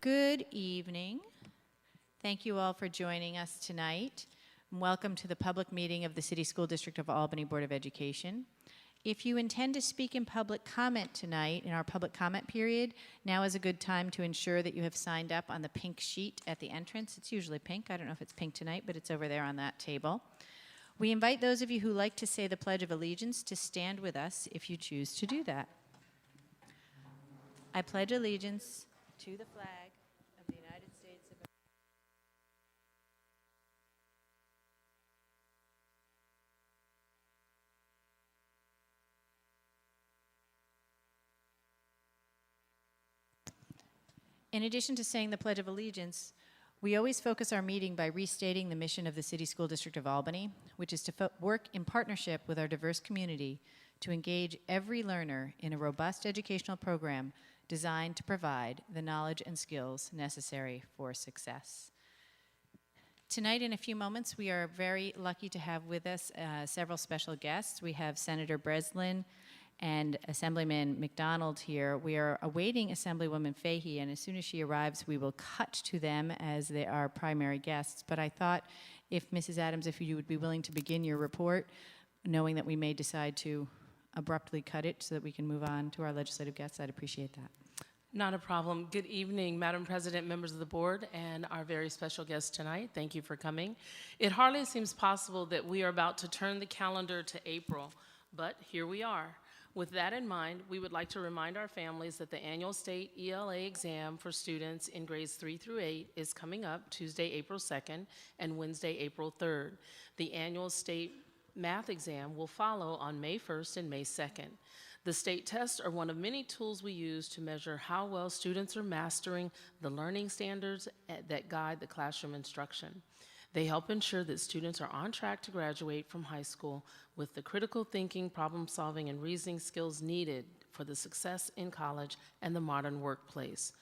Good evening. Thank you all for joining us tonight. Welcome to the public meeting of the City School District of Albany Board of Education. If you intend to speak in public comment tonight, in our public comment period, now is a good time to ensure that you have signed up on the pink sheet at the entrance. It's usually pink. I don't know if it's pink tonight, but it's over there on that table. We invite those of you who like to say the Pledge of Allegiance to stand with us if you choose to do that. I pledge allegiance to the flag of the United States of America. In addition to saying the Pledge of Allegiance, we always focus our meeting by restating the mission of the City School District of Albany, which is to work in partnership with our diverse community to engage every learner in a robust educational program designed to provide the knowledge and skills necessary for success. Tonight, in a few moments, we are very lucky to have with us several special guests. We have Senator Breslin and Assemblyman McDonald here. We are awaiting Assemblywoman Fahey, and as soon as she arrives, we will cut to them as they are primary guests. But I thought, if Mrs. Adams, if you would be willing to begin your report, knowing that we may decide to abruptly cut it so that we can move on to our legislative guests, I'd appreciate that. Not a problem. Good evening, Madam President, members of the board, and our very special guest tonight. Thank you for coming. It hardly seems possible that we are about to turn the calendar to April, but here we are. With that in mind, we would like to remind our families that the annual state ELA exam for students in grades 3 through 8 is coming up Tuesday, April 2nd and Wednesday, April 3rd. The annual state math exam will follow on May 1st and May 2nd. The state tests are one of many tools we use to measure how well students are mastering the learning standards that guide the classroom instruction. They help ensure that students are on track to graduate from high school with the critical thinking, problem solving, and reasoning skills needed for the success in college and the modern workplace.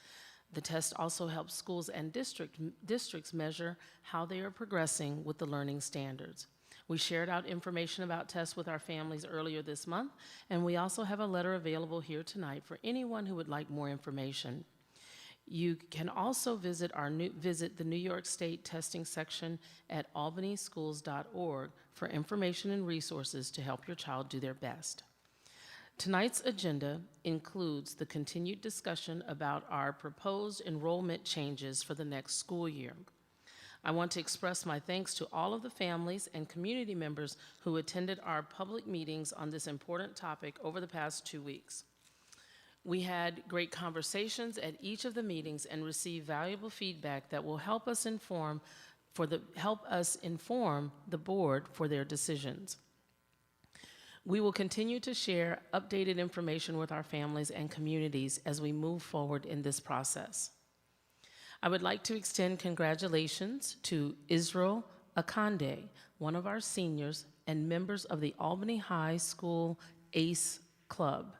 The test also helps schools and districts measure how they are progressing with the learning standards. We shared out information about tests with our families earlier this month, and we also have a letter available here tonight for anyone who would like more information. You can also visit the New York State testing section at albanyschools.org for information and resources to help your child do their best. Tonight's agenda includes the continued discussion about our proposed enrollment changes for the next school year. I want to express my thanks to all of the families and community members who attended our public meetings on this important topic over the past 2 weeks. We had great conversations at each of the meetings and received valuable feedback that will help us inform the board for their decisions. We will continue to share updated information with our families and communities as we move forward in this process. I would like to extend congratulations to Israel Akande, one of our seniors and members of the Albany High School ACE Club.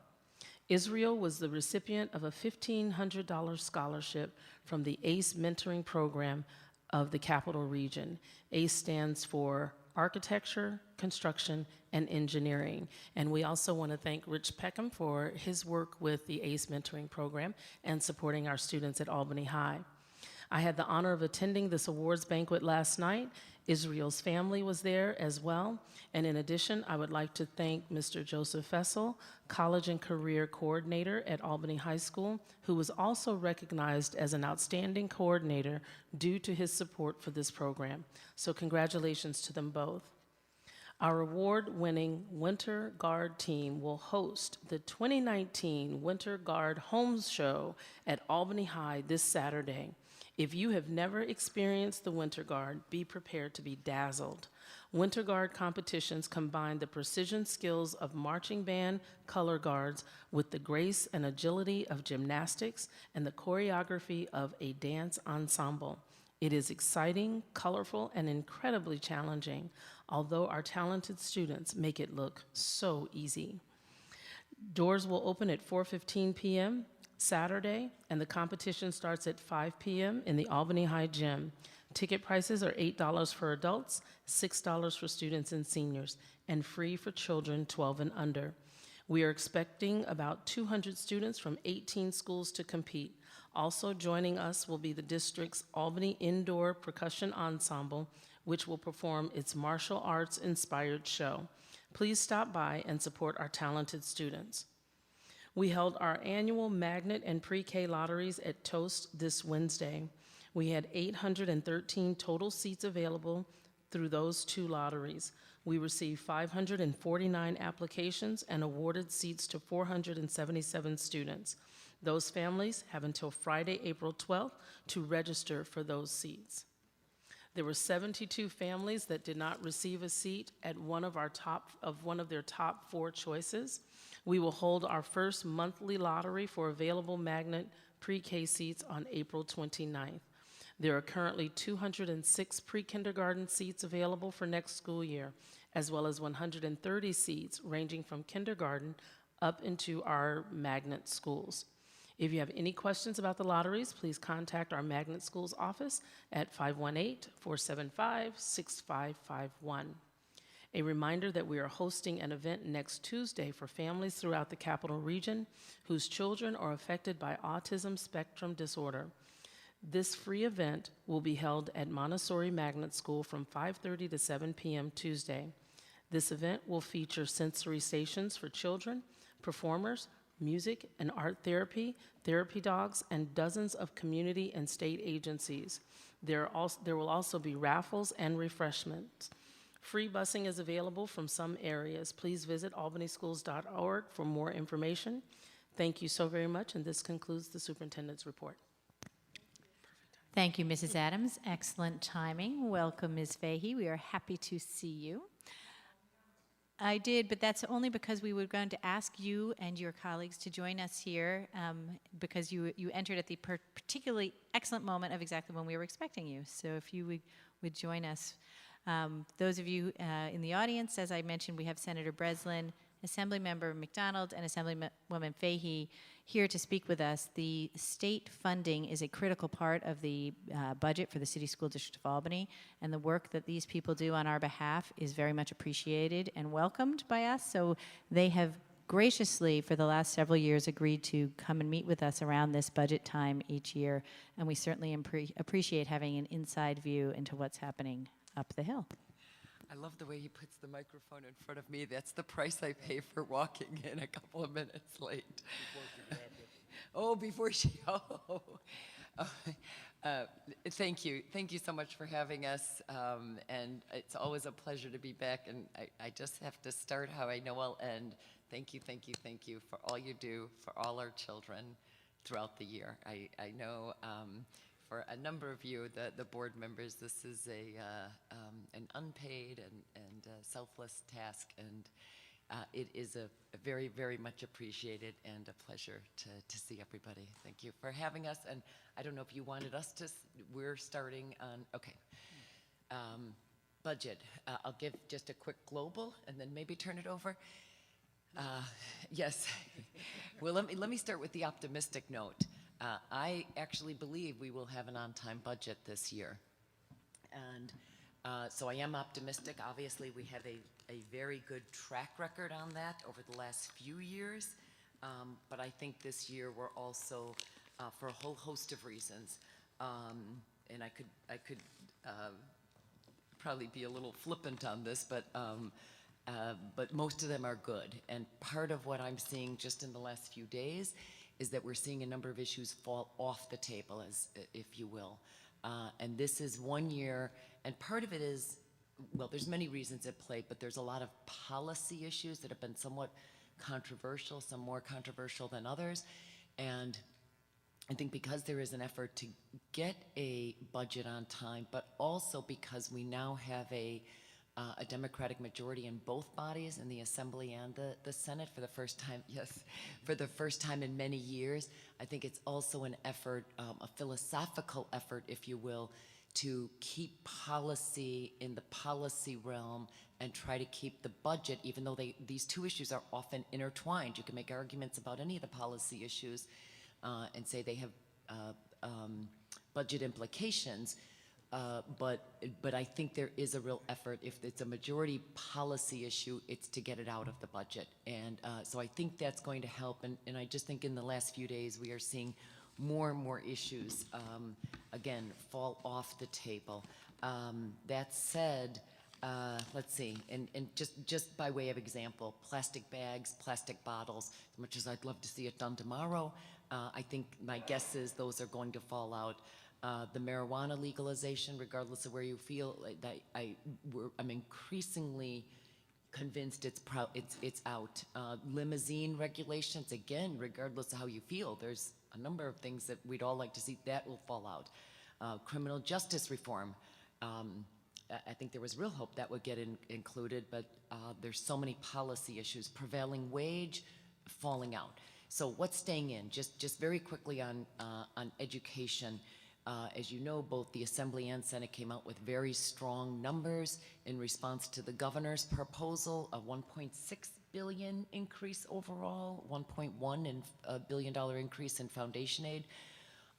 Israel was the recipient of a $1,500 scholarship from the ACE mentoring program of the Capital Region. ACE stands for Architecture, Construction, and Engineering. And we also want to thank Rich Peckham for his work with the ACE mentoring program and supporting our students at Albany High. I had the honor of attending this awards banquet last night. Israel's family was there as well. And in addition, I would like to thank Mr. Joseph Fessel, College and Career Coordinator at Albany High School, who was also recognized as an outstanding coordinator due to his support for this program. So congratulations to them both. Our award-winning Winter Guard team will host the 2019 Winter Guard Home Show at Albany High this Saturday. If you have never experienced the Winter Guard, be prepared to be dazzled. Winter Guard competitions combine the precision skills of marching band color guards with the grace and agility of gymnastics and the choreography of a dance ensemble. It is exciting, colorful, and incredibly challenging, although our talented students make it look so easy. Doors will open at 4:15 p.m. Saturday, and the competition starts at 5 p.m. in the Albany High Gym. Ticket prices are $8 for adults, $6 for students and seniors, and free for children 12 and under. We are expecting about 200 students from 18 schools to compete. Also joining us will be the district's Albany Indoor Percussion Ensemble, which will perform its martial arts-inspired show. Please stop by and support our talented students. We held our annual magnet and pre-K lotteries at Toast this Wednesday. We had 813 total seats available through those two lotteries. We received 549 applications and awarded seats to 477 students. Those families have until Friday, April 12th to register for those seats. There were 72 families that did not receive a seat at one of their top 4 choices. We will hold our first monthly lottery for available magnet pre-K seats on April 29th. There are currently 206 pre-kindergarten seats available for next school year, as well as 130 seats ranging from kindergarten up into our magnet schools. If you have any questions about the lotteries, please contact our magnet schools office at 518-475-6551. A reminder that we are hosting an event next Tuesday for families throughout the Capital Region whose children are affected by autism spectrum disorder. This free event will be held at Montessori Magnet School from 5:30 to 7 p.m. Tuesday. This event will feature sensory stations for children, performers, music and art therapy, therapy dogs, and dozens of community and state agencies. There will also be raffles and refreshments. Free busing is available from some areas. Please visit albanyschools.org for more information. Thank you so very much, and this concludes the superintendent's report. Thank you, Mrs. Adams. Excellent timing. Welcome, Ms. Fahey. We are happy to see you. I did, but that's only because we were going to ask you and your colleagues to join us here because you entered at the particularly excellent moment of exactly when we were expecting you. So if you would join us. Those of you in the audience, as I mentioned, we have Senator Breslin, Assemblymember McDonald, and Assemblywoman Fahey here to speak with us. The state funding is a critical part of the budget for the City School District of Albany, and the work that these people do on our behalf is very much appreciated and welcomed by us. So they have graciously, for the last several years, agreed to come and meet with us around this budget time each year, and we certainly appreciate having an inside view into what's happening up the hill. I love the way he puts the microphone in front of me. That's the price I pay for walking in a couple of minutes late. Before she. Thank you. Thank you so much for having us. And it's always a pleasure to be back. And I just have to start how I know I'll end. Thank you, thank you, thank you for all you do for all our children throughout the year. I know for a number of you, the board members, this is an unpaid and selfless task, and it is a very, very much appreciated and a pleasure to see everybody. Thank you for having us, and I don't know if you wanted us to, we're starting on, okay. Budget, I'll give just a quick global and then maybe turn it over. Yes, well let me start with the optimistic note. I actually believe we will have an on-time budget this year. And so I am optimistic. Obviously, we have a very good track record on that over the last few years. But I think this year we're also, for a whole host of reasons, and I could probably be a little flippant on this, but most of them are good. And part of what I'm seeing just in the last few days is that we're seeing a number of issues fall off the table, as if you will. And this is one year, and part of it is, well, there's many reasons at play, but there's a lot of policy issues that have been somewhat controversial, some more controversial than others. And I think because there is an effort to get a budget on time, but also because we now have a Democratic majority in both bodies, in the Assembly and the Senate for the first time, yes, for the first time in many years. I think it's also an effort, a philosophical effort, if you will, to keep policy in the policy realm and try to keep the budget, even though these two issues are often intertwined. You can make arguments about any of the policy issues and say they have budget implications. But I think there is a real effort. If it's a majority policy issue, it's to get it out of the budget. And so I think that's going to help. And I just think in the last few days we are seeing more and more issues, again, fall off the table. That said, let's see, and just by way of example, plastic bags, plastic bottles, as much as I'd love to see it done tomorrow, I think my guess is those are going to fall out. The marijuana legalization, regardless of where you feel, I'm increasingly convinced it's out. Limousine regulations, again, regardless of how you feel, there's a number of things that we'd all like to see that will fall out. Criminal justice reform. I think there was real hope that would get included, but there's so many policy issues. Prevailing wage falling out. So what's staying in? Just very quickly on education. As you know, both the Assembly and Senate came out with very strong numbers in response to the governor's proposal, a $1.6 billion increase overall, $1.1 billion increase in foundation aid.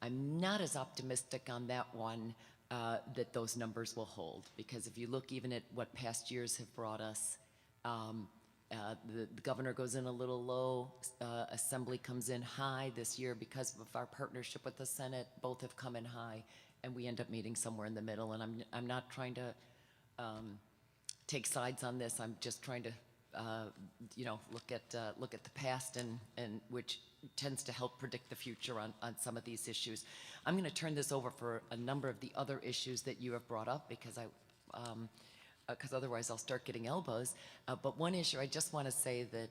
I'm not as optimistic on that one that those numbers will hold, because if you look even at what past years have brought us, the governor goes in a little low, Assembly comes in high. This year, because of our partnership with the Senate, both have come in high, and we end up meeting somewhere in the middle. And I'm not trying to take sides on this. I'm just trying to look at the past and which tends to help predict the future on some of these issues. I'm going to turn this over for a number of the other issues that you have brought up, because otherwise I'll start getting elbows. But one issue I just want to say that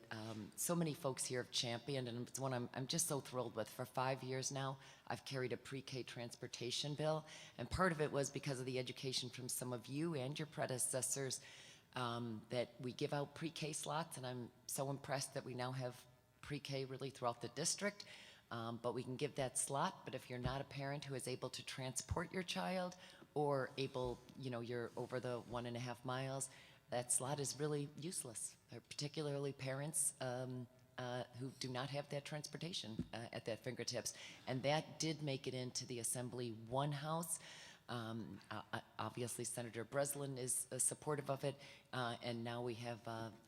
so many folks here have championed, and it's one I'm just so thrilled with. For 5 years now, I've carried a pre-K transportation bill, and part of it was because of the education from some of you and your predecessors that we give out pre-K slots, and I'm so impressed that we now have pre-K really throughout the district. But we can give that slot, but if you're not a parent who is able to transport your child, or able, you're over the 1.5 miles, that slot is really useless, particularly parents who do not have that transportation at their fingertips. And that did make it into the Assembly One House. Obviously, Senator Breslin is supportive of it, and now we have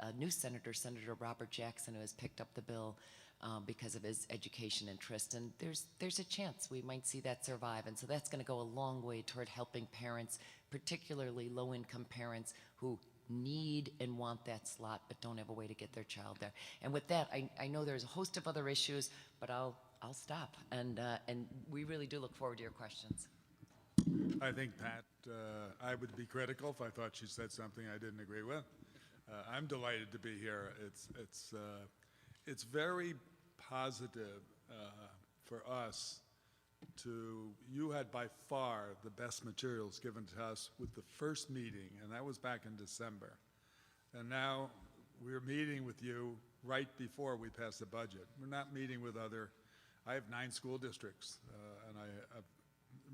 a new senator, Senator Robert Jackson, who has picked up the bill because of his education interest, and there's a chance we might see that survive. And so that's going to go a long way toward helping parents, particularly low-income parents who need and want that slot but don't have a way to get their child there. And with that, I know there's a host of other issues, but I'll stop, and we really do look forward to your questions. I think, Pat, I would be critical if I thought she said something I didn't agree with. I'm delighted to be here. It's very positive for us you had by far the best materials given to us with the first meeting, and that was back in December. And now we're meeting with you right before we pass the budget. We're not meeting with I have 9 school districts, and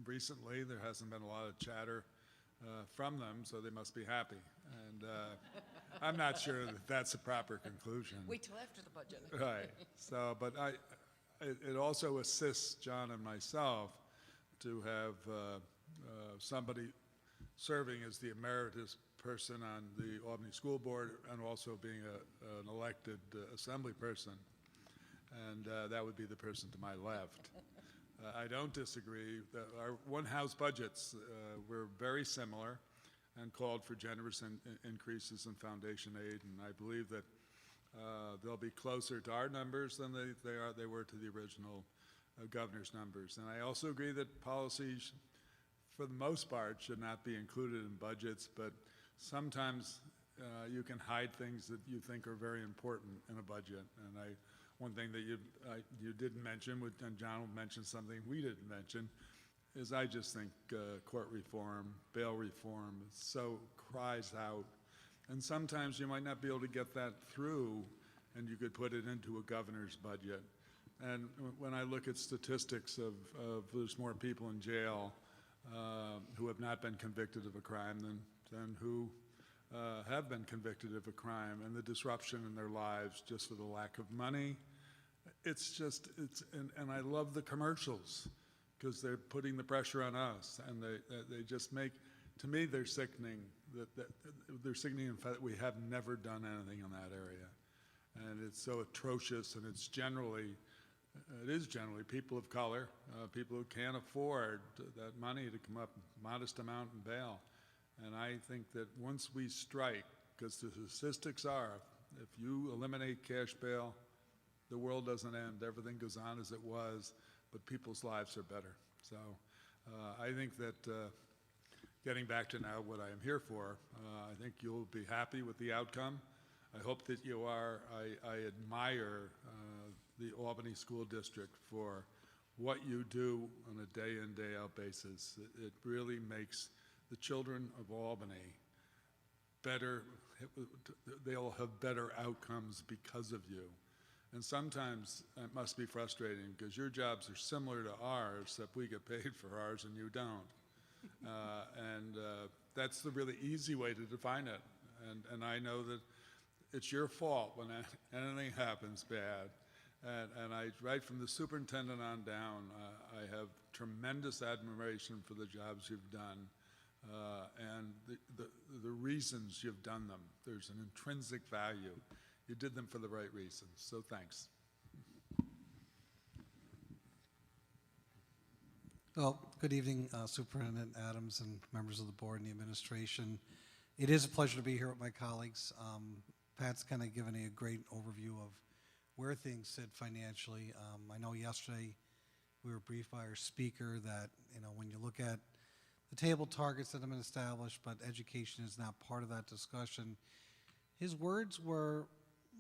recently there hasn't been a lot of chatter from them, so they must be happy. And I'm not sure that that's a proper conclusion. Wait till after the budget. Right. So, but it also assists John and myself to have somebody serving as the emeritus person on the Albany School Board, and also being an elected assembly person. And that would be the person to my left. I don't disagree. Our one-house budgets were very similar and called for generous increases in foundation aid, and I believe that they'll be closer to our numbers than they were to the original governor's numbers. And I also agree that policies, for the most part, should not be included in budgets, but sometimes you can hide things that you think are very important in a budget. And one thing that you didn't mention, and John mentioned something we didn't mention, is I just think court reform, bail reform, so cries out. And sometimes you might not be able to get that through, and you could put it into a governor's budget. And when I look at statistics of there's more people in jail who have not been convicted of a crime than who have been convicted of a crime, and the disruption in their lives just for the lack of money. And I love the commercials, because they're putting the pressure on us, and they just make, to me, they're sickening. They're sickening in fact that we have never done anything in that area. And it's so atrocious, and it's generally it is generally people of color, people who can't afford that money to come up, modest amount in bail. And I think that once we strike, because the statistics are, if you eliminate cash bail, the world doesn't end. Everything goes on as it was, but people's lives are better. So I think that getting back to now what I am here for, I think you'll be happy with the outcome. I hope that you are. I admire the Albany School District for what you do on a day-in, day-out basis. It really makes the children of Albany better. They'll have better outcomes because of you. And sometimes it must be frustrating because your jobs are similar to ours, except we get paid for ours and you don't. That's the really easy way to define it. And I know that it's your fault when anything happens bad. And I, right from the superintendent on down, I have tremendous admiration for the jobs you've done and the reasons you've done them. There's an intrinsic value. You did them for the right reasons, so thanks. Well, good evening, Superintendent Adams and members of the board and the administration. It is a pleasure to be here with my colleagues. Pat's kind of given a great overview of where things sit financially. I know yesterday we were briefed by our speaker that, when you look at the table targets that have been established, but education is not part of that discussion, his words were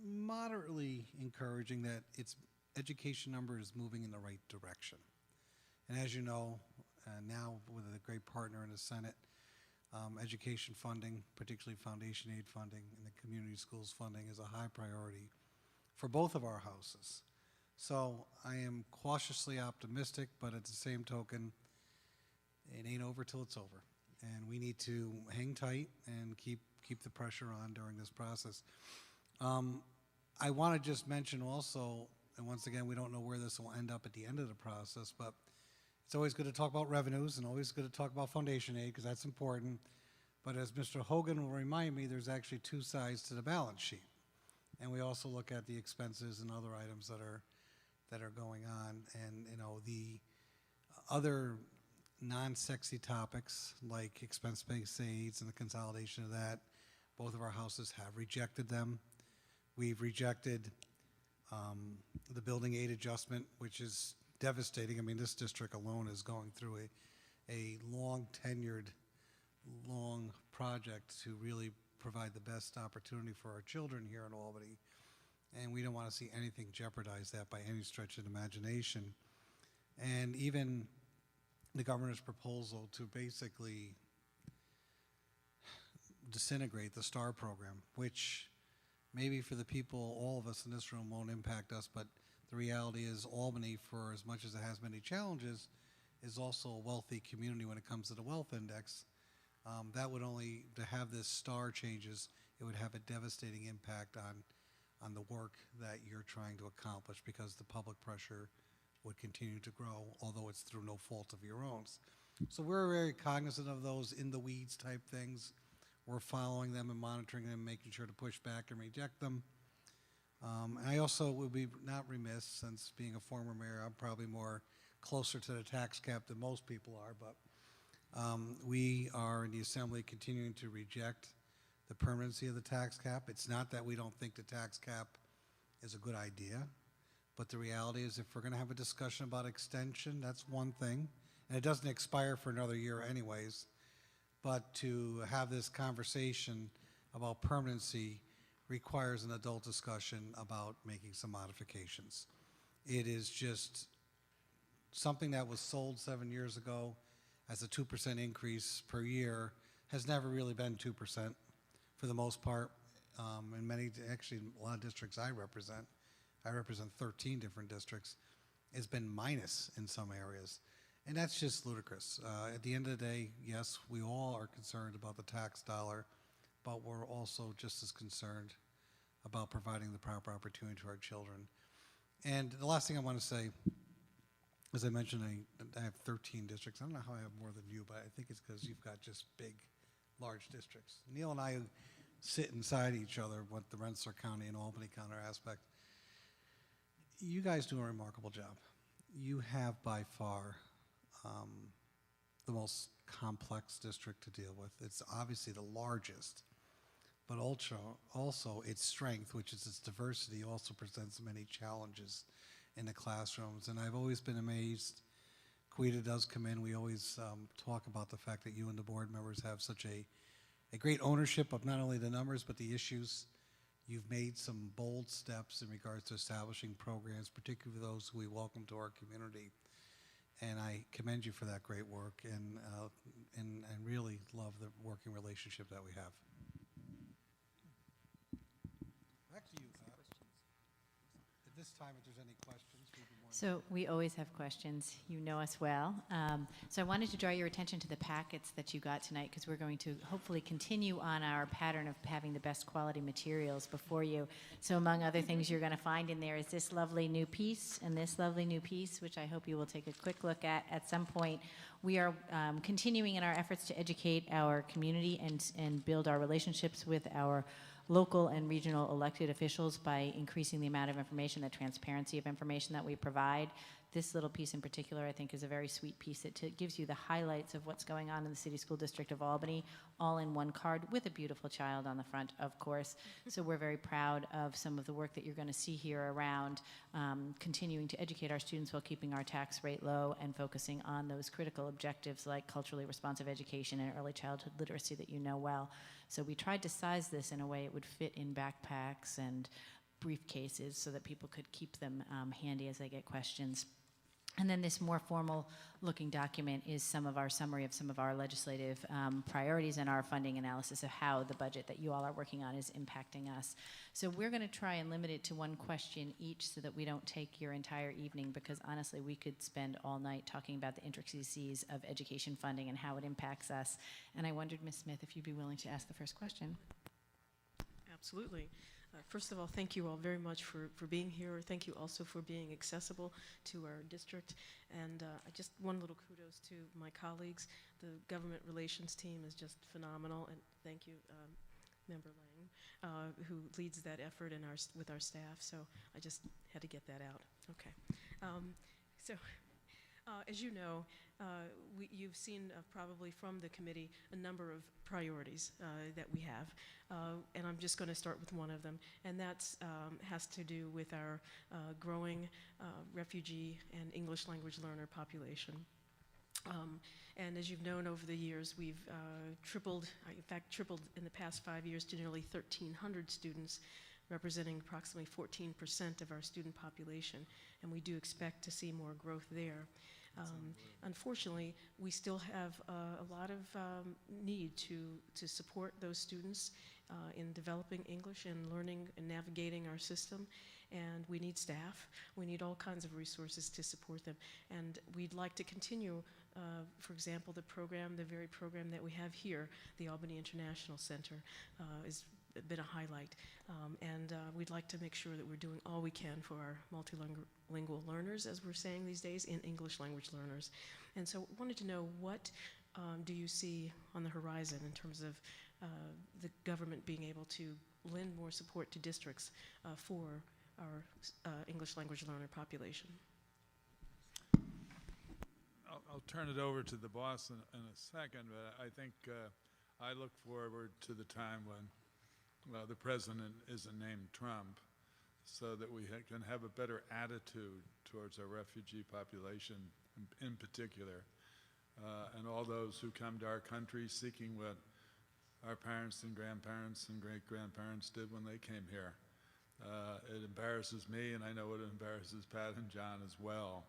moderately encouraging that its education number is moving in the right direction. And as you know, now with a great partner in the Senate, education funding, particularly foundation aid funding and the community schools funding, is a high priority for both of our houses. So I am cautiously optimistic, but at the same token, it ain't over till it's over. And we need to hang tight and keep the pressure on during this process. I want to just mention also, and once again, we don't know where this will end up at the end of the process, but it's always good to talk about revenues and always good to talk about foundation aid because that's important. But as Mr. Hogan will remind me, there's actually two sides to the balance sheet. And we also look at the expenses and other items that are going on. And, the other non-sexy topics like expense-based aids and the consolidation of that, both of our houses have rejected them. We've rejected the building aid adjustment, which is devastating. I mean, this district alone is going through a long-tenured, long project to really provide the best opportunity for our children here in Albany. And we don't want to see anything jeopardize that by any stretch of the imagination. And even the governor's proposal to basically disintegrate the STAR program, which maybe for the people, all of us in this room, won't impact us, but the reality is Albany, for as much as it has many challenges, is also a wealthy community when it comes to the wealth index. That would only, to have this STAR changes, it would have a devastating impact on the work that you're trying to accomplish because the public pressure would continue to grow, although it's through no fault of your own. So we're very cognizant of those in the weeds type things. We're following them and monitoring them, making sure to push back and reject them. And I also would be not remiss, since being a former mayor, I'm probably more closer to the tax cap than most people are, but we are in the Assembly continuing to reject the permanency of the tax cap. It's not that we don't think the tax cap is a good idea, but the reality is if we're going to have a discussion about extension, that's one thing, and it doesn't expire for another year anyways, but to have this conversation about permanency requires an adult discussion about making some modifications. It is just something that was sold 7 years ago as a 2% increase per year has never really been 2% for the most part. In many, actually a lot of districts I represent 13 different districts, has been minus in some areas. And that's just ludicrous. At the end of the day, yes, we all are concerned about the tax dollar, but we're also just as concerned about providing the proper opportunity to our children. And the last thing I want to say, as I mentioned, I have 13 districts. I don't know how I have more than you, but I think it's because you've got just big, large districts. Neil and I sit inside each other with the Rensselaer County and Albany County aspect. You guys do a remarkable job. You have by far the most complex district to deal with. It's obviously the largest, but also its strength, which is its diversity, also presents many challenges in the classrooms. And I've always been amazed. Quita does come in. We always talk about the fact that you and the board members have such a great ownership of not only the numbers but the issues. You've made some bold steps in regards to establishing programs, particularly those who we welcome to our community. And I commend you for that great work and really love the working relationship that we have. Back to you. At this time, if there's any questions, we'd be more than So we always have questions. You know us well. So I wanted to draw your attention to the packets that you got tonight because we're going to hopefully continue on our pattern of having the best quality materials before you. So among other things you're going to find in there is this lovely new piece and this lovely new piece, which I hope you will take a quick look at some point. We are continuing in our efforts to educate our community and build our relationships with our local and regional elected officials by increasing the amount of information, the transparency of information that we provide. This little piece in particular, I think, is a very sweet piece. It gives you the highlights of what's going on in the City School District of Albany, all in one card with a beautiful child on the front, of course. So we're very proud of some of the work that you're going to see here around continuing to educate our students while keeping our tax rate low and focusing on those critical objectives like culturally responsive education and early childhood literacy that you know well. So we tried to size this in a way it would fit in backpacks and briefcases so that people could keep them handy as they get questions. And then this more formal looking document is some of our summary of some of our legislative priorities and our funding analysis of how the budget that you all are working on is impacting us. So we're going to try and limit it to one question each so that we don't take your entire evening, because honestly we could spend all night talking about the intricacies of education funding and how it impacts us. And I wondered, Ms. Smith, if you'd be willing to ask the first question. Absolutely. First of all, thank you all very much for being here. Thank you also for being accessible to our district. And just one little kudos to my colleagues. The government relations team is just phenomenal. And thank you, Member Lang, who leads that effort in with our staff. So I just had to get that out. Okay. As you know, you've seen probably from the committee a number of priorities that we have, and I'm just going to start with one of them, and that has to do with our growing refugee and English language learner population. And as you've known over the years, we've tripled in the past 5 years to nearly 1,300 students, representing approximately 14% of our student population, and we do expect to see more growth there. Unfortunately, we still have a lot of need to support those students in developing English and learning and navigating our system, and we need staff. We need all kinds of resources to support them, and we'd like to continue, for example, the very program that we have here, the Albany International Center, is been a highlight, and we'd like to make sure that we're doing all we can for our multilingual learners, as we're saying these days, in English language learners. And so I wanted to know, what do you see on the horizon in terms of the government being able to lend more support to districts for our English language learner population? I'll turn it over to the boss in a second, but I think I look forward to the time when the president isn't named Trump, so that we can have a better attitude towards our refugee population in particular, and all those who come to our country seeking what our parents and grandparents and great-grandparents did when they came here. It embarrasses me, and I know it embarrasses Pat and John as well.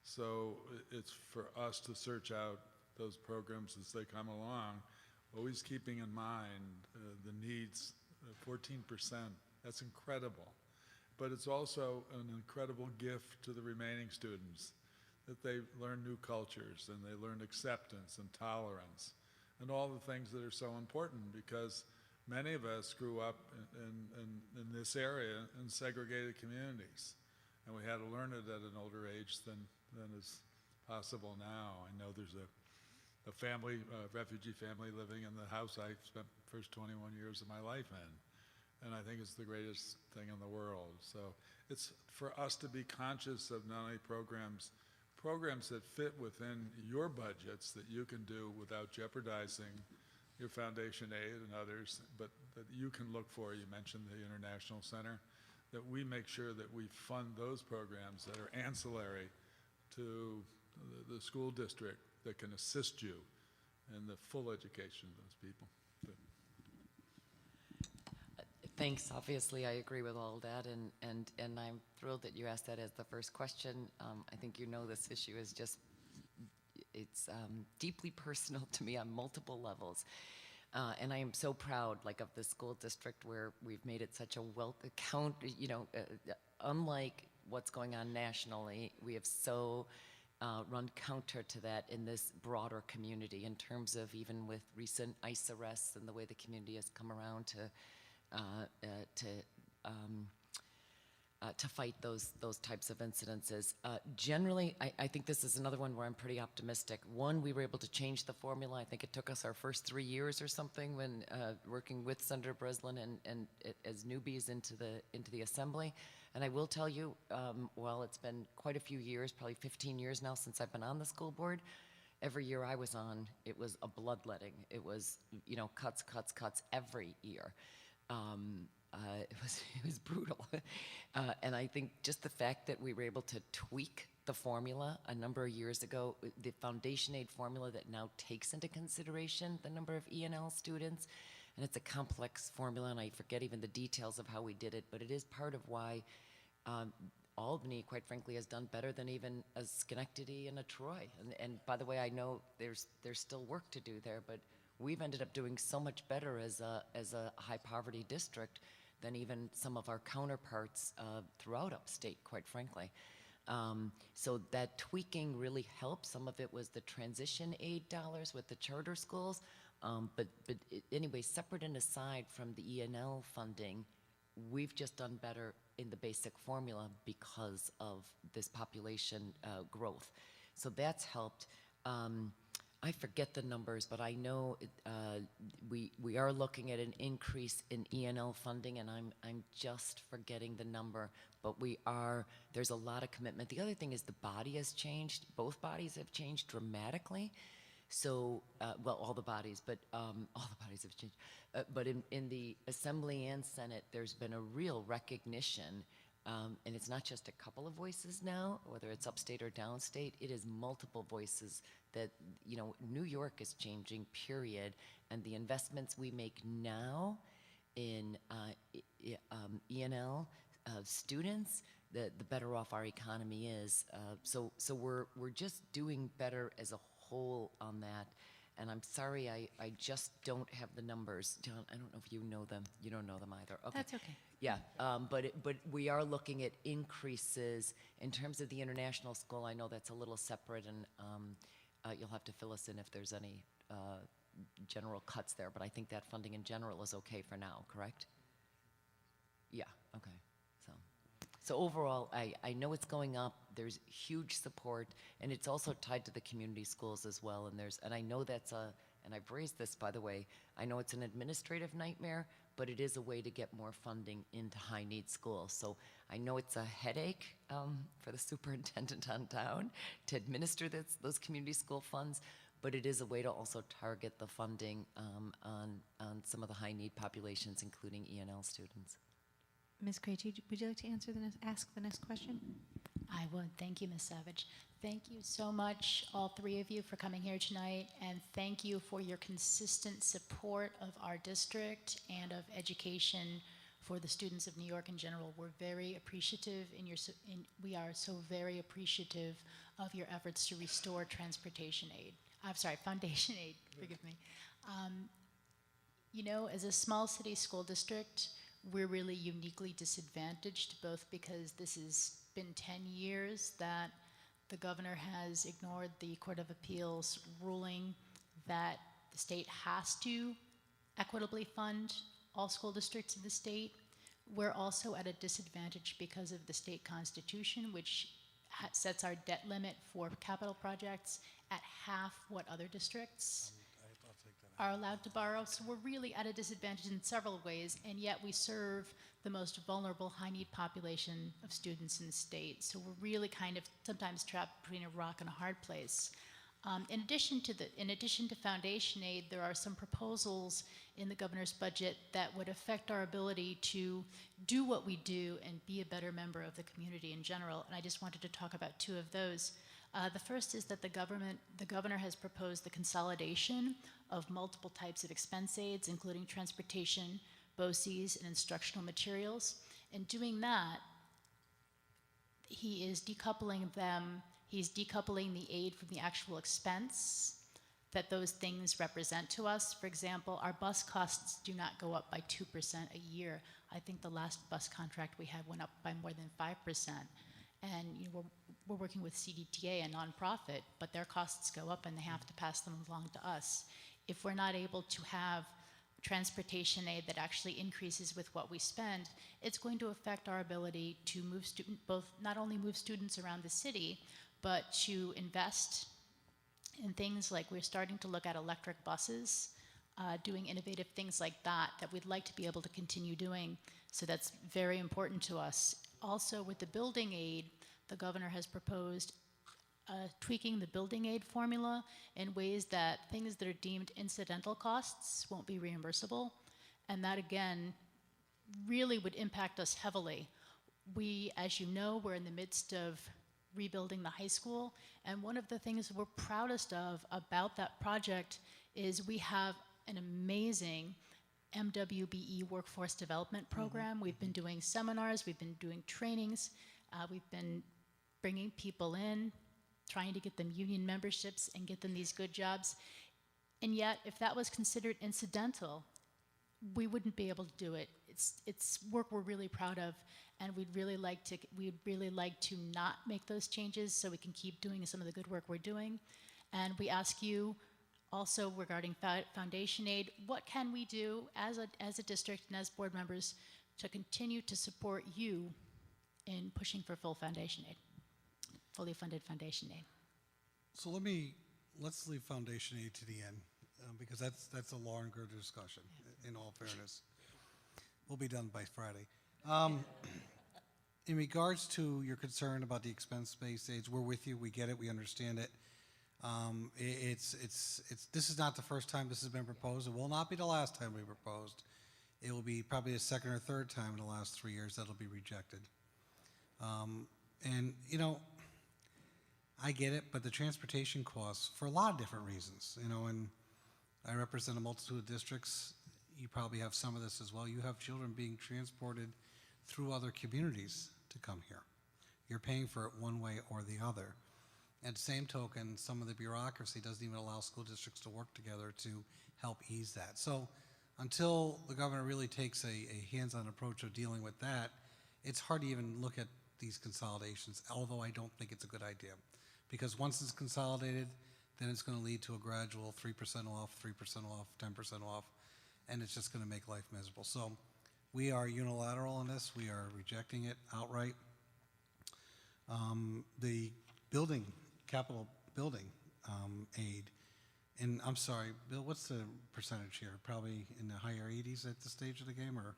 So it's for us to search out those programs as they come along, always keeping in mind the needs. 14%, that's incredible. But it's also an incredible gift to the remaining students, that they learn new cultures and they learn acceptance and tolerance and all the things that are so important, because many of us grew up in this area in segregated communities, and we had to learn it at an older age than is possible now. I know there's a refugee family living in the house I spent the first 21 years of my life in. and I think it's the greatest thing in the world. So it's for us to be conscious of not only programs that fit within your budgets that you can do without jeopardizing your foundation aid and others, but that you can look for. You mentioned the International Center, that we make sure that we fund those programs that are ancillary to the school district that can assist you in the full education of those people. Thanks. Obviously, I agree with all that, and I'm thrilled that you asked that as the first question. I think you know this issue is just, it's deeply personal to me on multiple levels. And I am so proud, like, of the school district where we've made it such a unlike what's going on nationally, we have so run counter to that in this broader community in terms of even with recent ICE arrests and the way the community has come around to fight those types of incidences. Generally, I think this is another one where I'm pretty optimistic. One, we were able to change the formula. I think it took us our first 3 years or something when working with Senator Breslin and as newbies into the assembly. And I will tell you, while it's been quite a few years, probably 15 years now since I've been on the school board, every year I was on, it was a bloodletting. It was, cuts every year. It was brutal. And I think just the fact that we were able to tweak the formula a number of years ago, the foundation aid formula that now takes into consideration the number of ENL students, and it's a complex formula, and I forget even the details of how we did it, but it is part of why Albany, quite frankly, has done better than even a Schenectady and a Troy. And by the way, I know there's still work to do there, but we've ended up doing so much better as a high poverty district than even some of our counterparts throughout upstate, quite frankly. So that tweaking really helped. Some of it was the transition aid dollars with the charter schools. Anyway, separate and aside from the ENL funding, we've just done better in the basic formula because of this population growth. So that's helped. I forget the numbers, but I know we are looking at an increase in ENL funding, and I'm just forgetting the number, but there's a lot of commitment. The other thing is the body has changed. Both bodies have changed dramatically. So, all the bodies, but all the bodies have changed. But in the Assembly and Senate, there's been a real recognition, and it's not just a couple of voices now, whether it's upstate or downstate, it is multiple voices that, New York is changing, period, and the investments we make now in ENL students, the better off our economy is. So we're just doing better as a whole on that. And I'm sorry, I just don't have the numbers. John, I don't know if you know them. You don't know them either. Okay. That's okay. Yeah, but we are looking at increases in terms of the international school. I know that's a little separate, and you'll have to fill us in if there's any general cuts there. But I think that funding in general is okay for now, correct? Yeah, okay. So overall, I know it's going up. There's huge support, and it's also tied to the community schools as well. And I know and I've raised this, by the way, I know it's an administrative nightmare, but it is a way to get more funding into high need schools. So I know it's a headache for the superintendent on town to administer those community school funds, but it is a way to also target the funding on some of the high need populations, including ENL students. Ms. Krejci, would you like to ask the next question? I would. Thank you, Ms. Savage. Thank you so much, all three of you, for coming here tonight, and thank you for your consistent support of our district and of education for the students of New York in general. We're very appreciative, we are so very appreciative of your efforts to restore transportation aid. I'm sorry, foundation aid, forgive me. As a small city school district, we're really uniquely disadvantaged, both because this has been 10 years that the governor has ignored the Court of Appeals ruling that the state has to equitably fund all school districts in the state. We're also at a disadvantage because of the state constitution, which sets our debt limit for capital projects at half what other districts. I'll take that are allowed to borrow. So we're really at a disadvantage in several ways, and yet we serve the most vulnerable, high-need population of students in the state. So we're really kind of sometimes trapped between a rock and a hard place. In addition to foundation aid, there are some proposals in the governor's budget that would affect our ability to do what we do and be a better member of the community in general. And I just wanted to talk about two of those. The first is that the governor has proposed the consolidation of multiple types of expense aids, including transportation, BOCES, and instructional materials. In doing that, he is decoupling them. He's decoupling the aid from the actual expense that those things represent to us. For example, our bus costs do not go up by 2% a year. I think the last bus contract we had went up by more than 5%. And we're working with CDTA, a nonprofit, but their costs go up and they have to pass them along to us. If we're not able to have transportation aid that actually increases with what we spend, it's going to affect our ability to move not only move students around the city, but to invest in things like we're starting to look at electric buses, doing innovative things like that we'd like to be able to continue doing. So that's very important to us. Also, with the building aid, the governor has proposed tweaking the building aid formula in ways that things that are deemed incidental costs won't be reimbursable. And that, again, really would impact us heavily. We, as you know, we're in the midst of rebuilding the high school, and one of the things we're proudest of about that project is we have an amazing MWBE workforce development program. We've been doing seminars, we've been doing trainings, we've been bringing people in, trying to get them union memberships and get them these good jobs. And yet, if that was considered incidental, we wouldn't be able to do it. It's work we're really proud of, and we'd really like to not make those changes so we can keep doing some of the good work we're doing. And we ask you also regarding foundation aid, what can we do as a district and as board members to continue to support you in pushing for full foundation aid, fully funded foundation aid? So let's leave foundation aid to the end, because that's a longer discussion, in all fairness. We'll be done by Friday. In regards to your concern about the expense-based aids, we're with you, we get it, we understand it. This is not the first time this has been proposed. It will not be the last time we proposed. It will be probably the second or third time in the last 3 years that'll be rejected. And, you know, I get it, but the transportation costs, for a lot of different reasons, you know, and I represent a multitude of districts. You probably have some of this as well. You have children being transported through other communities to come here. You're paying for it one way or the other. At the same token, some of the bureaucracy doesn't even allow school districts to work together to help ease that. So until the governor really takes a hands-on approach of dealing with that, it's hard to even look at these consolidations, although I don't think it's a good idea. Because once it's consolidated, then it's going to lead to a gradual 3% off, 3% off, 10% off, and it's just going to make life miserable. So we are unilateral on this. We are rejecting it outright. The capital building aid, and I'm sorry, Bill, what's the percentage here? Probably in the higher 80s at this stage of the game, or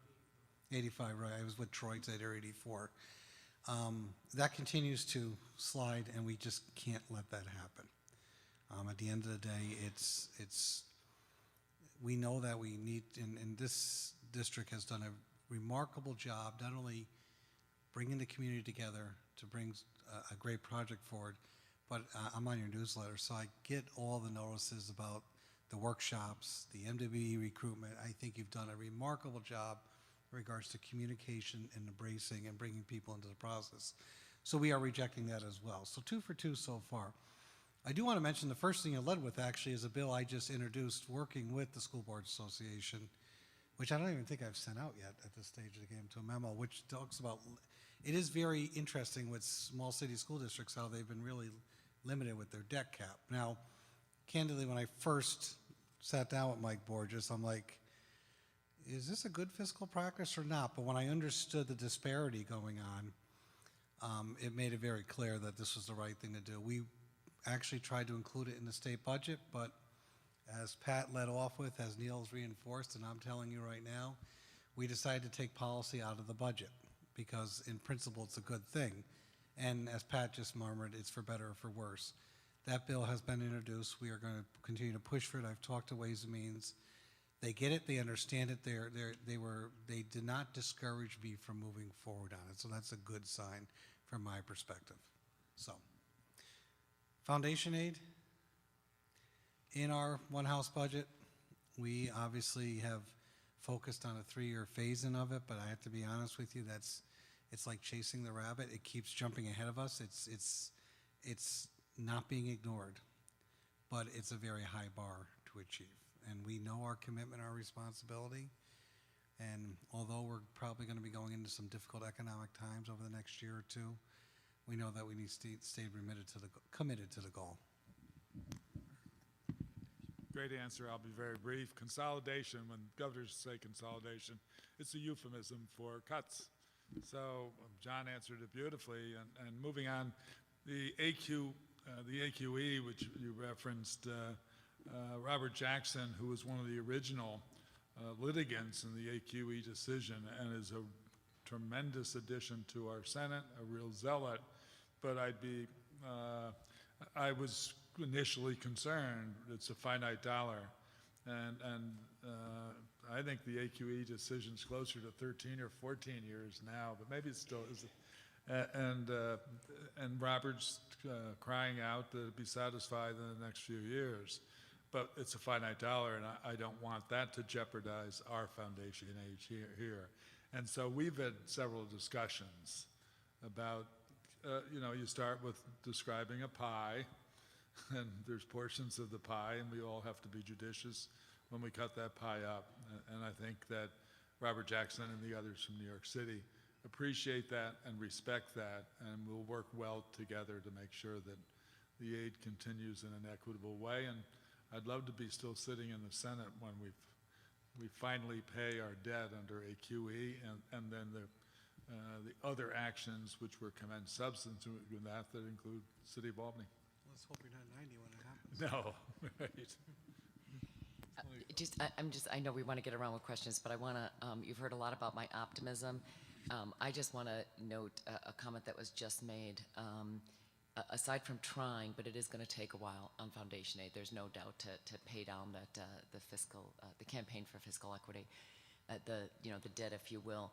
85, right? I was with Troy today, they're 84. That continues to slide, and we just can't let that happen. At the end of the day, we know that we need, and this district has done a remarkable job, not only bringing the community together to bring a great project forward, but I'm on your newsletter, so I get all the notices about the workshops, the MWE recruitment. I think you've done a remarkable job in regards to communication and embracing and bringing people into the process. So we are rejecting that as well. So 2 for 2 so far. I do want to mention the first thing you led with actually is a bill I just introduced working with the School Board Association, which I don't even think I've sent out yet at this stage of the game, to a memo, which talks about, it is very interesting with small city school districts how they've been really limited with their debt cap. Now, candidly, when I first sat down with Mike Borges, I'm like, is this a good fiscal practice or not? But when I understood the disparity going on, it made it very clear that this was the right thing to do. We actually tried to include it in the state budget, but As Pat led off with, as Neil's reinforced, and I'm telling you right now, we decided to take policy out of the budget because in principle it's a good thing. And as Pat just murmured, it's for better or for worse. That bill has been introduced. We are going to continue to push for it. I've talked to Ways and Means. They get it. They understand it. They did not discourage me from moving forward on it. So that's a good sign from my perspective. So, foundation aid. In our one house budget, we obviously have focused on a 3-year phase-in of it, but I have to be honest with you, it's like chasing the rabbit. It keeps jumping ahead of us. It's not being ignored, but it's a very high bar to achieve. And we know our commitment, our responsibility. And although we're probably going to be going into some difficult economic times over the next year or two, we know that we need to stay committed to the goal. Great answer. I'll be very brief. Consolidation, when governors say consolidation, it's a euphemism for cuts. So John answered it beautifully. And moving on, the AQE, which you referenced, Robert Jackson, who was one of the original litigants in the AQE decision and is a tremendous addition to our Senate, a real zealot. But I was initially concerned. It's a finite dollar. And I think the AQE decision's closer to 13 or 14 years now, but maybe it still is. And Robert's crying out that it be satisfied in the next few years. But it's a finite dollar, and I don't want that to jeopardize our foundation aid here. And so we've had several discussions about, you start with describing a pie, and there's portions of the pie, and we all have to be judicious when we cut that pie up. And I think that Robert Jackson and the others from New York City appreciate that and respect that, and we'll work well together to make sure that the aid continues in an equitable way. And I'd love to be still sitting in the Senate when we finally pay our debt under AQE, and then the other actions which were commend substance with that include City of Albany. Let's hope you're not 90 when it happens. No, right. I know we want to get around with questions, but I want to, you've heard a lot about my optimism. I just want to note a comment that was just made. Aside from trying, but it is going to take a while on foundation aid. There's no doubt to pay down that the campaign for fiscal equity, the debt, if you will.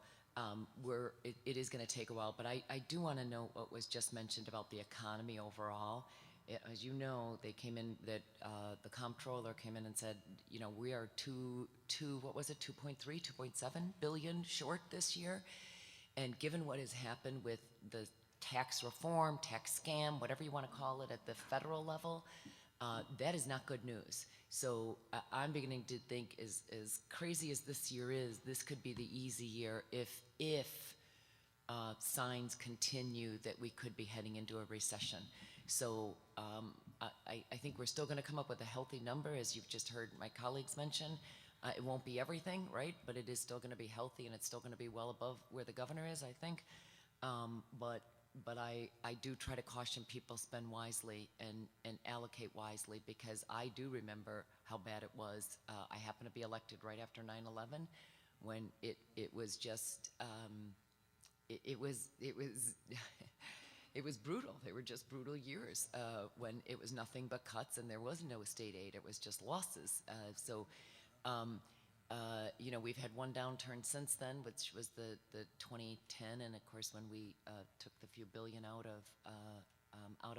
It is going to take a while, but I do want to note what was just mentioned about the economy overall. As you know, they came in that the comptroller came in and said, we are 2.3, 2.7 billion short this year, and given what has happened with the tax reform, tax scam, whatever you want to call it at the federal level, that is not good news. So I'm beginning to think, as crazy as this year is, this could be the easy year if signs continue that we could be heading into a recession. So I think we're still going to come up with a healthy number, as you've just heard my colleagues mention. It won't be everything, right? But it is still going to be healthy, and it's still going to be well above where the governor is, I think. But I do try to caution people, spend wisely and allocate wisely, because I do remember how bad it was. I happened to be elected right after 9/11, when it was just it was it was brutal. They were just brutal years when it was nothing but cuts and there was no state aid. It was just losses. We've had one downturn since then, which was the 2010, and of course when we took the few billion out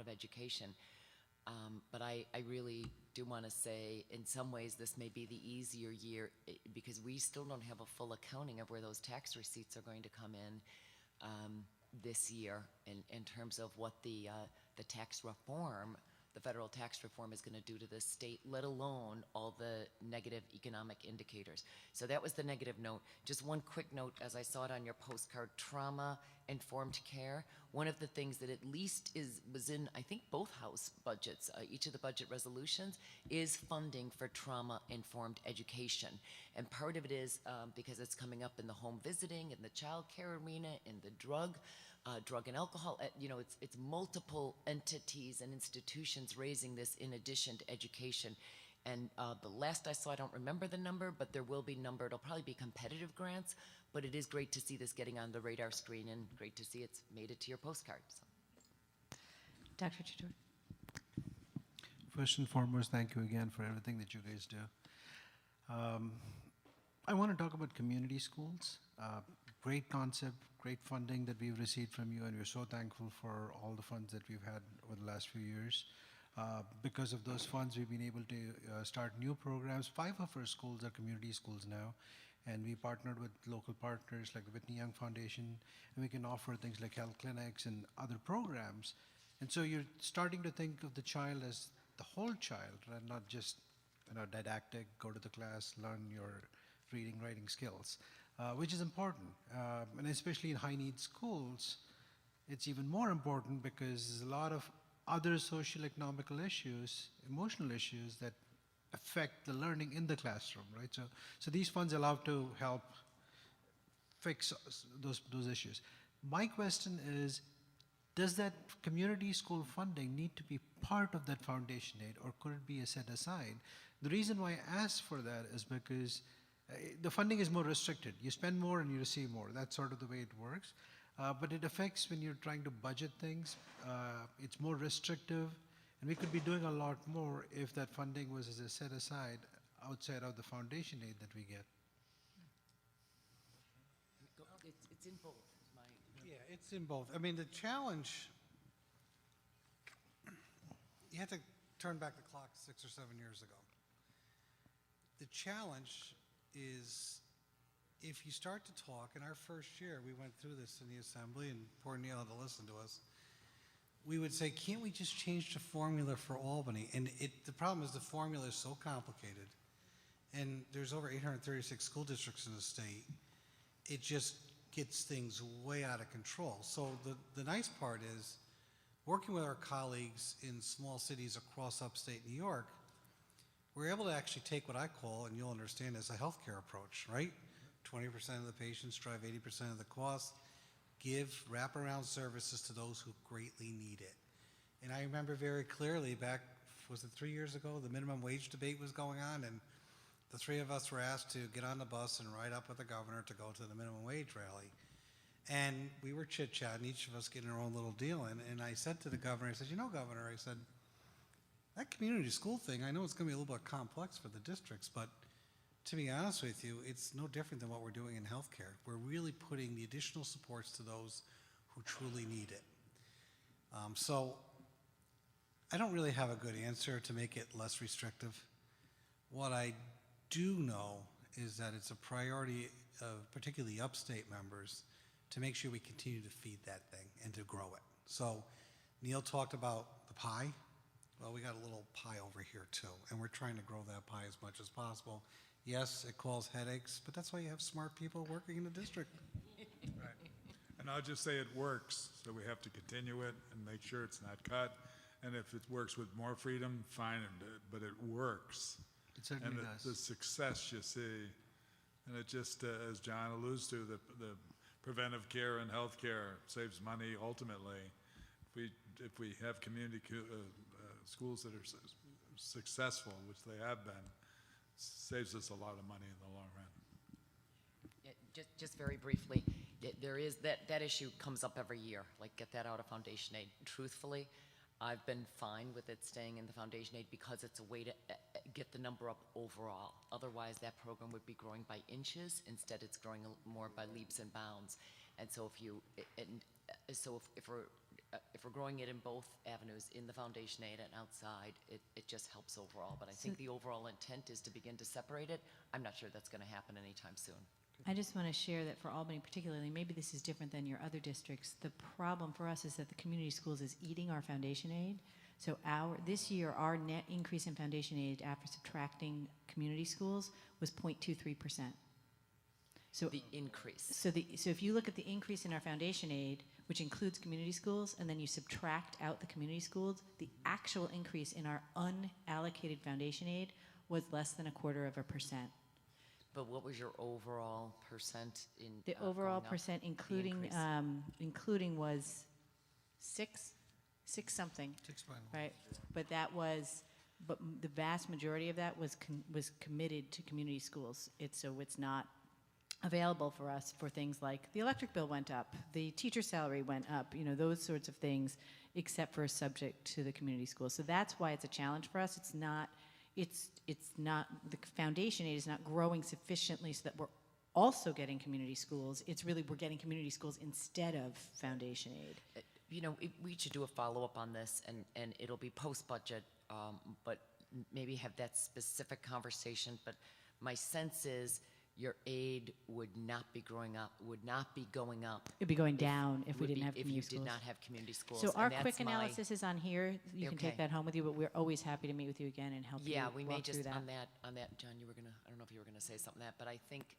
of education. But I really do want to say, in some ways, this may be the easier year because we still don't have a full accounting of where those tax receipts are going to come in this year in terms of what the tax reform, the federal tax reform, is going to do to the state, let alone all the negative economic indicators. So that was the negative note. Just one quick note, as I saw it on your postcard, trauma-informed care. One of the things that at least was in, I think, both House budgets, each of the budget resolutions, is funding for trauma-informed education. And part of it is because it's coming up in the home visiting, in the child care arena, in the drug and alcohol. It's multiple entities and institutions raising this in addition to education. And the last I saw, I don't remember the number, but there will be number. It'll probably be competitive grants, but it is great to see this getting on the radar screen and great to see it's made it to your postcard. So. Dr. Chitor. First and foremost, thank you again for everything that you guys do. I want to talk about community schools. Great concept, great funding that we've received from you, and we're so thankful for all the funds that we've had over the last few years. Because of those funds, we've been able to start new programs. 5 of our schools are community schools now, and we partnered with local partners like the Whitney Young Foundation, and we can offer things like health clinics and other programs. And so you're starting to think of the child as the whole child, and not just didactic, go to the class, learn your reading, writing skills, which is important. And especially in high need schools, it's even more important because there's a lot of other social economical issues, emotional issues that affect the learning in the classroom, right? So these funds allow to help fix those issues. My question is, does that community school funding need to be part of that foundation aid, or could it be a set aside? The reason why I ask for that is because the funding is more restricted. You spend more and you receive more. That's sort of the way it works. But it affects when you're trying to budget things. It's more restrictive, and we could be doing a lot more if that funding was as a set aside outside of the foundation aid that we get. It's in both. Yeah, it's in both. I mean, the challenge, you have to turn back the clock 6 or 7 years ago. The challenge is if you start to talk, in our first year, we went through this in the assembly, and poor Neil had to listen to us. We would say, can't we just change the formula for Albany? And the problem is the formula is so complicated, and there's over 836 school districts in the state. It just gets things way out of control. So the nice part is, working with our colleagues in small cities across upstate New York, we're able to actually take what I call, and you'll understand, as a healthcare approach, right? 20% of the patients drive 80% of the cost. Give wraparound services to those who greatly need it. And I remember very clearly back, was it 3 years ago, the minimum wage debate was going on, and the 3 of us were asked to get on the bus and ride up with the governor to go to the minimum wage rally. And we were chit-chatting, each of us getting our own little deal in, and I said to the governor, I said, you know, Governor, I said, that community school thing, I know it's going to be a little bit complex for the districts, but to be honest with you, it's no different than what we're doing in healthcare. We're really putting the additional supports to those who truly need it. So I don't really have a good answer to make it less restrictive. What I do know is that it's a priority of particularly upstate members to make sure we continue to feed that thing and to grow it. So Neil talked about the pie. Well, we got a little pie over here too, and we're trying to grow that pie as much as possible. Yes, it causes headaches, but that's why you have smart people working in the district. Right. And I'll just say it works, so we have to continue it and make sure it's not cut. And if it works with more freedom, fine, but it works. It certainly And does. the success you see, and it just, as John alludes to, the preventive care and healthcare saves money ultimately. If we have community schools that are successful, which they have been, saves us a lot of money in the long run. Yeah, just very briefly, there is that issue comes up every year. Like, get that out of foundation aid. Truthfully, I've been fine with it staying in the foundation aid because it's a way to get the number up overall. Otherwise, that program would be growing by inches. Instead, it's growing more by leaps and bounds. And so if we're growing it in both avenues, in the foundation aid and outside, it just helps overall. But I think the overall intent is to begin to separate it. I'm not sure that's going to happen anytime soon. I just want to share that for Albany particularly, maybe this is different than your other districts, the problem for us is that the community schools is eating our foundation aid. So this year, our net increase in foundation aid after subtracting community schools was 0.23%. So The increase. So if you look at the increase in our foundation aid, which includes community schools, and then you subtract out the community schools, the actual increase in our unallocated foundation aid was less than 0.25%. But what was your overall percent in? The overall going up? percent, including including was six something, 6.1. right? But that was but the vast majority of that was committed to community schools. It's not available for us for things like the electric bill went up, the teacher salary went up, those sorts of things, except for subject to the community schools. So that's why it's a challenge for us. It's not the foundation aid is not growing sufficiently so that we're also getting community schools. It's really we're getting community schools instead of foundation aid. We should do a follow-up on this, and it'll be post-budget, but maybe have that specific conversation. But my sense is your aid would not be going up. It'd be going down if we would didn't be have if community you schools. did not have community schools. So and our that's quick my- analysis is on here. You can take Okay. that home with you, but we're always happy to meet with you again and help you Yeah, we may walk through just, that. on that, John, I don't know if you were gonna say something that, but I think,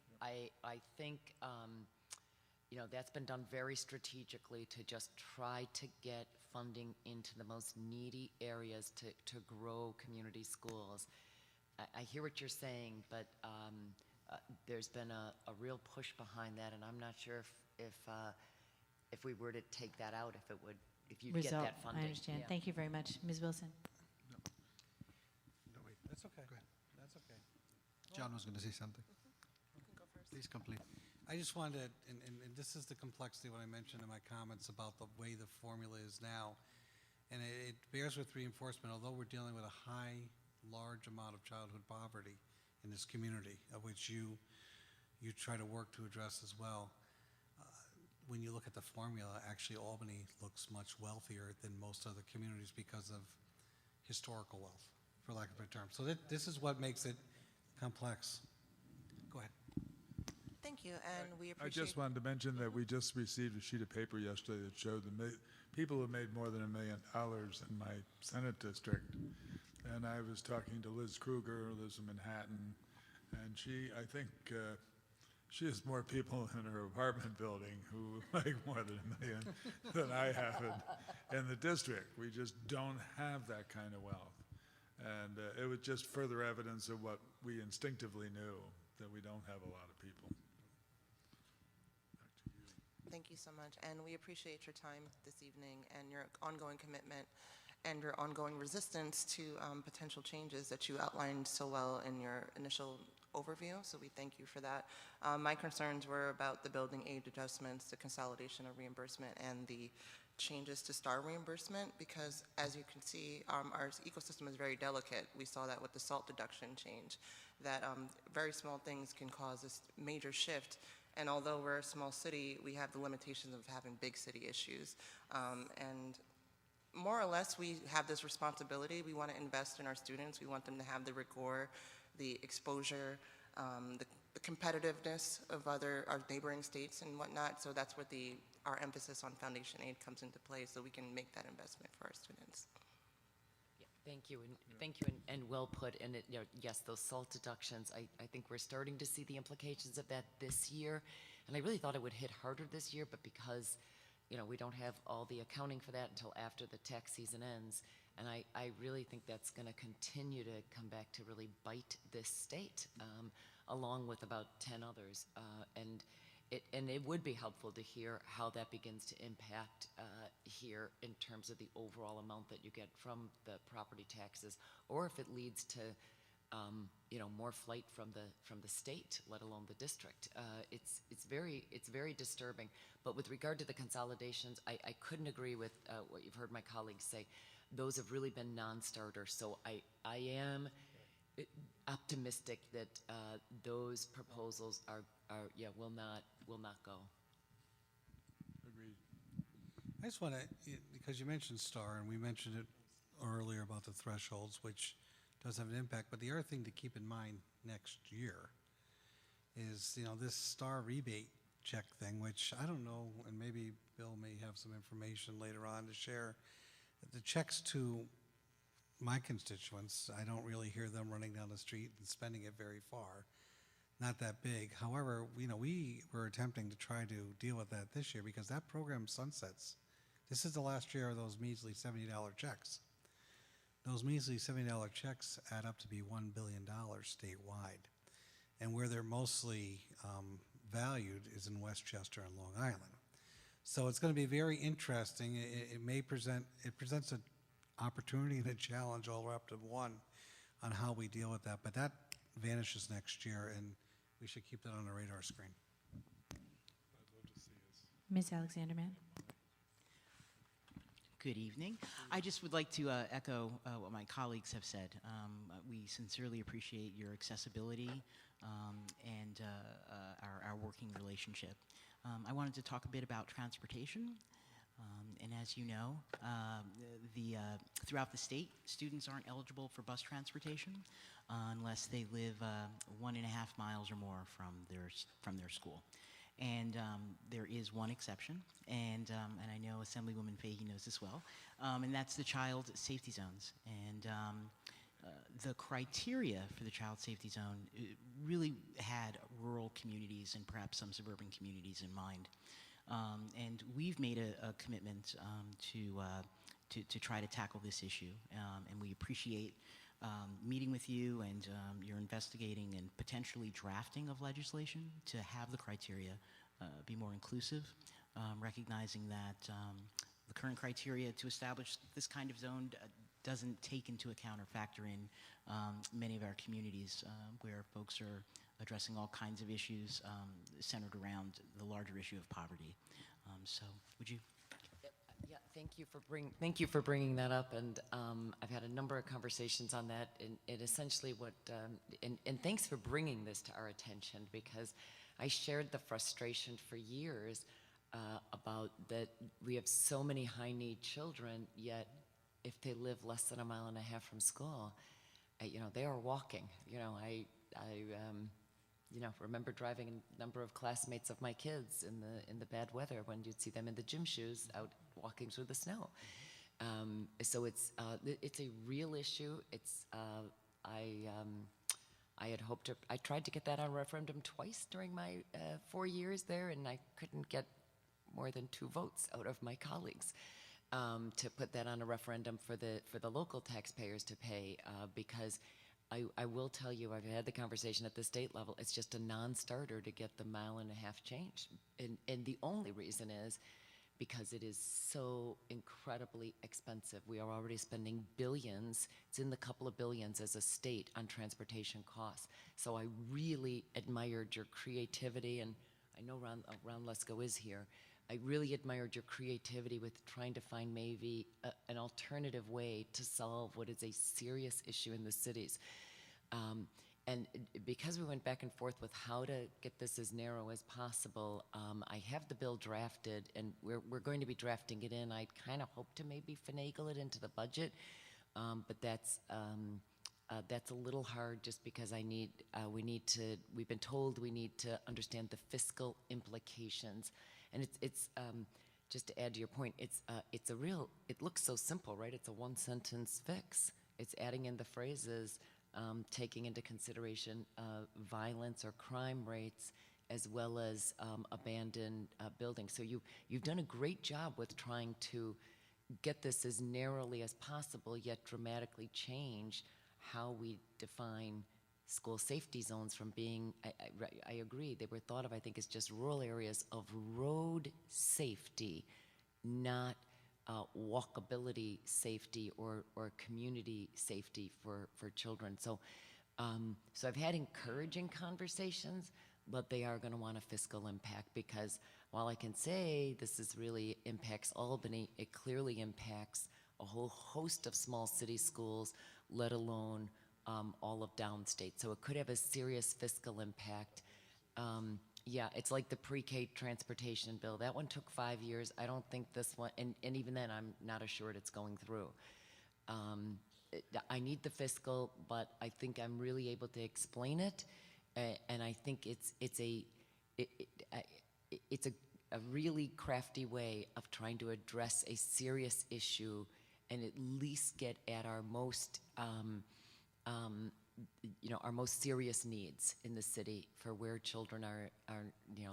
that's been done very strategically to just try to get funding into the most needy areas to grow community schools. I hear what you're saying, but there's been a real push behind that, and I'm not sure if we were to take that out, if you'd get Result. that funding. I understand. Yeah. Thank you very much. Ms. Wilson? No, wait, that's okay. That's okay. John was going to say something. Please complete. I just wanted to, and this is the complexity what I mentioned in my comments about the way the formula is now. And it bears with reinforcement, although we're dealing with a large amount of childhood poverty in this community, of which you try to work to address as well. When you look at the formula, actually Albany looks much wealthier than most other communities because of historical wealth, for lack of a better term. So this is what makes it complex. Go ahead. Thank you, and we I appreciate. just wanted to mention that we just received a sheet of paper yesterday that showed people who made more than $1 million in my Senate district. And I was talking to Liz Kruger, who lives in Manhattan, and I think she has more people in her apartment building who make more than $1 million than I have in the district. We just don't have that kind of wealth. And it was just further evidence of what we instinctively knew, that we don't have a lot of people. Thank you so much, and we appreciate your time this evening and your ongoing commitment and your ongoing resistance to potential changes that you outlined so well in your initial overview, so we thank you for that. My concerns were about the building aid adjustments, the consolidation of reimbursement, and the changes to STAR reimbursement, because as you can see, our ecosystem is very delicate. We saw that with the SALT deduction change, that very small things can cause this major shift. And although we're a small city, we have the limitations of having big city issues. And more or less, we have this responsibility. We want to invest in our students. We want them to have the rigor, the exposure, the competitiveness of our neighboring states and whatnot. So that's where our emphasis on foundation aid comes into play, so we can make that investment for our students. Yeah, thank you, and well put. And yes, those SALT deductions, I think we're starting to see the implications of that this year. And I really thought it would hit harder this year, but because, we don't have all the accounting for that until after the tax season ends. And I really think that's going to continue to come back to really bite this state, along with about 10 others. And it would be helpful to hear how that begins to impact here in terms of the overall amount that you get from the property taxes, or if it leads to more flight from the state, let alone the district. It's very disturbing. But with regard to the consolidations, I couldn't agree with what you've heard my colleagues say. Those have really been non-starters. So I am optimistic that those proposals will not go. Agreed. I just want to, because you mentioned STAR, and we mentioned it earlier about the thresholds, which does have an impact, but the other thing to keep in mind next year is, this STAR rebate check thing, which I don't know, and maybe Bill may have some information later on to share. The checks to my constituents, I don't really hear them running down the street and spending it very far. Not that big. However, we were attempting to try to deal with that this year because that program sunsets. This is the last year of those measly $70 checks. Those measly $70 checks add up to be $1 billion statewide. And where they're mostly valued is in Westchester and Long Island. So it's going to be very interesting. It presents an opportunity and a challenge all wrapped in one. on how we deal with that. But that vanishes next year, and we should keep that on the radar screen. Ms. Alexander Mann? Good evening. I just would like to echo what my colleagues have said. We sincerely appreciate your accessibility and our working relationship. I wanted to talk a bit about transportation. And as you know, throughout the state, students aren't eligible for bus transportation unless they live 1.5 miles or more from their school. And there is one exception, and I know Assemblywoman Fahey knows this well, and that's the child safety zones. And the criteria for the child safety zone really had rural communities and perhaps some suburban communities in mind. And we've made a commitment to try to tackle this issue, and we appreciate meeting with you and your investigating and potentially drafting of legislation to have the criteria be more inclusive, recognizing that the current criteria to establish this kind of zone doesn't take into account or factor in many of our communities where folks are addressing all kinds of issues centered around the larger issue of poverty. So would you? Yeah, thank you for bringing that up, and I've had a number of conversations on that, and essentially what, and thanks for bringing this to our attention, because I shared the frustration for years about that we have so many high-need children, yet if they live less than 1.5 miles from school, they are walking. I remember driving a number of classmates of my kids in the bad weather when you'd see them in the gym shoes out walking through the snow. So it's a real issue. I had hoped to. I tried to get that on referendum twice during my 4 years there, and I couldn't get more than 2 votes out of my colleagues to put that on a referendum for the local taxpayers to pay because. I will tell you, I've had the conversation at the state level, it's just a non-starter to get the 1.5 mile changed. And the only reason is because it is so incredibly expensive. We are already spending billions, it's in the couple of billions as a state on transportation costs. So I really admired your creativity, and I know Ron Lesko is here. I really admired your creativity with trying to find maybe an alternative way to solve what is a serious issue in the cities. And because we went back and forth with how to get this as narrow as possible, I have the bill drafted, and we're going to be drafting it in. I kind of hope to maybe finagle it into the budget, but that's a little hard just because we've been told we need to understand the fiscal implications. And it's just to add to your point, it looks so simple, right? It's a 1-sentence fix. It's adding in the phrases, taking into consideration violence or crime rates, as well as abandoned buildings. So you've done a great job with trying to get this as narrowly as possible, yet dramatically change how we define school safety zones from being, I agree, they were thought of, I think, as just rural areas of road safety, not walkability safety or community safety for children. So I've had encouraging conversations, but they are gonna want a fiscal impact because while I can say this really impacts Albany, it clearly impacts a whole host of small city schools, let alone all of downstate. So it could have a serious fiscal impact. Yeah, it's like the pre-K transportation bill. That one took 5 years. I don't think this one, and even then I'm not assured it's going through. I need the fiscal, but I think I'm really able to explain it, and I think it's a really crafty way of trying to address a serious issue and at least get at our most our most serious needs in the city for where children are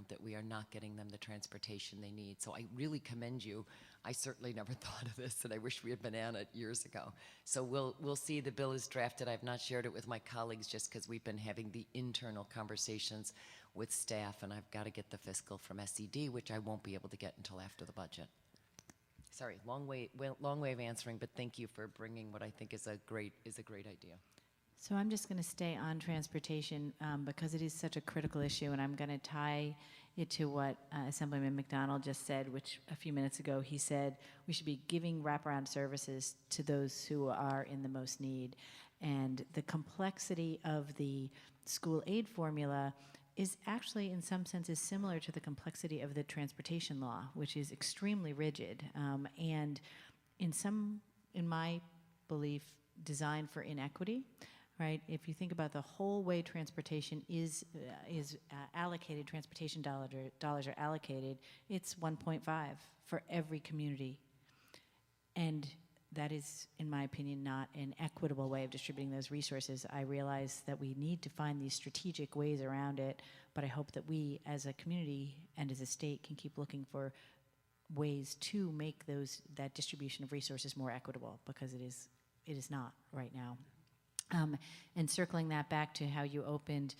that we are not getting them the transportation they need. So I really commend you. I certainly never thought of this, and I wish we had been on it years ago. So we'll see. The bill is drafted. I've not shared it with my colleagues just because we've been having the internal conversations with staff, and I've got to get the fiscal from SED, which I won't be able to get until after the budget. Sorry, long way of answering, but thank you for bringing what I think is a great idea. So I'm just going to stay on transportation because it is such a critical issue, and I'm going to tie it to what Assemblyman McDonald just said, which a few minutes ago he said we should be giving wraparound services to those who are in the most need. And the complexity of the school aid formula is actually, in some senses, similar to the complexity of the transportation law, which is extremely rigid and, in my belief, designed for inequity. Right? If you think about the whole way transportation is allocated, transportation dollars are allocated, it's 1.5 for every community. And that is, in my opinion, not an equitable way of distributing those resources. I realize that we need to find these strategic ways around it, but I hope that we as a community and as a state can keep looking for ways to make that distribution of resources more equitable, because it is not right now. And circling that back to how you opened,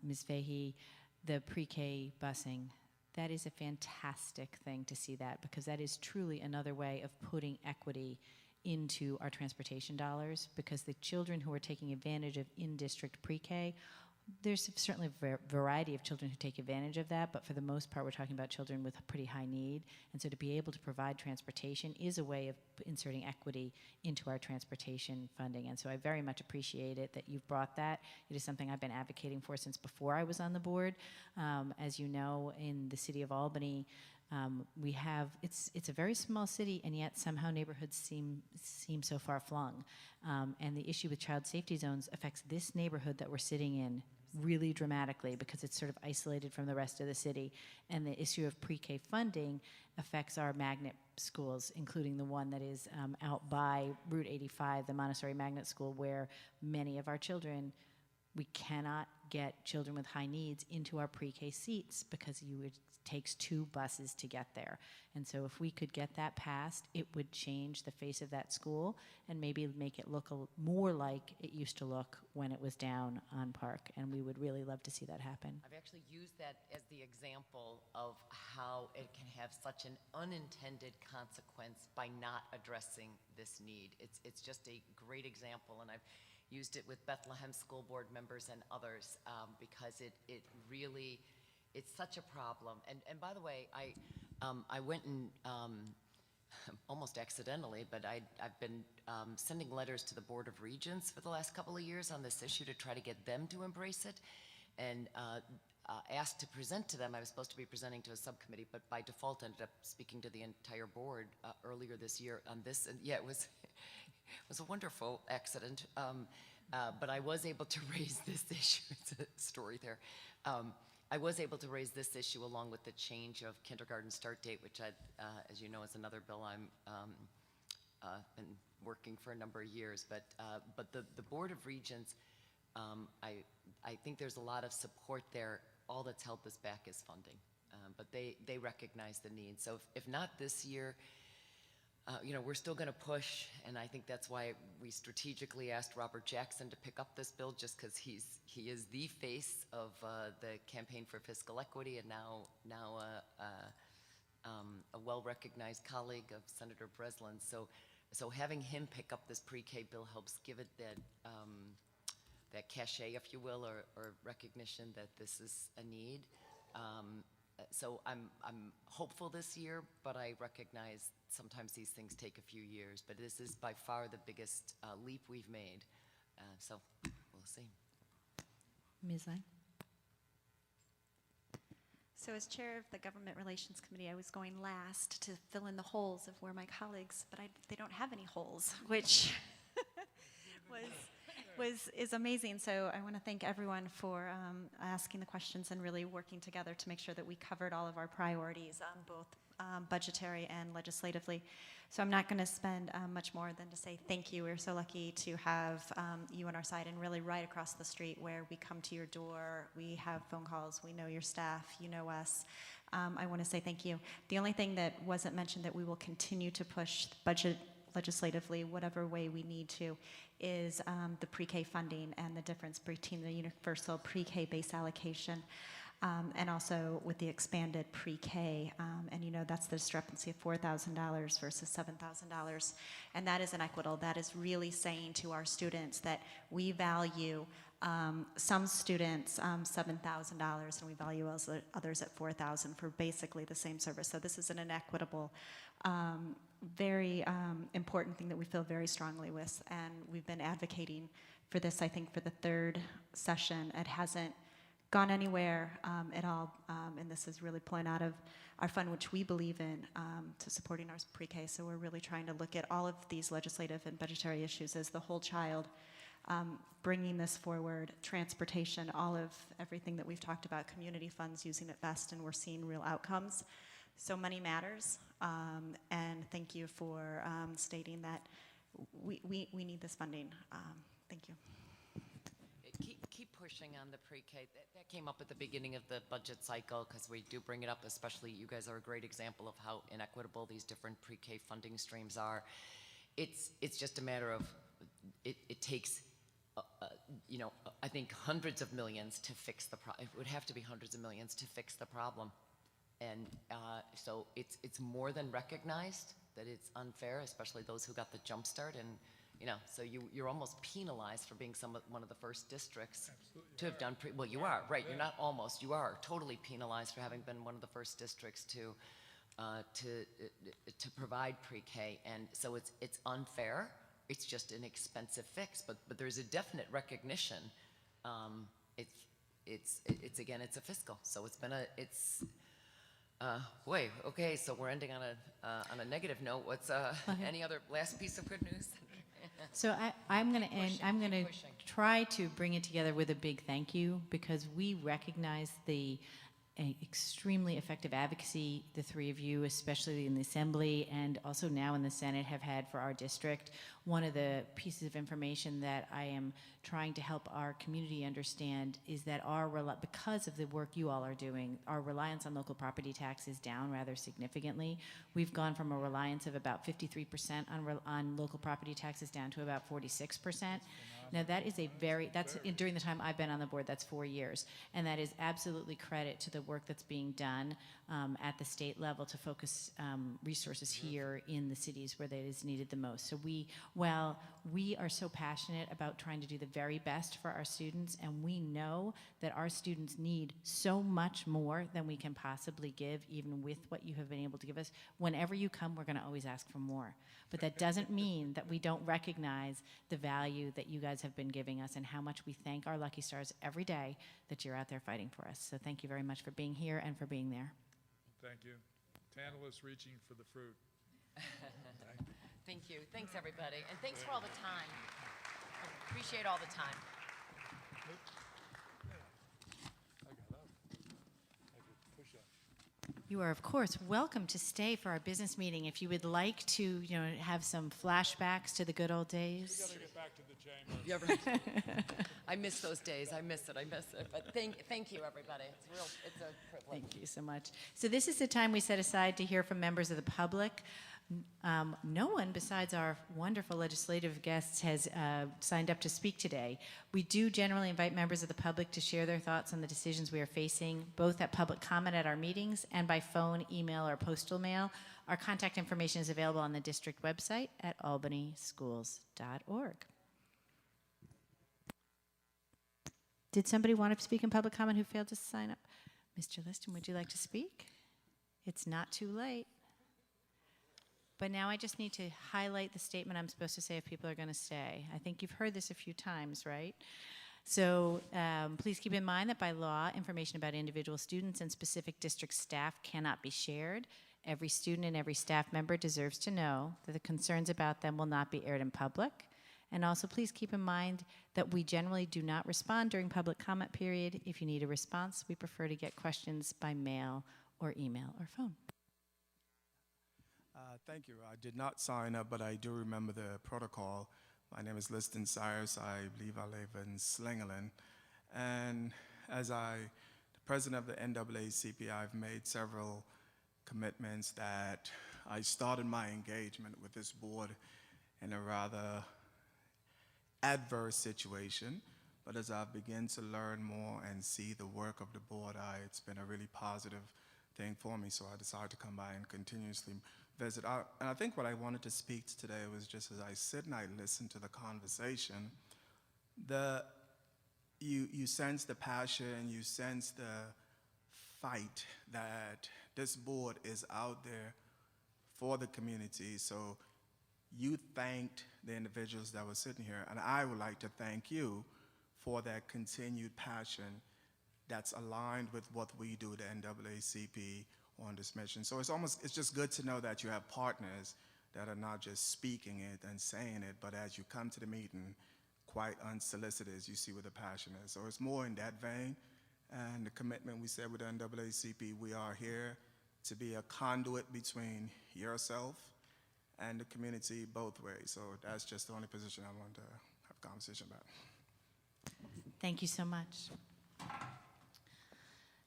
Ms. Fahey, the pre-K busing, that is a fantastic thing to see that, because that is truly another way of putting equity into our transportation dollars, because the children who are taking advantage of in-district pre-K, there's certainly a variety of children who take advantage of that, but for the most part, we're talking about children with a pretty high need. And so to be able to provide transportation is a way of inserting equity into our transportation funding. And so I very much appreciate it that you've brought that. It is something I've been advocating for since before I was on the board. As you know, in the city of Albany, we have, it's a very small city, and yet somehow neighborhoods seem so far flung. And the issue with child safety zones affects this neighborhood that we're sitting in really dramatically, because it's sort of isolated from the rest of the city. And the issue of pre-K funding affects our magnet schools, including the one that is out by Route 85, the Montessori Magnet School, where many of our children, we cannot get children with high needs into our pre-K seats because it takes 2 buses to get there. And so if we could get that passed, it would change the face of that school and maybe make it look more like it used to look when it was down on Park. And we would really love to see that happen. I've actually used that as the example of how it can have such an unintended consequence by not addressing this need. It's just a great example, and I've used it with Bethlehem School Board members and others because it really, it's such a problem. And by the way, I went and almost accidentally, but I've been sending letters to the Board of Regents for the last couple of years on this issue to try to get them to embrace it. And asked to present to them. I was supposed to be presenting to a subcommittee, but by default ended up speaking to the entire board earlier this year on this. And yeah, it was a wonderful accident. But I was able to raise this issue. It's a story there. I was able to raise this issue along with the change of kindergarten start date, which as you know, is another bill I'm been working for a number of years. But the Board of Regents, I think there's a lot of support there. All that's held this back is funding, but they recognize the need. So if not this year, we're still going to push, and I think that's why we strategically asked Robert Jackson to pick up this bill, just because he is the face of the Campaign for Fiscal Equity, and now a well-recognized colleague of Senator Breslin. So having him pick up this pre-K bill helps give it that cachet, if you will, or recognition that this is a need. So I'm hopeful this year, but I recognize sometimes these things take a few years. But this is by far the biggest leap we've made. So we'll see. Ms. Lang? So as chair of the Government Relations Committee, I was going last to fill in the holes of where my colleagues, but they don't have any holes, which is amazing. So I want to thank everyone for asking the questions and really working together to make sure that we covered all of our priorities, both budgetary and legislatively. So I'm not going to spend much more than to say thank you. We're so lucky to have you on our side, and really right across the street where we come to your door, we have phone calls, we know your staff, you know us. I want to say thank you. The only thing that wasn't mentioned that we will continue to push budget legislatively, whatever way we need to, is the pre-K funding and the difference between the universal pre-K base allocation. and also with the expanded pre-K. And you know, that's the discrepancy of $4,000 versus $7,000. And that is inequitable. That is really saying to our students that we value some students $7,000, and we value others at $4,000 for basically the same service. So this is an inequitable, very important thing that we feel very strongly with, and we've been advocating for this, I think, for the third session. It hasn't gone anywhere at all, and this is really pulling out of our fund, which we believe in, to supporting our pre-K. So we're really trying to look at all of these legislative and budgetary issues as the whole child, bringing this forward, transportation, all of everything that we've talked about, community funds using it best, and we're seeing real outcomes. So money matters, and thank you for stating that we need this funding. Thank you. Keep pushing on the pre-K. That came up at the beginning of the budget cycle because we do bring it up, especially you guys are a great example of how inequitable these different pre-K funding streams are. It's just a matter of, it takes, you know, I think hundreds of millions to fix the problem. It would have to be hundreds of millions to fix the problem. And so it's more than recognized that it's unfair, especially those who got the jump start. And, you know, so you're almost penalized for being one of the first districts to have done well, you are, right, you're not almost, you are totally penalized for having been one of the first districts to provide pre-K. And so it's unfair. It's just an expensive fix, but there's a definite recognition. It's again, it's a fiscal, so it's been boy, okay, so we're ending on a negative note. What's any other last piece of good news? So I'm going to end. I'm going to pushing. try to bring it together with a big thank you, because we recognize the extremely effective advocacy the three of you, especially in the Assembly and also now in the Senate, have had for our district. One of the pieces of information that I am trying to help our community understand is that because of the work you all are doing, our reliance on local property tax is down rather significantly. We've gone from a reliance of about 53% on local property taxes down to about 46%. Now that is during the time I've been on the board, that's 4 years. And that is absolutely credit to the work that's being done at the state level to focus resources here in the cities where that is needed the most. So while we are so passionate about trying to do the very best for our students, and we know that our students need so much more than we can possibly give, even with what you have been able to give us, whenever you come, we're going to always ask for more. But that doesn't mean that we don't recognize the value that you guys have been giving us and how much we thank our Lucky Stars every day that you're out there fighting for us. So thank you very much for being here and for being there. Thank you. Tantalus reaching for the fruit. Thank you. Thanks, everybody. And thanks for all the time. I appreciate all the time. You are, of course, welcome to stay for our business meeting if you would like to, have some flashbacks to the good old days. We got to get back to the chamber. I miss those days. I miss it. But thank you, everybody. It's a privilege. Thank you so much. So this is the time we set aside to hear from members of the public. No one besides our wonderful legislative guests has signed up to speak today. We do generally invite members of the public to share their thoughts on the decisions we are facing, both at public comment at our meetings and by phone, email, or postal mail. Our contact information is available on the district website at albanyschools.org. Did somebody want to speak in public comment who failed to sign up? Mr. Liston, would you like to speak? It's not too late. But now I just need to highlight the statement I'm supposed to say if people are going to stay. I think you've heard this a few times, right? So please keep in mind that by law, information about individual students and specific district staff cannot be shared. Every student and every staff member deserves to know that the concerns about them will not be aired in public. And also please keep in mind that we generally do not respond during public comment period. If you need a response, we prefer to get questions by mail or email or phone. Thank you. I did not sign up, but I do remember the protocol. My name is Liston Cyrus. I believe I live in Slingerland. And as the president of the NAACP, I've made several commitments that I started my engagement with this board in a rather adverse situation, but as I begin to learn more and see the work of the board, it's been a really positive thing for me, so I decided to come by and continuously visit. And I think what I wanted to speak to today was just as I sit and I listen to the conversation, you sense the passion, you sense the fight that this board is out there for the community. So you thanked the individuals that were sitting here, and I would like to thank you for that continued passion that's aligned with what we do at the NAACP on this mission. So it's just good to know that you have partners that are not just speaking it and saying it, but as you come to the meeting, quite unsolicited, you see where the passion is. So it's more in that vein, and the commitment we said with the NAACP, we are here to be a conduit between yourself and the community both ways. So that's just the only position I wanted to have a conversation about. Thank you so much.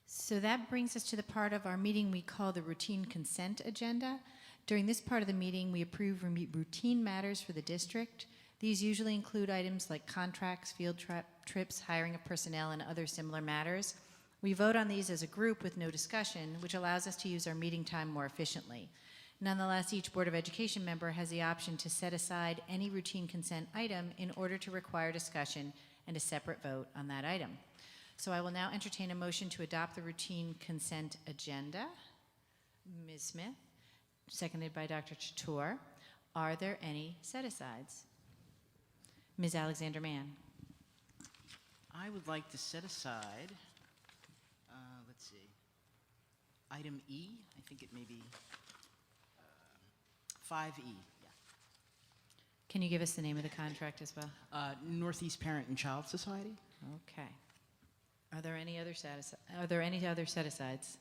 So that brings us to the part of our meeting we call the routine consent agenda. During this part of the meeting, we approve routine matters for the district. These usually include items like contracts, field trips, hiring of personnel, and other similar matters. We vote on these as a group with no discussion, which allows us to use our meeting time more efficiently. Nonetheless, each Board of Education member has the option to set aside any routine consent item in order to require discussion and a separate vote on that item. So I will now entertain a motion to adopt the routine consent agenda. Ms. Smith, seconded by Dr. Chatour. Are there any set-asides? Ms. Alexander Mann. I would like to set aside, let's see, item E. I think it may be 5E. Yeah. Can you give us the name of the contract as well? Northeast Parent and Child Society. Okay. Are there any other set-asides?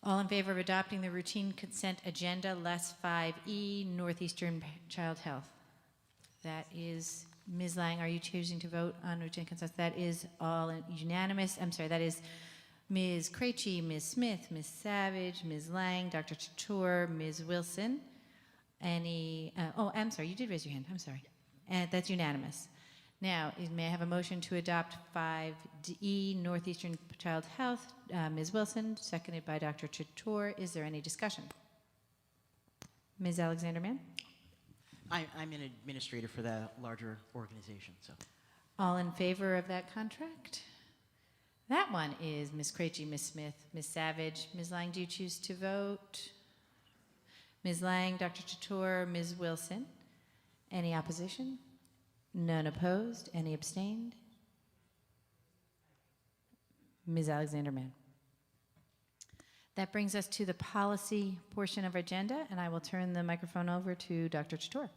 All in favor of adopting the routine consent agenda, less 5E, Northeastern Child Health? That is, Ms. Lang, are you choosing to vote on routine consent? That is all unanimous. I'm sorry, that is Ms. Krejci, Ms. Smith, Ms. Savage, Ms. Lang, Dr. Chatour, Ms. Wilson. Any, I'm sorry, you did raise your hand. I'm sorry. And that's unanimous. Now, may I have a motion to adopt 5D, Northeastern Child Health? Ms. Wilson, seconded by Dr. Chatour. Is there any discussion? Ms. Alexander Mann? I'm an administrator for the larger organization, so. All in favor of that contract? That one is Ms. Krejci, Ms. Smith, Ms. Savage. Ms. Lang, do you choose to vote? Ms. Lang, Dr. Chatour, Ms. Wilson. Any opposition? None opposed. Any abstained? Ms. Alexander Mann. That brings us to the policy portion of our agenda, and I will turn the microphone over to Dr. Chatour.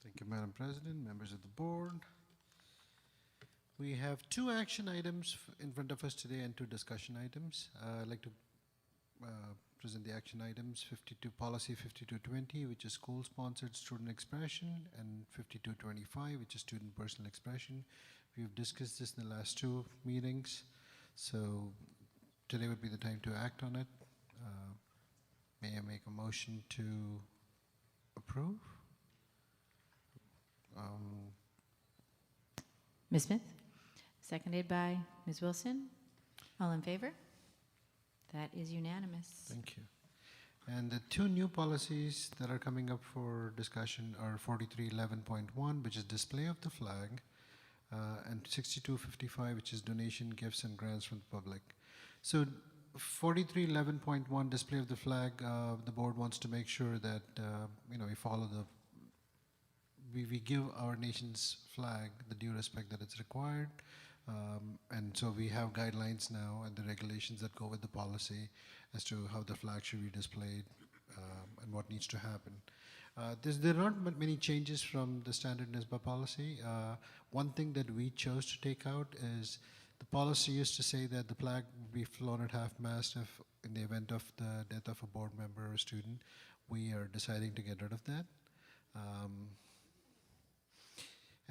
Thank you, Madam President, members of the board. We have 2 action items in front of us today and 2 discussion items. I'd like to present the action items: Policy 5220, which is school-sponsored student expression, and 5225, which is student personal expression. We've discussed this in the last 2 meetings, so today would be the time to act on it. May I make a motion to approve? Ms. Smith, seconded by Ms. Wilson. All in favor? That is unanimous. Thank you. And the 2 new policies that are coming up for discussion are 4311.1, which is display of the flag, and 6255, which is donation, gifts, and grants from the public. So 4311.1, display of the flag, the board wants to make sure that we follow we give our nation's flag the due respect that it's required. And so we have guidelines now and the regulations that go with the policy as to how the flag should be displayed and what needs to happen. There are not many changes from the standard NISBA policy. One thing that we chose to take out is the policy used to say that the flag would be flown at half-mast if in the event of the death of a board member or a student. We are deciding to get rid of that.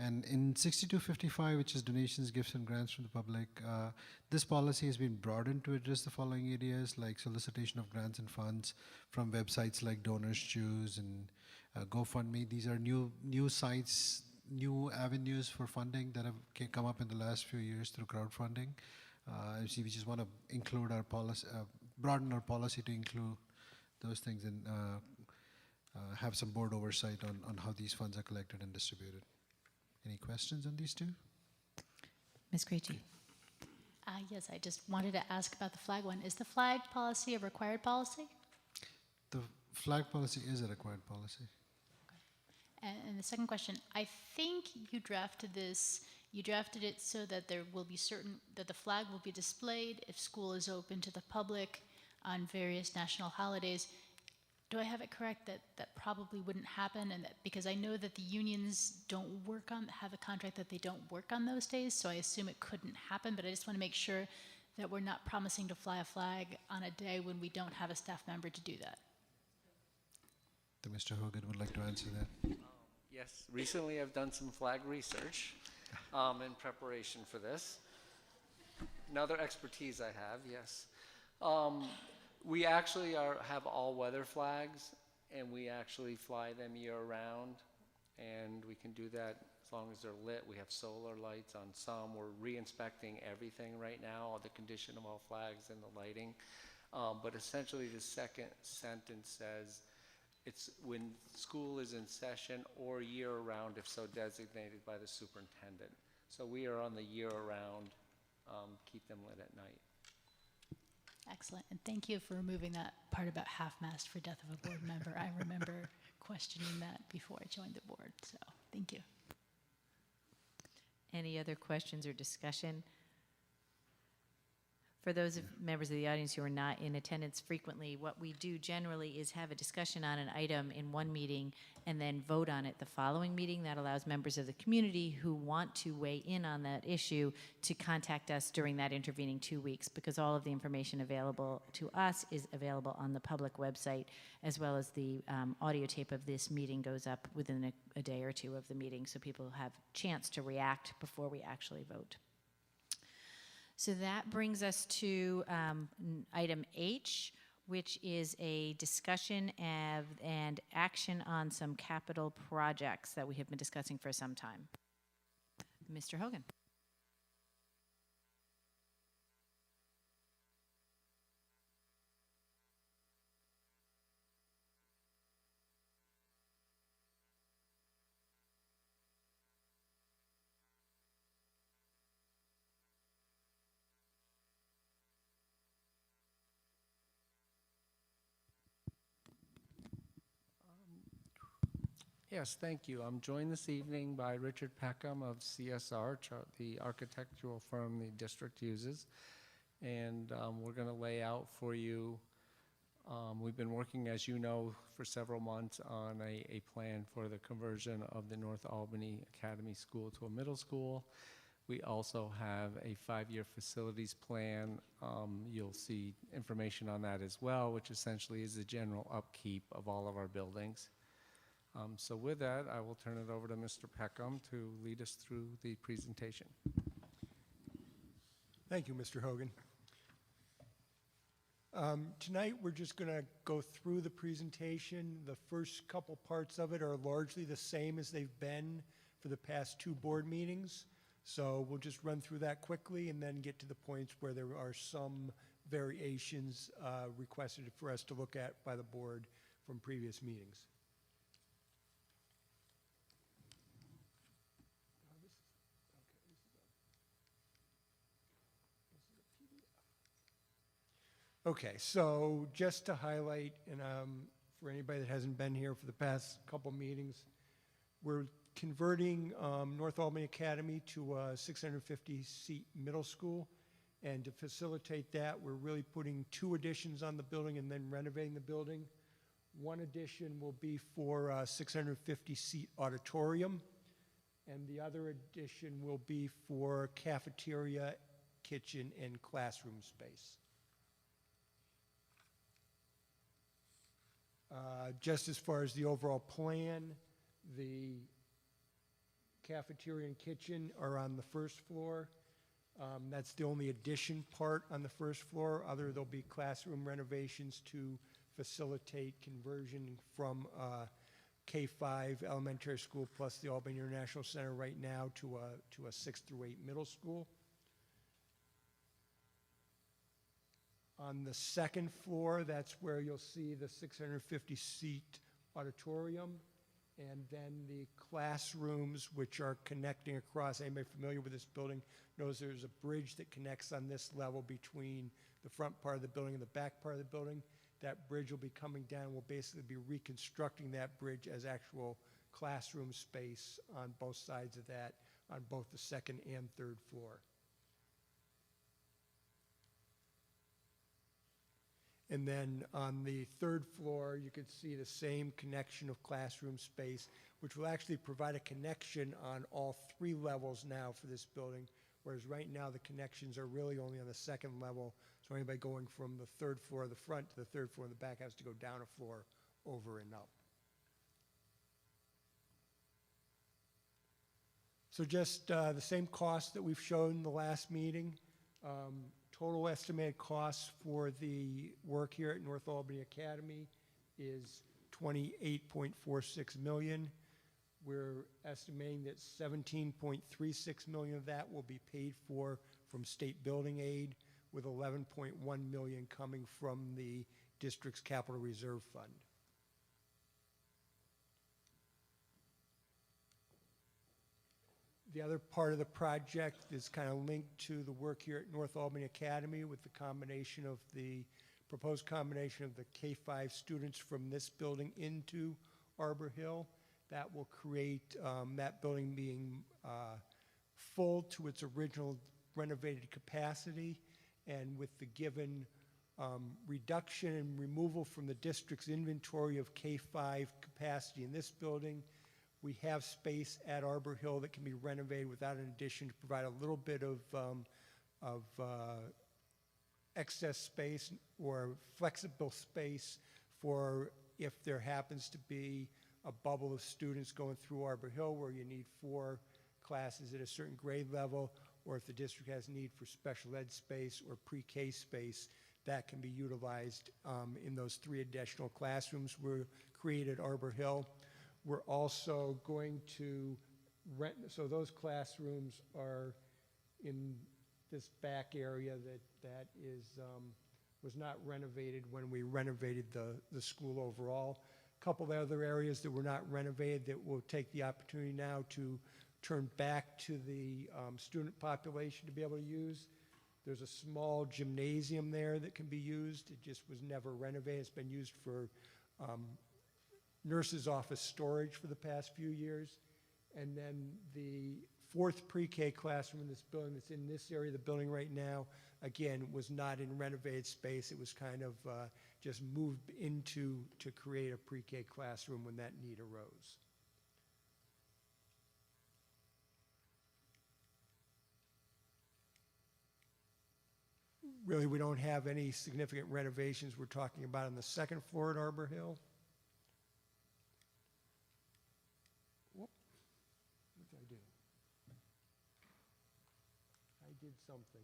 And in 6255, which is donations, gifts, and grants from the public, this policy has been broadened to address the following areas, like solicitation of grants and funds from websites like Donors Choose and GoFundMe. These are new sites, new avenues for funding that have come up in the last few years through crowdfunding. So we just want to include our policy, broaden our policy to include those things, and have some board oversight on how these funds are collected and distributed. Any questions on these two? Ms. Creechy? Yes, I just wanted to ask about the flag one. Is the flag policy a required policy? The flag policy is a required policy. And the second question, I think you drafted it so that there will be that the flag will be displayed if school is open to the public on various national holidays. Do I have it correct that that probably wouldn't happen? And that, because I know that the unions have a contract that they don't work on those days, so I assume it couldn't happen, but I just want to make sure that we're not promising to fly a flag on a day when we don't have a staff member to do that. So Mr. Hogan would like to answer that. Yes, recently I've done some flag research in preparation for this. Another expertise I have, yes. We actually have all-weather flags, and we actually fly them year-round, and we can do that as long as they're lit. We have solar lights on some. We're re-inspecting everything right now, all the condition of all flags and the lighting. But essentially the second sentence says, it's when school is in session or year-round if so designated by the superintendent. So we are on the year-round, keep them lit at night. Excellent, and thank you for removing that part about half-mast for death of a board member. I remember questioning that before I joined the board, so thank you. Any other questions or discussion? For those members of the audience who are not in attendance frequently, what we do generally is have a discussion on an item in one meeting and then vote on it the following meeting. That allows members of the community who want to weigh in on that issue to contact us during that intervening 2 weeks, because all of the information available to us is available on the public website, as well as the audio tape of this meeting goes up within a day or two of the meeting, so people have a chance to react before we actually vote. So that brings us to item H, which is a discussion and action on some capital projects that we have been discussing for some time. Mr. Hogan. Yes, thank you. I'm joined this evening by Richard Peckham of CSR, the architectural firm the district uses. And we're going to lay out for you, we've been working, as you know, for several months on a plan for the conversion of the North Albany Academy School to a middle school. We also have a 5-year facilities plan. You'll see information on that as well, which essentially is the general upkeep of all of our buildings. So with that, I will turn it over to Mr. Peckham to lead us through the presentation. Thank you, Mr. Hogan. Tonight, we're just going to go through the presentation. The first couple parts of it are largely the same as they've been for the past 2 board meetings. So we'll just run through that quickly and then get to the points where there are some variations requested for us to look at by the board from previous meetings. Okay, so just to highlight, and for anybody that hasn't been here for the past couple meetings, we're converting North Albany Academy to a 650-seat middle school. And to facilitate that, we're really putting 2 additions on the building and then renovating the building. One addition will be for a 650-seat auditorium, and the other addition will be for cafeteria, kitchen, and classroom space. Just as far as the overall plan, the cafeteria and kitchen are on the first floor. That's the only addition part on the first floor. There'll be classroom renovations to facilitate conversion from K-5 elementary school plus the Albany International Center right now to a 6 through 8 middle school. On the second floor, that's where you'll see the 650-seat auditorium, and then the classrooms, which are connecting across. Anybody familiar with this building knows there's a bridge that connects on this level between the front part of the building and the back part of the building. That bridge will be coming down. We'll basically be reconstructing that bridge as actual classroom space on both sides of that, on both the second and third floor. And then on the third floor, you can see the same connection of classroom space, which will actually provide a connection on all 3 levels now for this building, whereas right now the connections are really only on the second level. So anybody going from the third floor of the front to the third floor of the back has to go down a floor, over and up. So just the same cost that we've shown in the last meeting. Total estimated costs for the work here at North Albany Academy is $28.46 million. We're estimating that $17.36 million of that will be paid for from state building aid, with $11.1 million coming from the district's capital reserve fund. The other part of the project is kind of linked to the work here at North Albany Academy with the combination of the proposed combination of the K-5 students from this building into Arbor Hill. That will create that building being full to its original renovated capacity, and with the given reduction and removal from the district's inventory of K-5 capacity in this building, we have space at Arbor Hill that can be renovated without an addition to provide a little bit of excess space or flexible space for if there happens to be a bubble of students going through Arbor Hill where you need 4 classes at a certain grade level, or if the district has need for special ed space or pre-K space, that can be utilized in those 3 additional classrooms we're created at Arbor Hill. We're also going to rent, so those classrooms are in this back area that was not renovated when we renovated the school overall. A couple of other areas that were not renovated that we'll take the opportunity now to turn back to the student population to be able to use. There's a small gymnasium there that can be used. It just was never renovated. It's been used for nurse's office storage for the past few years. And then the 4th pre-K classroom in this building that's in this area of the building right now, again, was not in renovated space. It was kind of just moved into to create a pre-K classroom when that need arose. Really, we don't have any significant renovations we're talking about on the second floor at Arbor Hill. Whoop. What did I do? I did something.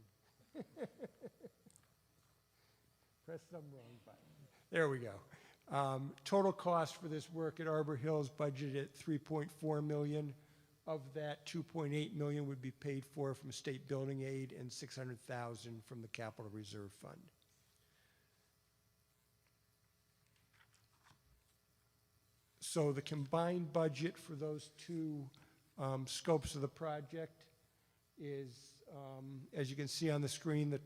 Press some wrong button. There we go. Total cost for this work at Arbor Hill is budgeted at $3.4 million. Of that, $2.8 million would be paid for from state building aid and $600,000 from the capital reserve fund. So the combined budget for those 2 scopes of the project is, as you can see on the screen, the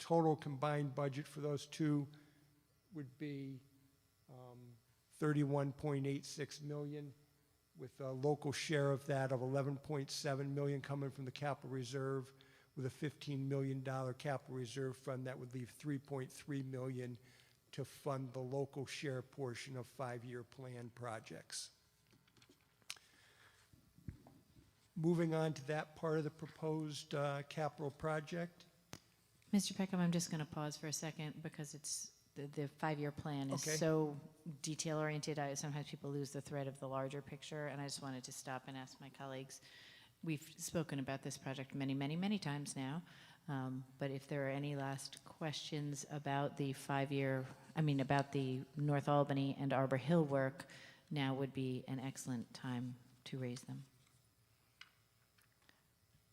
total combined budget for those 2 would be $31.86 million, with a local share of that of $11.7 million coming from the capital reserve, with a $15 million capital reserve fund. That would leave $3.3 million to fund the local share portion of 5-year plan projects. Moving on to that part of the proposed capital project. Mr. Peckham, I'm just going to pause for a second because it's the 5-year plan is Okay. so detail-oriented. Sometimes people lose the thread of the larger picture, and I just wanted to stop and ask my colleagues. We've spoken about this project many, many, many times now, but if there are any last questions about the 5-year, about the North Albany and Arbor Hill work, now would be an excellent time to raise them.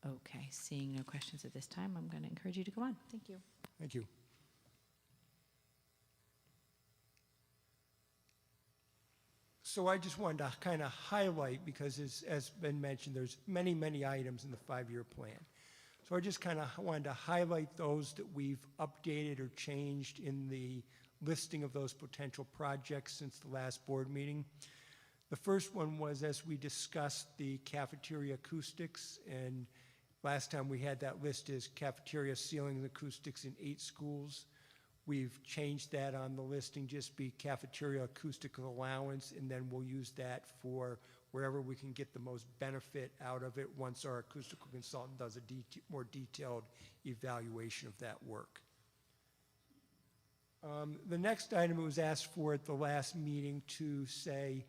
Okay, seeing no questions at this time, I'm going to encourage you to go on. Thank you. Thank you. So I just wanted to kind of highlight, because as been mentioned, there's many, many items in the five-year plan. So I just kind of wanted to highlight those that we've updated or changed in the listing of those potential projects since the last board meeting. The first one was, as we discussed, the cafeteria acoustics, and last time we had that list as cafeteria ceiling and acoustics in 8 schools. We've changed that on the listing, just be cafeteria acoustic allowance, and then we'll use that for wherever we can get the most benefit out of it once our acoustical consultant does a more detailed evaluation of that work. The next item was asked for at the last meeting to say,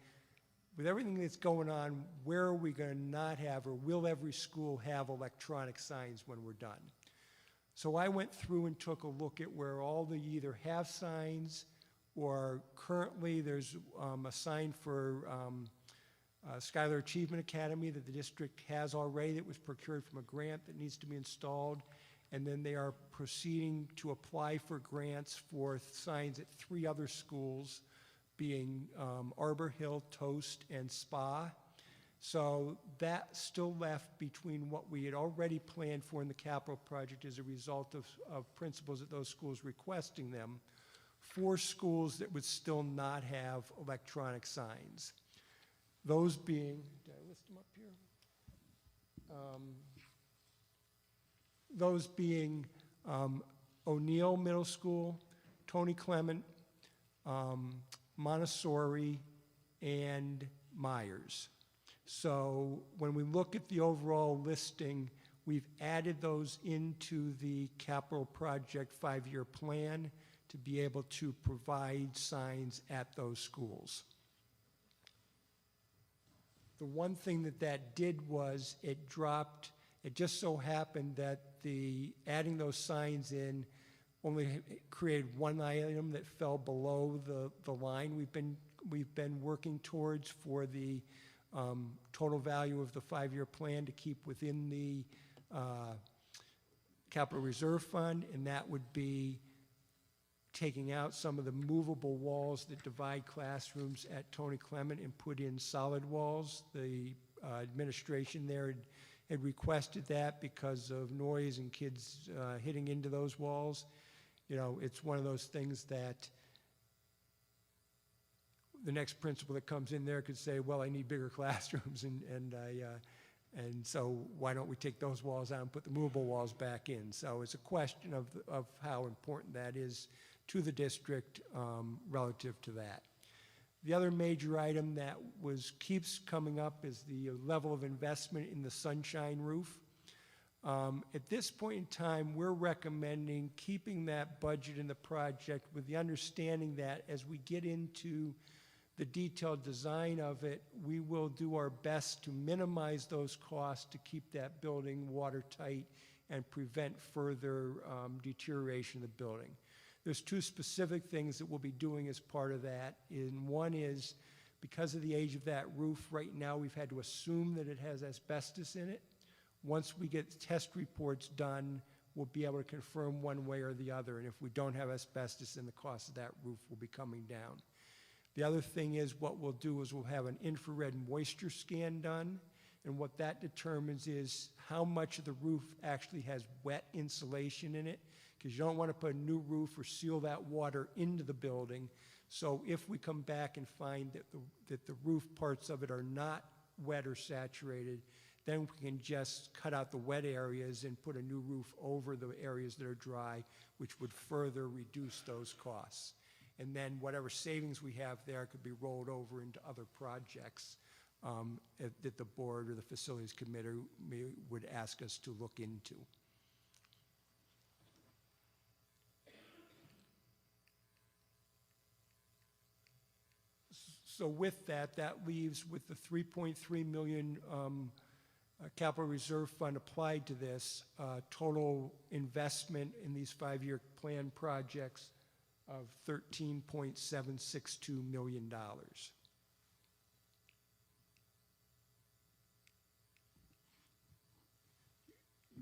with everything that's going on, where are we going to not have, or will every school have electronic signs when we're done? So I went through and took a look at where all the either have signs, or currently there's a sign for Schuyler Achievement Academy that the district has already that was procured from a grant that needs to be installed. And then they are proceeding to apply for grants for signs at 3 other schools, being Arbor Hill, Toast, and Spa. So that still left between what we had already planned for in the capital project as a result of principals at those schools requesting them, 4 schools that would still not have electronic signs. Those being, did I list them up here? Those being O'Neill Middle School, Tony Clement, Montessori, and Myers. So when we look at the overall listing, we've added those into the capital project 5-year plan to be able to provide signs at those schools. The one thing that did was it just so happened that adding those signs in only created one item that fell below the line we've been working towards for the total value of the 5-year plan to keep within the capital reserve fund, and that would be taking out some of the movable walls that divide classrooms at Tony Clement and put in solid walls. The administration there had requested that because of noise and kids hitting into those walls. You know, it's one of those things that the next principal that comes in there could say, well, I need bigger classrooms, and so why don't we take those walls out and put the movable walls back in? So it's a question of how important that is to the district relative to that. The other major item that keeps coming up is the level of investment in the sunshine roof. At this point in time, we're recommending keeping that budget in the project with the understanding that as we get into the detailed design of it, we will do our best to minimize those costs to keep that building watertight and prevent further deterioration of the building. There's 2 specific things that we'll be doing as part of that. And one is, because of the age of that roof, right now we've had to assume that it has asbestos in it. Once we get test reports done, we'll be able to confirm one way or the other. And if we don't have asbestos, then the cost of that roof will be coming down. The other thing is, what we'll do is we'll have an infrared moisture scan done. And what that determines is how much of the roof actually has wet insulation in it, because you don't want to put a new roof or seal that water into the building. So if we come back and find that the roof parts of it are not wet or saturated, then we can just cut out the wet areas and put a new roof over the areas that are dry, which would further reduce those costs. And then whatever savings we have there could be rolled over into other projects that the board or the facilities committee would ask us to look into. So with that leaves with the $3.3 million capital reserve fund applied to this, total investment in these 5-year plan projects of $13.762 million.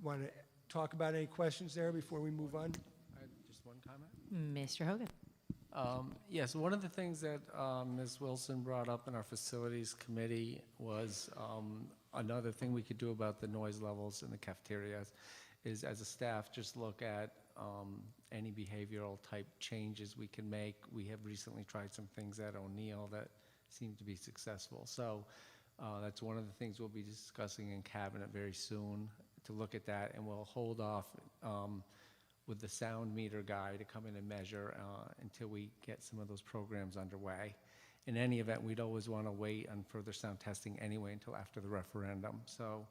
Want to talk about any questions there before we move on? Just one comment? Mr. Hogan. Yes, one of the things that Ms. Wilson brought up in our facilities committee was another thing we could do about the noise levels in the cafeterias is, as a staff, just look at any behavioral type changes we can make. We have recently tried some things at O'Neill that seem to be successful. So that's one of the things we'll be discussing in cabinet very soon, to look at that, and we'll hold off with the sound meter guy to come in and measure until we get some of those programs underway. In any event, we'd always want to wait on further sound testing anyway until after the referendum. So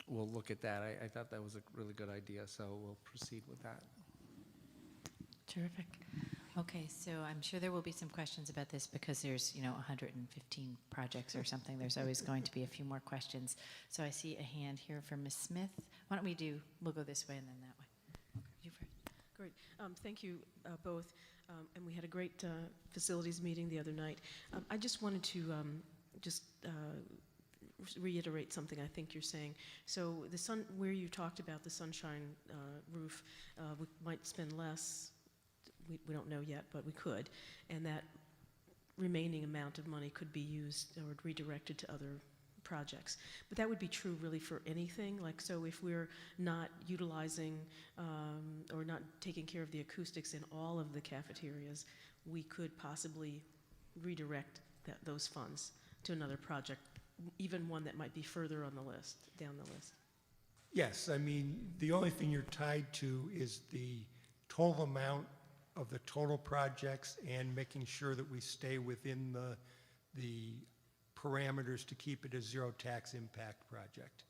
we'll look at that. I thought that was a really good idea, so we'll proceed with that. Terrific. Okay, so I'm sure there will be some questions about this because there's, 115 projects or something. There's always going to be a few more questions. So I see a hand here from Ms. Smith. Why don't we'll go this way and then that way. You first. Great. Thank you both. And we had a great facilities meeting the other night. I just wanted to reiterate something I think you're saying. So where you talked about the sunshine roof, we might spend less. We don't know yet, but we could. And that remaining amount of money could be used or redirected to other projects. But that would be true really for anything. Like, so if we're not utilizing or not taking care of the acoustics in all of the cafeterias, we could possibly redirect those funds to another project, even one that might be further on the list, down the list. Yes, I mean, the only thing you're tied to is the total amount of the total projects and making sure that we stay within the parameters to keep it a zero tax impact project.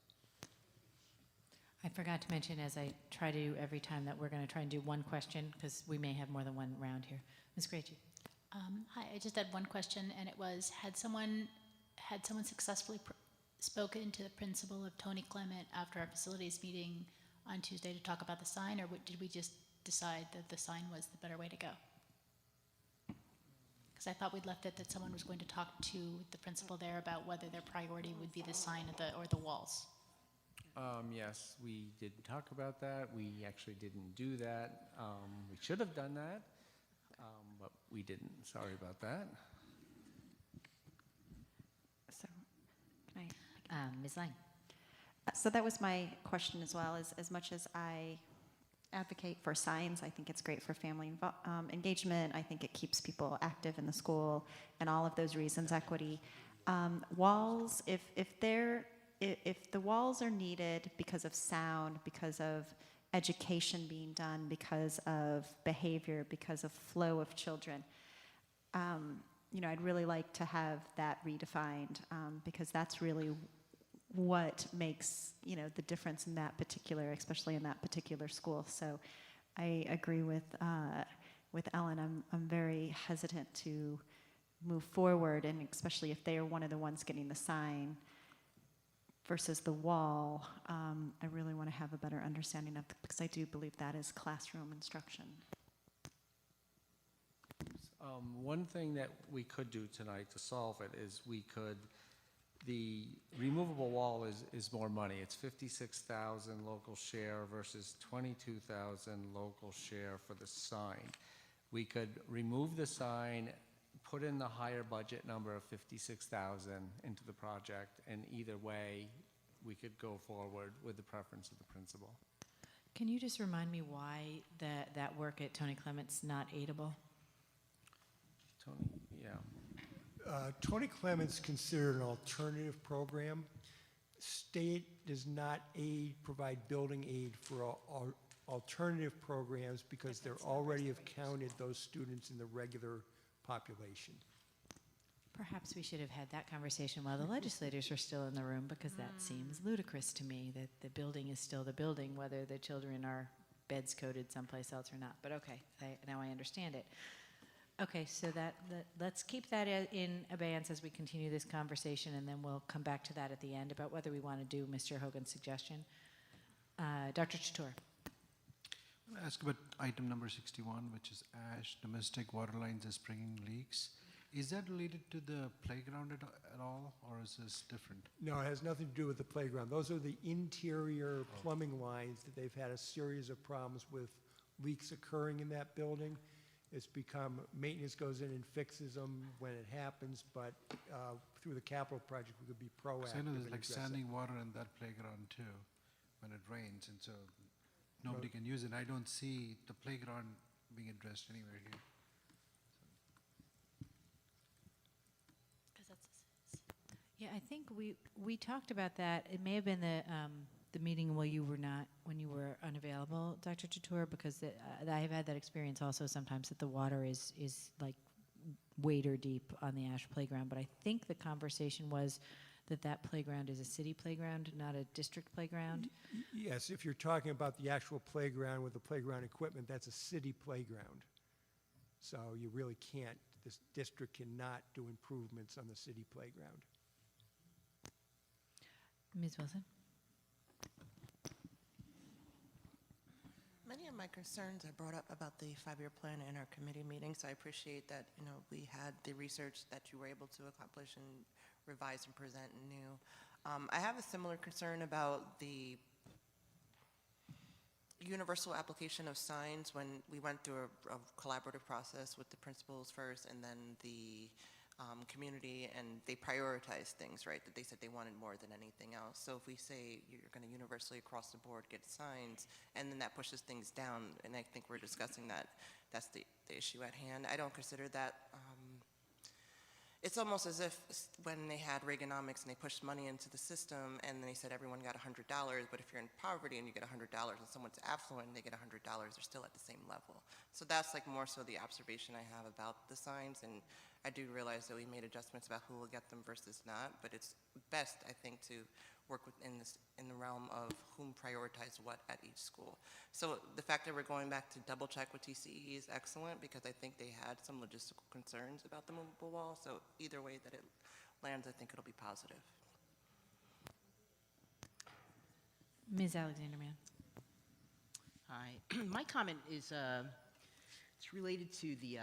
I forgot to mention, as I try to do every time, that we're going to try and do one question because we may have more than one round here. Ms. Gracie. Hi, I just had one question, and it was, had someone successfully spoken to the principal of Tony Clement after our facilities meeting on Tuesday to talk about the sign, or did we just decide that the sign was the better way to go? Because I thought we'd left it that someone was going to talk to the principal there about whether their priority would be the sign or the walls. Yes, we did talk about that. We actually didn't do that. We should have done that, but we didn't. Sorry about that. So, can I? Ms. Lang. So that was my question as well. As much as I advocate for signs, I think it's great for family engagement. I think it keeps people active in the school, and all of those reasons. Equity, walls. If the walls are needed because of sound, because of education being done, because of behavior, because of flow of children, I'd really like to have that redefined because that's really what makes the difference in that particular, especially in that particular school. So I agree with Ellen. I'm very hesitant to move forward, and especially if they are one of the ones getting the sign versus the wall. I really want to have a better understanding of because I do believe that is classroom instruction. One thing that we could do tonight to solve it is the removable wall is more money. It's 56,000 local share versus 22,000 local share for the sign. We could remove the sign, put in the higher budget number of 56,000 into the project, and either way, we could go forward with the preference of the principal. Can you just remind me why that work at Tony Clement's not aidable? Tony, yeah. Tony Clement's considered an alternative program. State does not provide building aid for alternative programs because they're already have counted those students in the regular population. Perhaps we should have had that conversation while the legislators are still in the room, because that seems ludicrous to me, that the building is still the building, whether the children are beds coded someplace else or not. But okay, now I understand it. Okay, so let's keep that in abeyance as we continue this conversation, and then we'll come back to that at the end about whether we want to do Mr. Hogan's suggestion. Dr. Chatur. I want to ask about item number 61, which is ash, domestic water lines and springing leaks. Is that related to the playground at all, or is this different? No, it has nothing to do with the playground. Those are the interior plumbing lines that they've had a series of problems with leaks occurring in that building. It's become, maintenance goes in and fixes them when it happens, but through the capital project, we could be 'Cause proactive I know and there's like address it. standing water in that playground too, when it rains, and so nobody can use it. I don't see the playground being addressed anywhere here. Yeah, I think we talked about that. It may have been the meeting while you were not, when you were unavailable, Dr. Chatur, because I have had that experience also sometimes that the water is like wader deep on the Ash playground. But I think the conversation was that playground is a city playground, not a district playground. Yes, if you're talking about the actual playground with the playground equipment, that's a city playground. So you really can't, this district cannot do improvements on the city playground. Ms. Wilson? Many of my concerns I brought up about the five-year plan in our committee meeting, so I appreciate that, we had the research that you were able to accomplish and revise and present new. I have a similar concern about the universal application of signs when we went through a collaborative process with the principals first and then the community, and they prioritized things, right? That they said they wanted more than anything else. So if we say you're going to universally across the board get signs, and then that pushes things down, and I think we're discussing that, that's the issue at hand. I don't consider that. It's almost as if when they had Reaganomics and they pushed money into the system, and they said everyone got $100, but if you're in poverty and you get $100 and someone's affluent and they get $100, they're still at the same level. So that's like more so the observation I have about the signs, and I do realize that we made adjustments about who will get them versus not, but it's best, I think, to work within in the realm of whom prioritize what at each school. So the fact that we're going back to double check with TCE is excellent, because I think they had some logistical concerns about the movable wall. So either way that it lands, I think it'll be positive. Ms. Alexander-Mann. Hi. My comment is it's related to the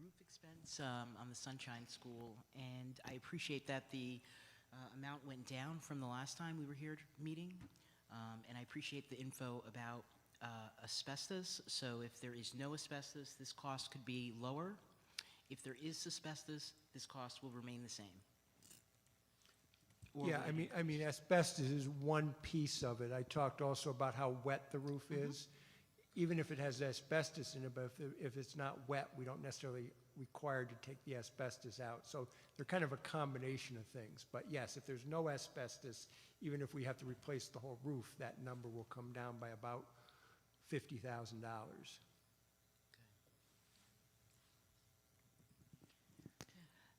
roof expense on the Sunshine School, and I appreciate that the amount went down from the last time we were here meeting, and I appreciate the info about asbestos. So if there is no asbestos, this cost could be lower. If there is asbestos, this cost will remain the same. Or Yeah, will it I mean, asbestos is one piece of it. I talked also about how wet the roof is. Even if it has asbestos in it, but if it's not wet, we don't necessarily required to take the asbestos out. So they're kind of a combination of things. But yes, if there's no asbestos, even if we have to replace the whole roof, that number will come down by about $50,000.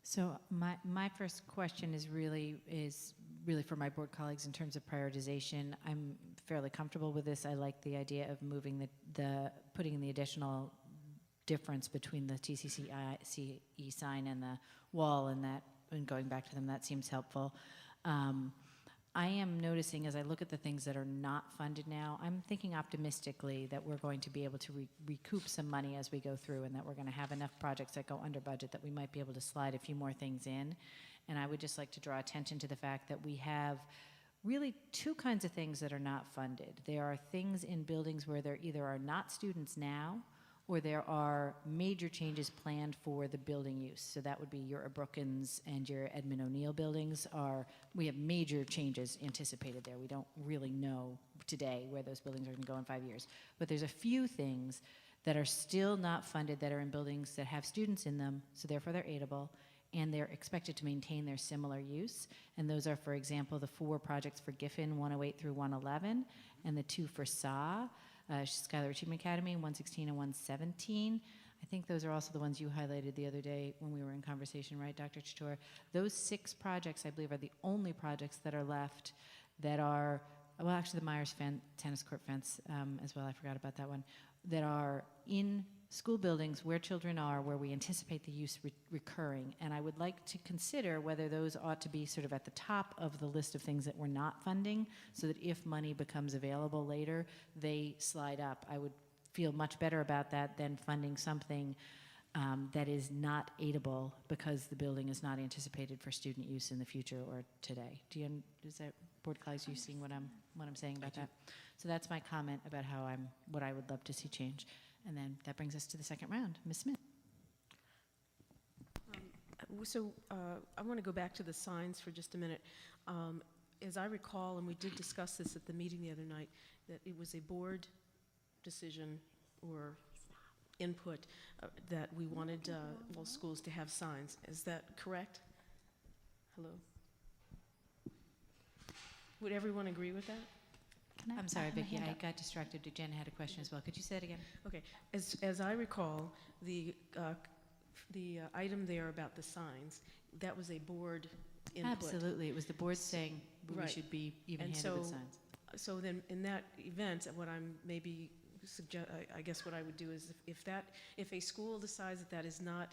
So my first question is really for my board colleagues in terms of prioritization. I'm fairly comfortable with this. I like the idea of moving putting in the additional difference between the TCCE sign and the wall, and going back to them, that seems helpful. I am noticing as I look at the things that are not funded now, I'm thinking optimistically that we're going to be able to recoup some money as we go through, and that we're going to have enough projects that go under budget that we might be able to slide a few more things in. And I would just like to draw attention to the fact that we have really two kinds of things that are not funded. There are things in buildings where there either are not students now, or there are major changes planned for the building use. So that would be your Brookins and your Edmund O'Neill buildings. We have major changes anticipated there. We don't really know today where those buildings are going to go in 5 years. But there's a few things that are still not funded that are in buildings that have students in them, so therefore they're aidable, and they're expected to maintain their similar use. And those are, for example, the 4 projects for Giffen, 108 through 111, and the 2 for SA. Schuyler Achievement Academy, 116 and 117. I think those are also the ones you highlighted the other day when we were in conversation, right, Dr. Chatur? Those 6 projects, I believe, are the only projects that are left that are, well, actually the Myers tennis court fence as well, I forgot about that one, that are in school buildings where children are, where we anticipate the use recurring. And I would like to consider whether those ought to be sort of at the top of the list of things that we're not funding, so that if money becomes available later, they slide up. I would feel much better about that than funding something that is not aidable because the building is not anticipated for student use in the future or today. Is that, board colleagues, you seeing what I'm saying about that? So that's my comment about what I would love to see change. And then that brings us to the second round. Ms. Smith. I want to go back to the signs for just a minute. As I recall, and we did discuss this at the meeting the other night, that it was a board decision or input that we wanted all schools to have signs. Is that correct? Hello? Would everyone agree with that? I'm sorry, Vicki, I got distracted. Jen had a question as well. Could you say it again? Okay. As I recall, the item there about the signs, that was a board input. Absolutely. It was the board saying we Right. should be even-handed with signs. So then, in that event, what I'm maybe I guess what I would do is if a school decides that is not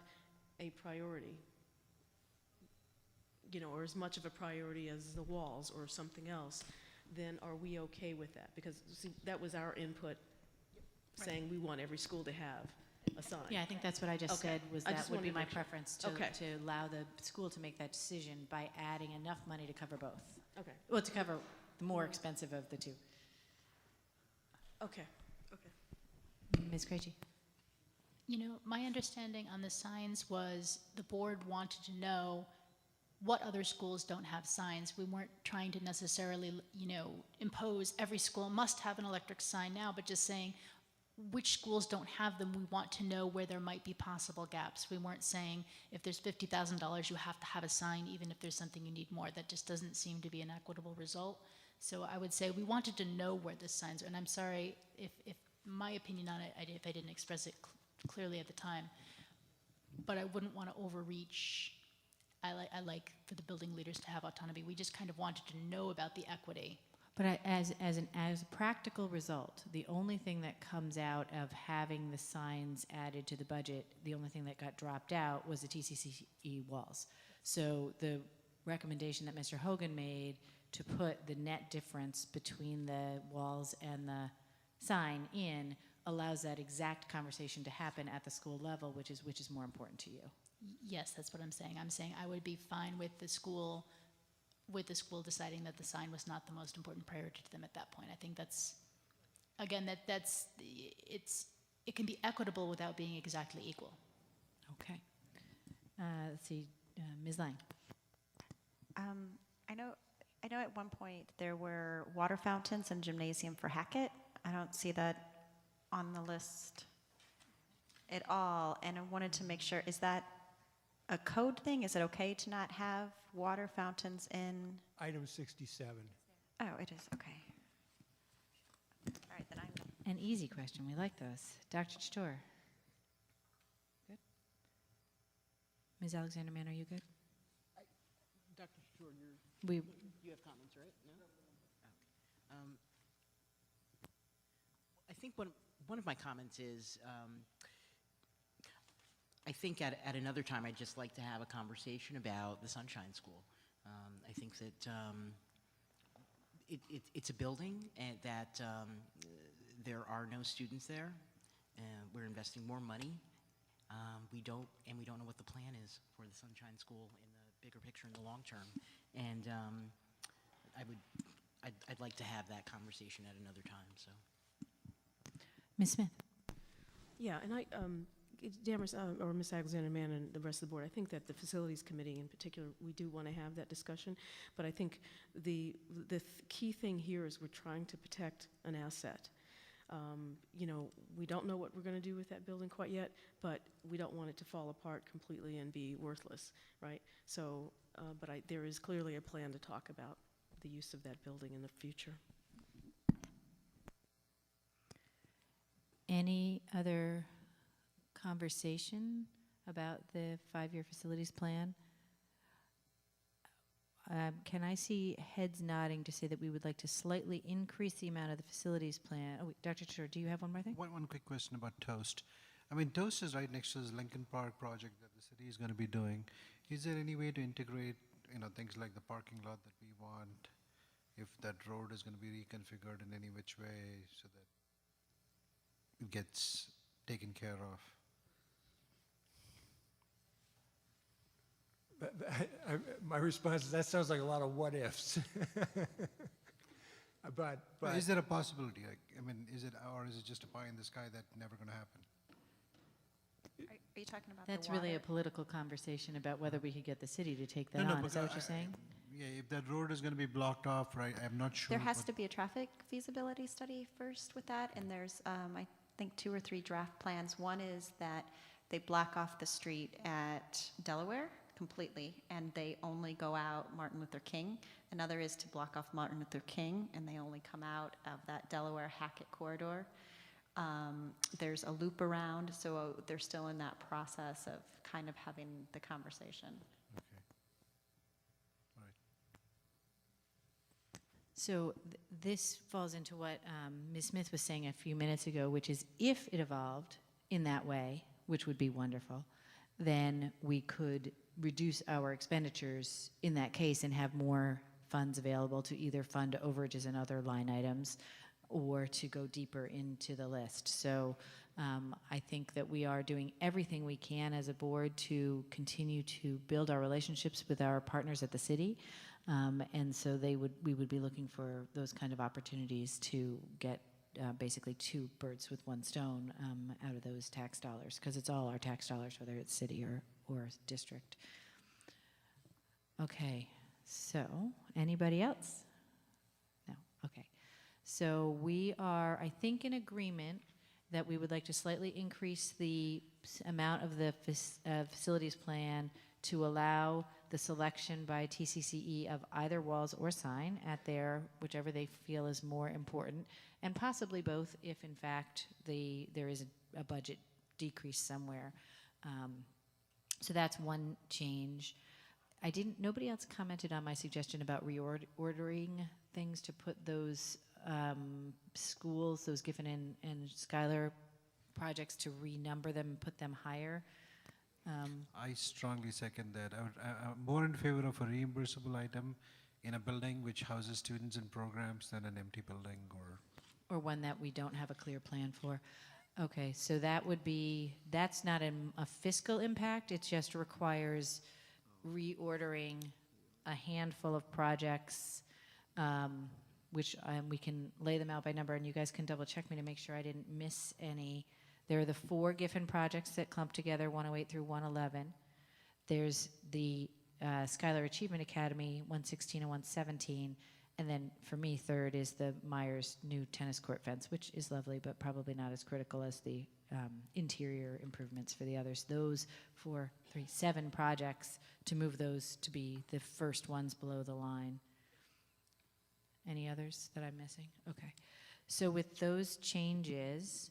a priority, or as much of a priority as the walls or something else, then are we okay with that? Because see, that was our input, saying we want every school to have a sign. Yeah, I think that's what I just Okay. said, was I that just would wanted be to my make sure. preference Okay. to allow the school to make that decision by adding enough money to cover both. Okay. Well, to cover the more expensive of the two. Okay. Ms. Krejci. My understanding on the signs was the board wanted to know what other schools don't have signs. We weren't trying to necessarily, impose every school must have an electric sign now, but just saying which schools don't have them. We want to know where there might be possible gaps. We weren't saying if there's $50,000, you have to have a sign, even if there's something you need more. That just doesn't seem to be an equitable result. So I would say we wanted to know where the signs are. And I'm sorry if my opinion on it, if I didn't express it clearly at the time, but I wouldn't want to overreach. I like for the building leaders to have autonomy. We just kind of wanted to know about the equity. But as a practical result, the only thing that comes out of having the signs added to the budget, the only thing that got dropped out was the TCCE walls. So the recommendation that Mr. Hogan made to put the net difference between the walls and the sign in allows that exact conversation to happen at the school level, which is more important to you. Yes, that's what I'm saying. I'm saying I would be fine with the school deciding that the sign was not the most important priority to them at that point. I think that's, again, it can be equitable without being exactly equal. Okay. Let's see, Ms. Lang. I know at one point there were water fountains and gymnasium for Hackett. I don't see that on the list at all, and I wanted to make sure, is that a code thing? Is it okay to not have water fountains in? Item 67. Oh, it is, okay. All right, then I'm An easy question. We like those. Dr. Chtor. Good. Ms. Alexander-Mann, are you good? Dr. Chtor, you have comments, right? No? Okay. I think one of my comments is, I think at another time I'd just like to have a conversation about the Sunshine School. I think that it's a building and that there are no students there. We're investing more money. We don't know what the plan is for the Sunshine School in the bigger picture in the long term. And I'd like to have that conversation at another time. So. Ms. Smith. Yeah, and Dameron, or Ms. Alexander-Mann and the rest of the board, I think that the Facilities Committee in particular, we do want to have that discussion, but I think the key thing here is we're trying to protect an asset. We don't know what we're going to do with that building quite yet, but we don't want it to fall apart completely and be worthless, right? So, but there is clearly a plan to talk about the use of that building in the future. Any other conversation about the 5-year facilities plan? Can I see heads nodding to say that we would like to slightly increase the amount of the facilities plan? Oh, wait, Dr. Chtor, do you have one more thing? One quick question about Toast. I mean, Toast is right next to this Lincoln Park project that the city is going to be doing. Is there any way to integrate, things like the parking lot that we want, if that road is going to be reconfigured in any which way so that it gets taken care of? My response is, that sounds like a lot of what-ifs. But Is there a possibility? Like, I mean, is it, or is it just a pie in the sky that never going to happen? Are you talking about That's the really a water? political conversation about whether we could get the city to take that No, no, on. but Is that what I- you're saying? Yeah, if that road is going to be blocked off, right, I'm not sure. There has what- to be a traffic feasibility study first with that, and there's, I think, 2 or 3 draft plans. One is that they block off the street at Delaware completely, and they only go out Martin Luther King. Another is to block off Martin Luther King, and they only come out of that Delaware Hackett corridor. There's a loop around, so they're still in that process of kind of having the conversation. Okay. All right. So this falls into what Ms. Smith was saying a few minutes ago, which is if it evolved in that way, which would be wonderful, then we could reduce our expenditures in that case and have more funds available to either fund overages and other line items or to go deeper into the list. So I think that we are doing everything we can as a board to continue to build our relationships with our partners at the city. And so we would be looking for those kind of opportunities to get basically 2 birds with 1 stone out of those tax dollars, because it's all our tax dollars, whether it's city or district. Okay, so anybody else? No, okay. So we are, I think, in agreement that we would like to slightly increase the amount of the facilities plan to allow the selection by TCCE of either walls or sign at their, whichever they feel is more important, and possibly both if in fact there is a budget decrease somewhere. So that's one change. Nobody else commented on my suggestion about reordering things to put those schools, those Giffen and Schuyler projects, to renumber them and put them higher. I strongly second that. I'm more in favor of a reimbursable item in a building which houses students and programs than an empty building or Or one that we don't have a clear plan for. Okay, so that's not a fiscal impact, it just requires reordering a handful of projects, which we can lay them out by number, and you guys can double check me to make sure I didn't miss any. There are the 4 Giffen projects that clump together, 108 through 111. There's the Schuyler Achievement Academy, 116 and 117. And then for me, third is the Myers new tennis court fence, which is lovely, but probably not as critical as the interior improvements for the others. Those 7 projects, to move those to be the first ones below the line. Any others that I'm missing? Okay. So with those changes,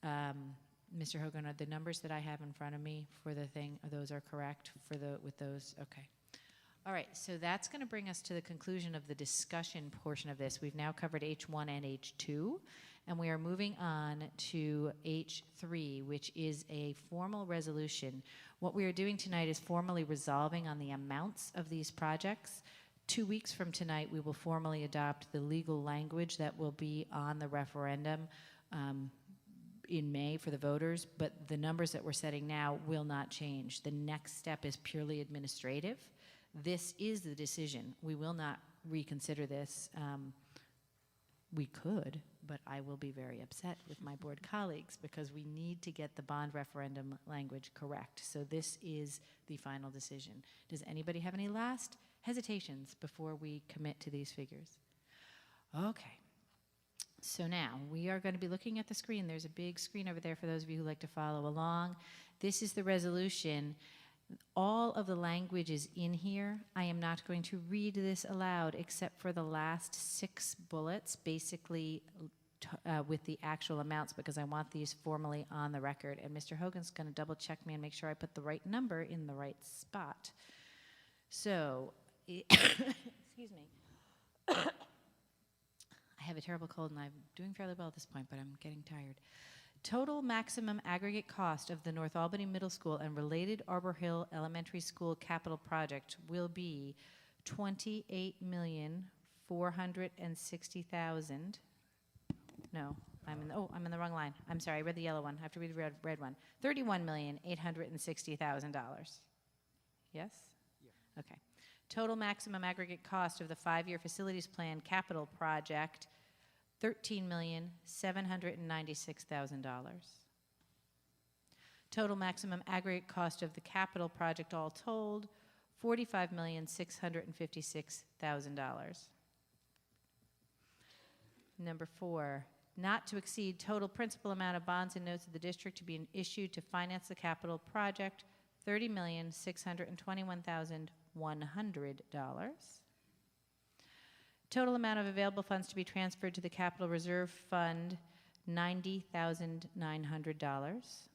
Mr. Hogan, are the numbers that I have in front of me for the thing, those are correct with those? Okay. All right, so that's going to bring us to the conclusion of the discussion portion of this. We've now covered H1 and H2, and we are moving on to H3, which is a formal resolution. What we are doing tonight is formally resolving on the amounts of these projects. 2 weeks from tonight, we will formally adopt the legal language that will be on the referendum in May for the voters, but the numbers that we're setting now will not change. The next step is purely administrative. This is the decision. We will not reconsider this. We could, but I will be very upset with my board colleagues because we need to get the bond referendum language correct. So this is the final decision. Does anybody have any last hesitations before we commit to these figures? Okay. So now we are going to be looking at the screen. There's a big screen over there for those of you who like to follow along. This is the resolution. All of the language is in here. I am not going to read this aloud except for the last 6 bullets, basically with the actual amounts, because I want these formally on the record. And Mr. Hogan's going to double check me and make sure I put the right number in the right spot. So, excuse me. I have a terrible cold and I'm doing fairly well at this point, but I'm getting tired. Total maximum aggregate cost of the North Albany Middle School and related Arbor Hill Elementary School capital project will be $28,460,000. No, I'm in the wrong line. I'm sorry, I read the yellow one. I have to read the red one. $31,860,000. Yes? Okay. Total maximum aggregate cost of the 5-year facilities plan capital project, $13,796,000. Total maximum aggregate cost of the capital project all told, $45,656,000. Number 4, not to exceed total principal amount of bonds and notes of the district to be issued to finance the capital project, $30,621,100. Total amount of available funds to be transferred to the capital reserve fund, $90,900.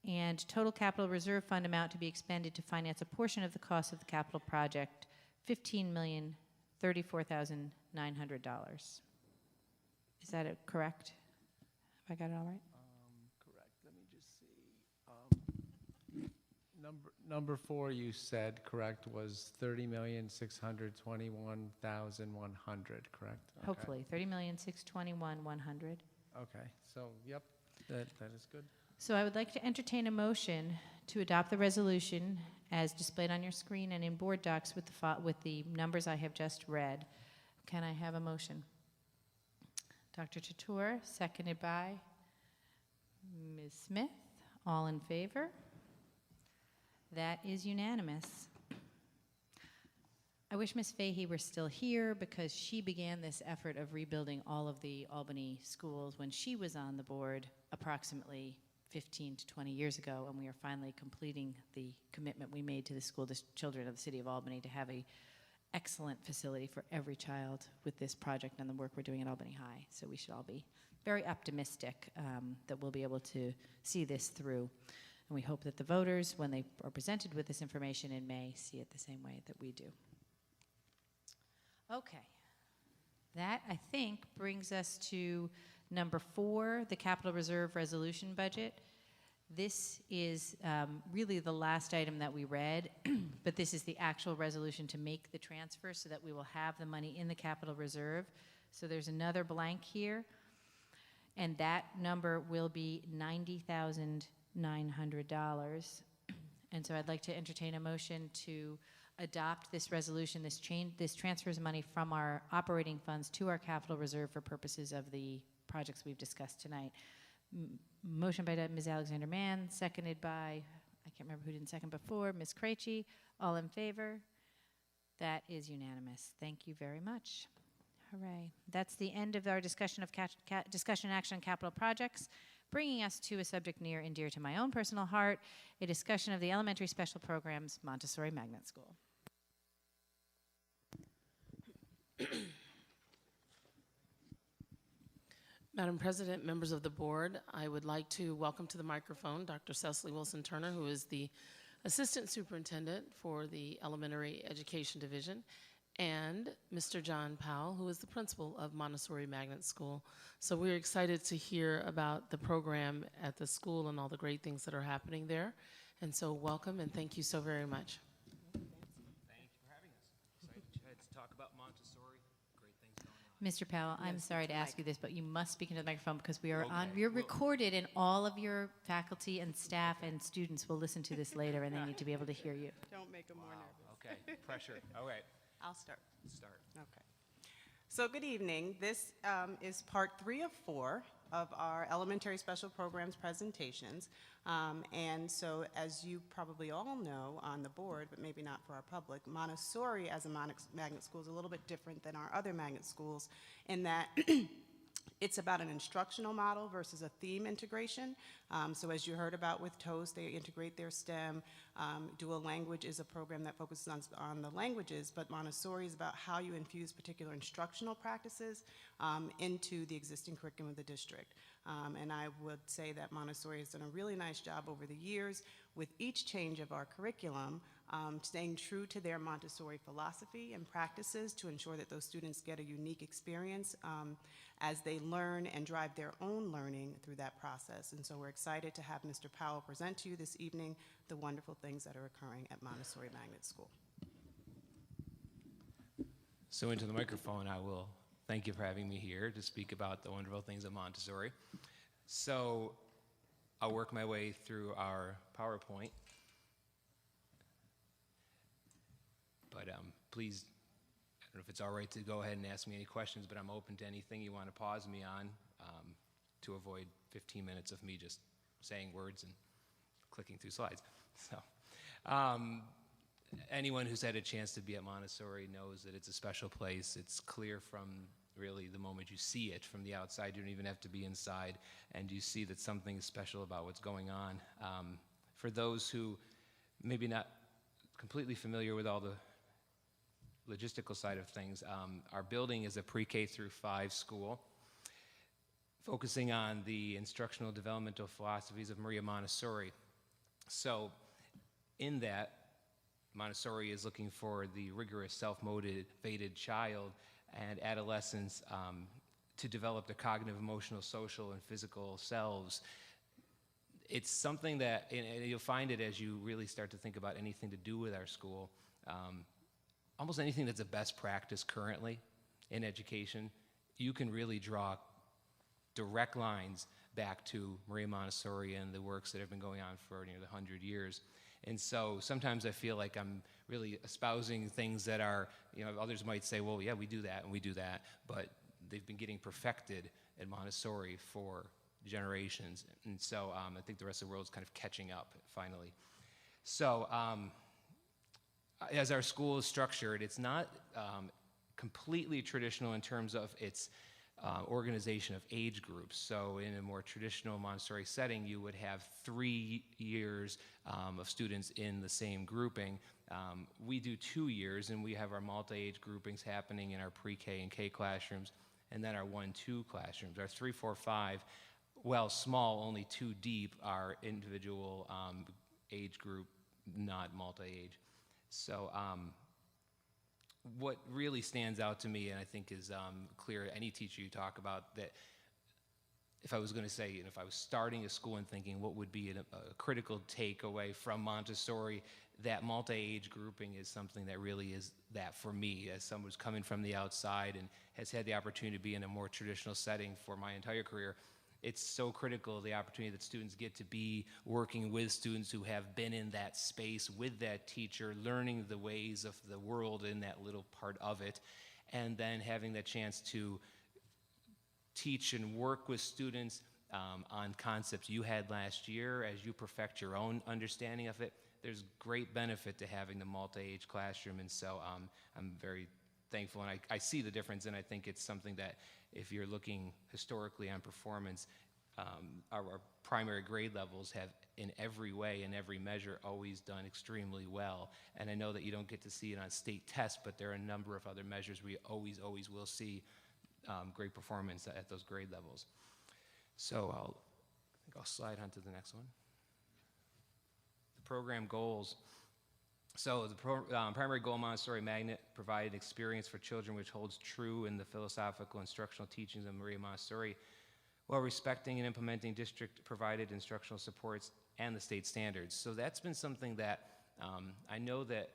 And total capital reserve fund amount to be expended to finance a portion of the cost of the capital project, $15,034,900. Is that correct? Have I got it all right? Correct. Let me just see. Number 4 you said, correct, was 30,621,100, correct? Okay. Hopefully, 30,621,100. Okay, so, yep, that is good. So I would like to entertain a motion to adopt the resolution as displayed on your screen and in board docs with the numbers I have just read. Can I have a motion? Dr. Tatur, seconded by Ms. Smith. All in favor? That is unanimous. I wish Ms. Fahey were still here because she began this effort of rebuilding all of the Albany schools when she was on the board approximately 15 to 20 years ago, and we are finally completing the commitment we made to the children of the city of Albany to have a excellent facility for every child with this project and the work we're doing at Albany High. So we should all be very optimistic that we'll be able to see this through. And we hope that the voters, when they are presented with this information in May, see it the same way that we do. Okay. That, I think, brings us to number 4, the capital reserve resolution budget. This is really the last item that we read, but this is the actual resolution to make the transfer so that we will have the money in the capital reserve. So there's another blank here, and that number will be $90,900. And so I'd like to entertain a motion to adopt this resolution. This transfers money from our operating funds to our capital reserve for purposes of the projects we've discussed tonight. Motion by Ms. Alexander Mann, seconded by, I can't remember who didn't second before, Ms. Krejci. All in favor? That is unanimous. Thank you very much. Hooray. That's the end of our discussion of discussion action on capital projects, bringing us to a subject near and dear to my own personal heart, a discussion of the elementary special programs Montessori Magnet School. Madam President, members of the board, I would like to welcome to the microphone Dr. Cecily Wilson-Turner, who is the Assistant Superintendent for the Elementary Education Division, and Mr. John Powell, who is the principal of Montessori Magnet School. So we're excited to hear about the program at the school and all the great things that are happening there. And so welcome and thank you so very much. Thank you for having us. Excited to talk about Montessori. Great things going on. Mr. Powell, I'm sorry to ask you this, but you must speak into the microphone because we are Okay. we're recorded, and all of your faculty and staff and students will listen to this later, and they need to be able to hear you. Don't make them more nervous. Okay, pressure. All right, I'll start. start. Okay. So good evening. This is part 3 of 4 of our elementary special programs presentations. And so as you probably all know on the board, but maybe not for our public, Montessori as a magnet school is a little bit different than our other magnet schools in that it's about an instructional model versus a theme integration. So as you heard about with TOAST, they integrate their STEM. Dual Language is a program that focuses on the languages, but Montessori is about how you infuse particular instructional practices into the existing curriculum of the district. And I would say that Montessori has done a really nice job over the years with each change of our curriculum, staying true to their Montessori philosophy and practices to ensure that those students get a unique experience as they learn and drive their own learning through that process. And so we're excited to have Mr. Powell present to you this evening the wonderful things that are occurring at Montessori Magnet School. So into the microphone, I will thank you for having me here to speak about the wonderful things at Montessori. So I'll work my way through our PowerPoint. But please, I don't know if it's all right to go ahead and ask me any questions, but I'm open to anything you want to pause me on to avoid 15 minutes of me just saying words and clicking through slides. So anyone who's had a chance to be at Montessori knows that it's a special place. It's clear from really the moment you see it from the outside. You don't even have to be inside, and you see that something is special about what's going on. For those who maybe not completely familiar with all the logistical side of things, our building is a pre-K through 5 school, focusing on the instructional developmental philosophies of Maria Montessori. So in that, Montessori is looking for the rigorous, self-motivated child and adolescents to develop their cognitive, emotional, social, and physical selves. It's something that, and you'll find it as you really start to think about anything to do with our school, almost anything that's a best practice currently in education, you can really draw direct lines back to Maria Montessori and the works that have been going on for nearly 100 years. And so sometimes I feel like I'm really espousing things that are, others might say, well, yeah, we do that and we do that, but they've been getting perfected at Montessori for generations. And so I think the rest of the world is kind of catching up finally. So as our school is structured, it's not completely traditional in terms of its organization of age groups. So in a more traditional Montessori setting, you would have 3 years of students in the same grouping. We do 2 years, and we have our multi-age groupings happening in our pre-K and K classrooms, and then our 1-2 classrooms. Our 3, 4, 5, well, small, only 2 deep, are individual age group, not multi-age. So what really stands out to me, and I think is clear to any teacher you talk about, that if I was going to say, if I was starting a school and thinking what would be a critical takeaway from Montessori, that multi-age grouping is something that really is that for me, as someone who's coming from the outside and has had the opportunity to be in a more traditional setting for my entire career. It's so critical, the opportunity that students get to be working with students who have been in that space with that teacher, learning the ways of the world in that little part of it, and then having the chance to teach and work with students on concepts you had last year as you perfect your own understanding of it. There's great benefit to having the multi-age classroom, and so I'm very thankful, and I see the difference, and I think it's something that if you're looking historically on performance, our primary grade levels have in every way, in every measure, always done extremely well. And I know that you don't get to see it on state tests, but there are a number of other measures where you always will see great performance at those grade levels. So I think I'll slide on to the next one. The program goals. So the primary goal of Montessori Magnet, provide experience for children which holds true in the philosophical instructional teachings of Maria Montessori, while respecting and implementing district-provided instructional supports and the state standards. So that's been something that I know that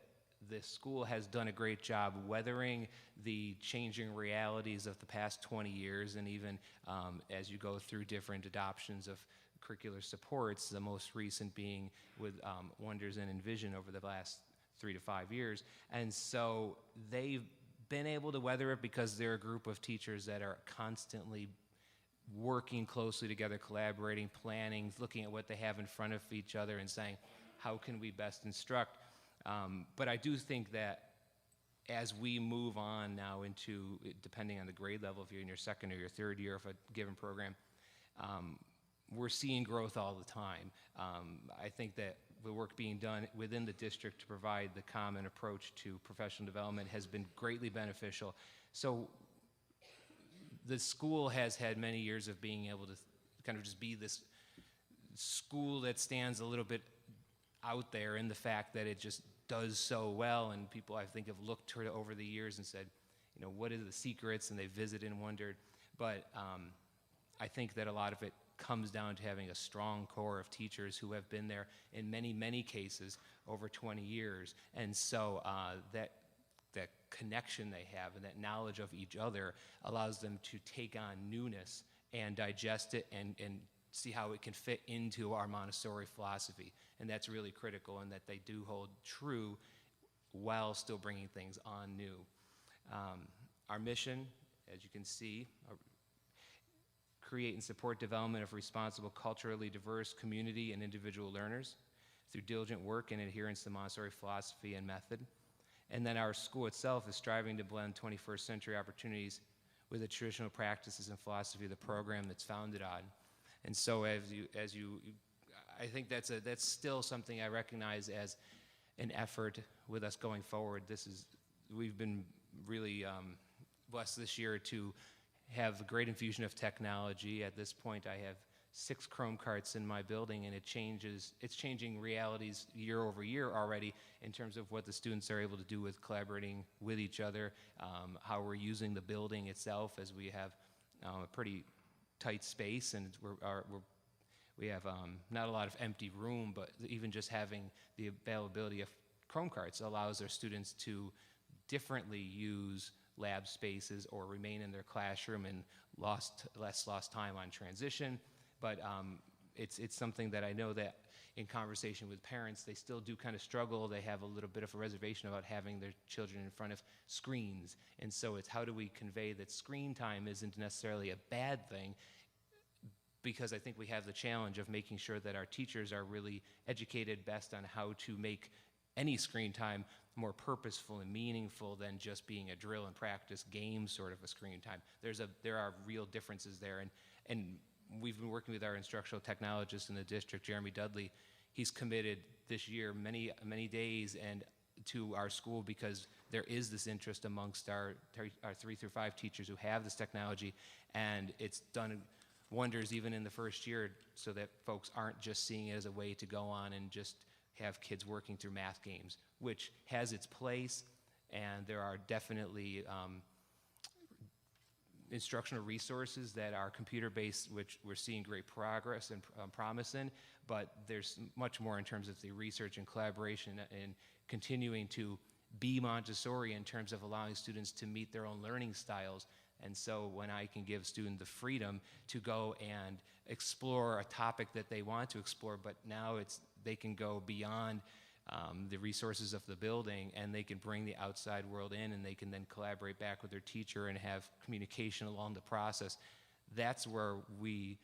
the school has done a great job weathering the changing realities of the past 20 years, and even as you go through different adoptions of curricular supports, the most recent being with Wonders and Envision over the last 3 to 5 years. And so they've been able to weather it because they're a group of teachers that are constantly working closely together, collaborating, planning, looking at what they have in front of each other and saying, how can we best instruct? But I do think that as we move on now into, depending on the grade level, if you're in your second or your third year of a given program, we're seeing growth all the time. I think that the work being done within the district to provide the common approach to professional development has been greatly beneficial. So the school has had many years of being able to kind of just be this school that stands a little bit out there in the fact that it just does so well, and people I think have looked to it over the years and said, what are the secrets, and they visited and wondered. But I think that a lot of it comes down to having a strong core of teachers who have been there in many, many cases over 20 years. And so that connection they have and that knowledge of each other allows them to take on newness and digest it and see how it can fit into our Montessori philosophy. And that's really critical, and that they do hold true while still bringing things on new. Our mission, as you can see, create and support development of responsible, culturally diverse community and individual learners through diligent work and adherence to Montessori philosophy and method. And then our school itself is striving to blend 21st century opportunities with the traditional practices and philosophy of the program that's founded on. And so I think that's still something I recognize as an effort with us going forward. We've been really blessed this year to have a great infusion of technology. At this point, I have 6 Chrome carts in my building, and it's changing realities year over year already in terms of what the students are able to do with collaborating with each other, how we're using the building itself, as we have a pretty tight space, and we have not a lot of empty room, but even just having the availability of Chrome carts allows our students to differently use lab spaces or remain in their classroom and less lost time on transition. But it's something that I know that in conversation with parents, they still do kind of struggle. They have a little bit of a reservation about having their children in front of screens. And so it's how do we convey that screen time isn't necessarily a bad thing, because I think we have the challenge of making sure that our teachers are really educated best on how to make any screen time more purposeful and meaningful than just being a drill and practice game sort of a screen time. There are real differences there, and we've been working with our instructional technologist in the district, Jeremy Dudley. He's committed this year many days and to our school because there is this interest amongst our 3 through 5 teachers who have this technology, and it's done wonders even in the first year so that folks aren't just seeing it as a way to go on and just have kids working through math games, which has its place, and there are definitely instructional resources that are computer-based, which we're seeing great progress and promise in, but there's much more in terms of the research and collaboration and continuing to be Montessori in terms of allowing students to meet their own learning styles. And so when I can give students the freedom to go and explore a topic that they want to explore, but now they can go beyond the resources of the building, and they can bring the outside world in, and they can then collaborate back with their teacher and have communication along the process. That's where we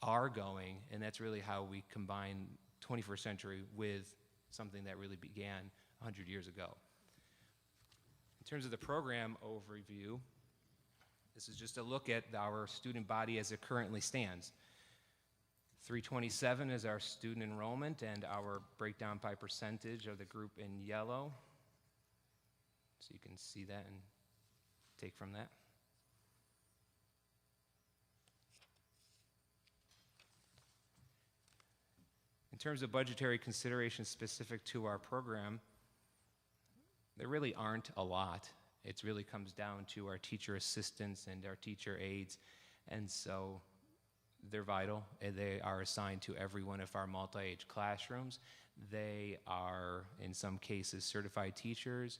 are going, and that's really how we combine 21st century with something that really began 100 years ago. In terms of the program overview, this is just a look at our student body as it currently stands. 327 is our student enrollment, and our breakdown by percentage of the group in yellow. So you can see that and take from that. In terms of budgetary considerations specific to our program, there really aren't a lot. It really comes down to our teacher assistants and our teacher aides, and so they're vital, and they are assigned to every one of our multi-age classrooms. They are, in some cases, certified teachers.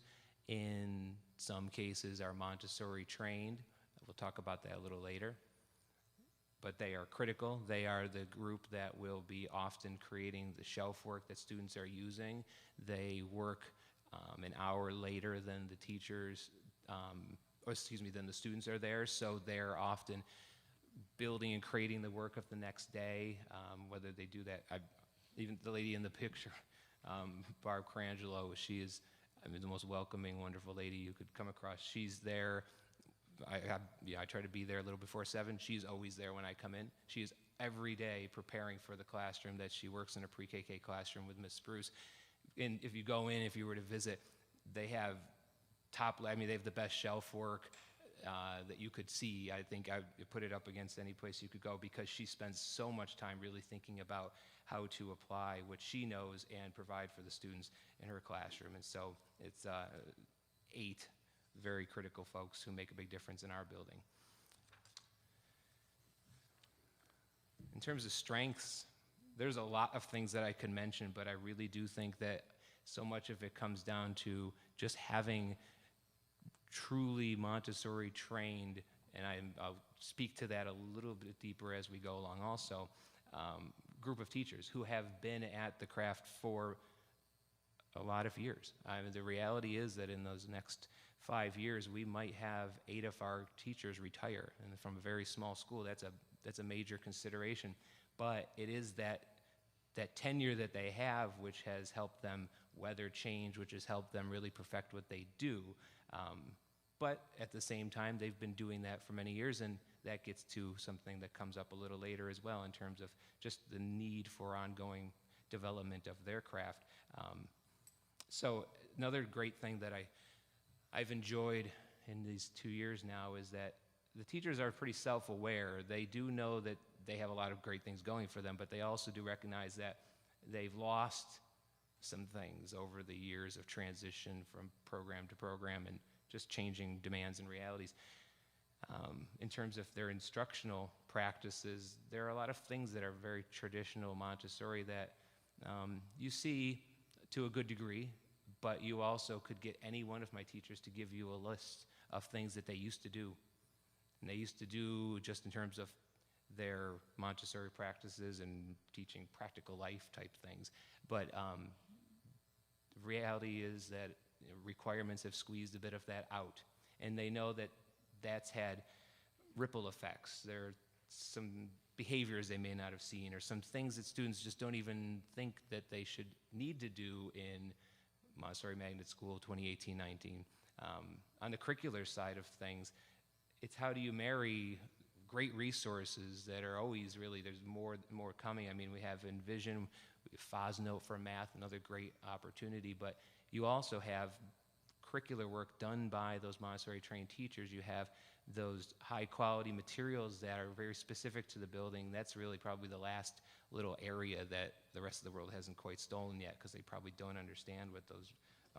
In some cases, are Montessori trained. We'll talk about that a little later. But they are critical. They are the group that will be often creating the shelf work that students are using. They work an hour later than the teachers, than the students are there, so they're often building and creating the work of the next day, whether they do that. Even the lady in the picture, Barb Crangelo, she is the most welcoming, wonderful lady you could come across. She's there. I try to be there a little before 7. She's always there when I come in. She is every day preparing for the classroom that she works in, a pre-KK classroom with Miss Spruce. And if you go in, if you were to visit, they have they have the best shelf work that you could see. I think I put it up against any place you could go because she spends so much time really thinking about how to apply what she knows and provide for the students in her classroom. And so it's 8 very critical folks who make a big difference in our building. In terms of strengths, there's a lot of things that I could mention, but I really do think that so much of it comes down to just having truly Montessori trained, and I'll speak to that a little bit deeper as we go along also, group of teachers who have been at the craft for a lot of years. I mean, the reality is that in those next 5 years, we might have 8 of our teachers retire, and from a very small school, that's a major consideration. But it is that tenure that they have, which has helped them weather change, which has helped them really perfect what they do. But at the same time, they've been doing that for many years, and that gets to something that comes up a little later as well in terms of just the need for ongoing development of their craft. So another great thing that I've enjoyed in these 2 years now is that the teachers are pretty self-aware. They do know that they have a lot of great things going for them, but they also do recognize that they've lost some things over the years of transition from program to program and just changing demands and realities. In terms of their instructional practices, there are a lot of things that are very traditional Montessori that you see to a good degree, but you also could get any one of my teachers to give you a list of things that they used to do. And they used to do just in terms of their Montessori practices and teaching practical life type things. But the reality is that requirements have squeezed a bit of that out. And they know that that's had ripple effects. There are some behaviors they may not have seen, or some things that students just don't even think that they should need to do in Montessori Magnet School 2018-19. On the curricular side of things, it's how do you marry great resources that are always really, there's more coming. I mean, we have Envision, we have FOSNote for math, another great opportunity, but you also have curricular work done by those Montessori trained teachers. You have those high quality materials that are very specific to the building. That's really probably the last little area that the rest of the world hasn't quite stolen yet, because they probably don't understand what those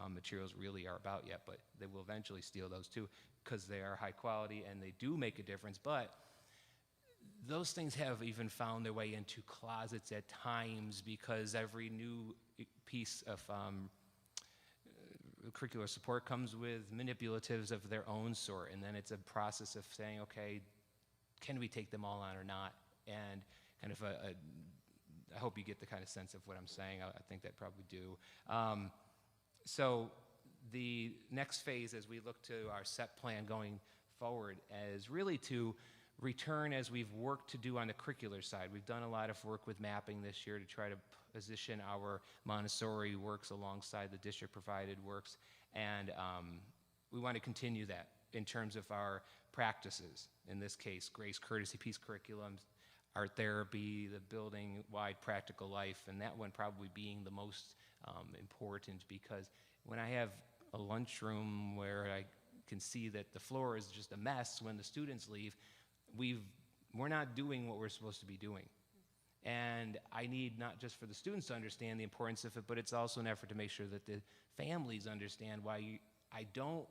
materials really are about yet, but they will eventually steal those too, because they are high quality and they do make a difference. But those things have even found their way into closets at times, because every new piece of curricular support comes with manipulatives of their own sort, and then it's a process of saying, okay, can we take them all on or not? And kind of I hope you get the kind of sense of what I'm saying. I think that probably do. So the next phase, as we look to our set plan going forward, is really to return as we've worked to do on the curricular side. We've done a lot of work with mapping this year to try to position our Montessori works alongside the district-provided works, and we want to continue that in terms of our practices. In this case, Grace, Courtesy, Peace curriculums, art therapy, the building-wide practical life, and that one probably being the most important, because when I have a lunchroom where I can see that the floor is just a mess when the students leave, we're not doing what we're supposed to be doing. And I need not just for the students to understand the importance of it, but it's also an effort to make sure that the families understand why I don't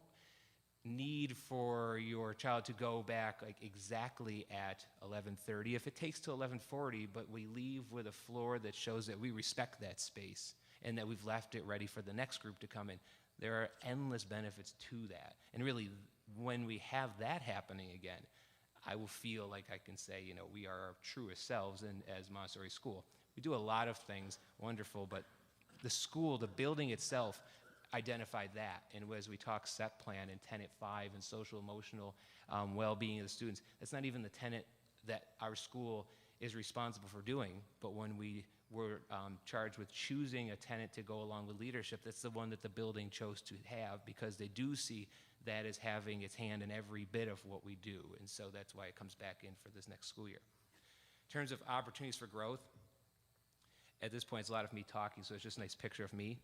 need for your child to go back like exactly at 11:30. If it takes till 11:40, but we leave with a floor that shows that we respect that space and that we've left it ready for the next group to come in, there are endless benefits to that. And really, when we have that happening again, I will feel like I can say, you know, we are our truest selves as Montessori School. We do a lot of things wonderful, but the school, the building itself, identified that. And as we talk set plan and tenet 5 and social emotional well-being of the students, that's not even the tenet that our school is responsible for doing, but when we were charged with choosing a tenet to go along with leadership, that's the one that the building chose to have, because they do see that as having its hand in every bit of what we do, and so that's why it comes back in for this next school year. In terms of opportunities for growth, at this point it's a lot of me talking, so it's just a nice picture of me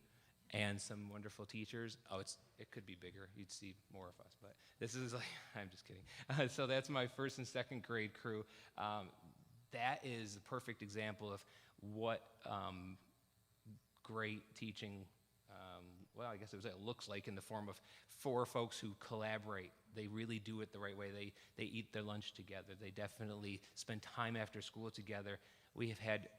and some wonderful teachers. Oh, it could be bigger. You'd see more of us, but this is like, I'm just kidding. So that's my first and second grade crew. That is a perfect example of what great teaching, well, I guess it looks like, in the form of 4 folks who collaborate. They really do it the right way. They eat their lunch together. They definitely spend time after school together. We have had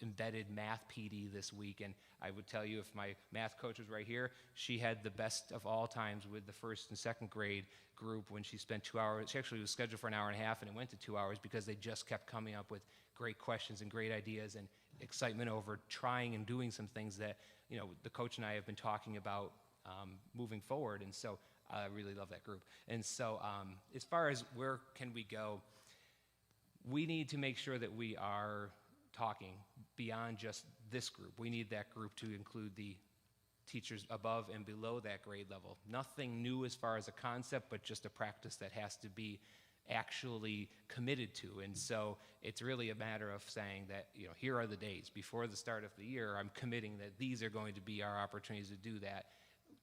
embedded math PD this week, and I would tell you, if my math coach was right here, she had the best of all times with the first and second grade group when she spent 2 hours. She actually was scheduled for an hour and a half, and it went to 2 hours because they just kept coming up with great questions and great ideas, and excitement over trying and doing some things that, you know, the coach and I have been talking about moving forward. And so I really love that group. And so as far as where can we go, we need to make sure that we are talking beyond just this group. We need that group to include the teachers above and below that grade level. Nothing new as far as a concept, but just a practice that has to be actually committed to. And so it's really a matter of saying that, you know, here are the days. Before the start of the year, I'm committing that these are going to be our opportunities to do that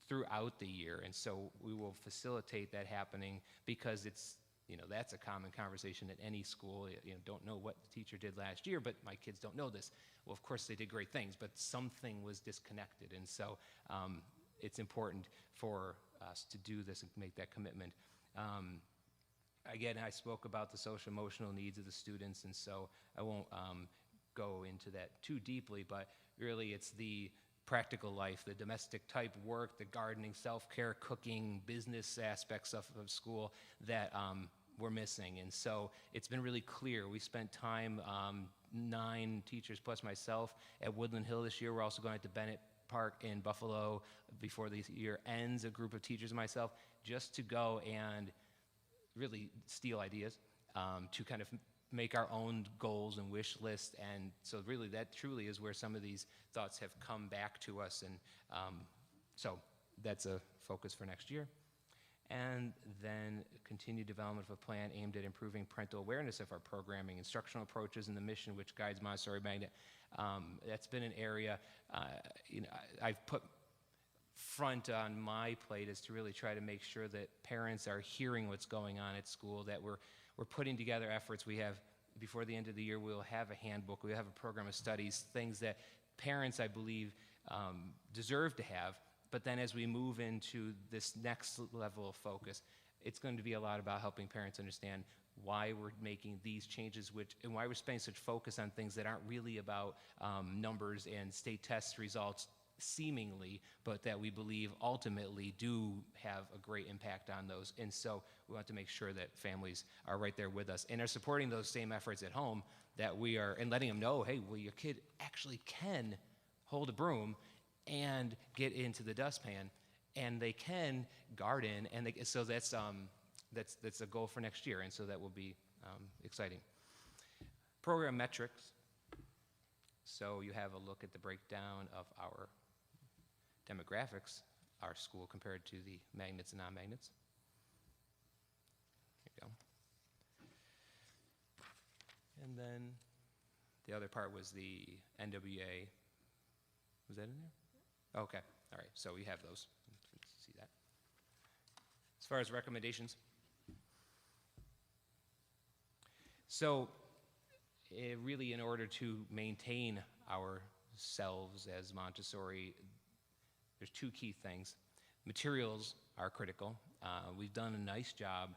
throughout the year. And so we will facilitate that happening, because it's, you know, that's a common conversation at any school. You know, don't know what the teacher did last year, but my kids don't know this. Well, of course they did great things, but something was disconnected. And so it's important for us to do this and make that commitment. Again, I spoke about the social emotional needs of the students, and so I won't go into that too deeply, but really it's the practical life, the domestic type work, the gardening, self-care, cooking, business aspects of school that we're missing. And so it's been really clear. We spent time, 9 teachers plus myself, at Woodland Hill this year. We're also going to Bennett Park in Buffalo before the year ends, a group of teachers and myself, just to go and really steal ideas, to kind of make our own goals and wish lists. And so really that truly is where some of these thoughts have come back to us. And so that's a focus for next year. And then continued development of a plan aimed at improving parental awareness of our programming, instructional approaches, and the mission which guides Montessori Magnet. That's been an area, you know, I've put front on my plate, is to really try to make sure that parents are hearing what's going on at school, that we're putting together efforts. We have, before the end of the year, we'll have a handbook, we'll have a program of studies, things that parents, I believe, deserve to have. But then as we move into this next level of focus, it's going to be a lot about helping parents understand why we're making these changes, and why we're spending such focus on things that aren't really about numbers and state test results, seemingly, but that we believe ultimately do have a great impact on those. And so we want to make sure that families are right there with us and are supporting those same efforts at home, that we are, and letting them know, hey, well, your kid actually can hold a broom and get into the dustpan, and they can garden, and so that's a goal for next year, and so that will be exciting. Program metrics. So you have a look at the breakdown of our demographics, our school compared to the magnets and non-magnets. There you go. And then the other part was the NWA. Was that in there? Okay, all right, so we have those. See that. As far as recommendations, so really, in order to maintain ourselves as Montessori, there's 2 key things. Materials are critical. We've done a nice job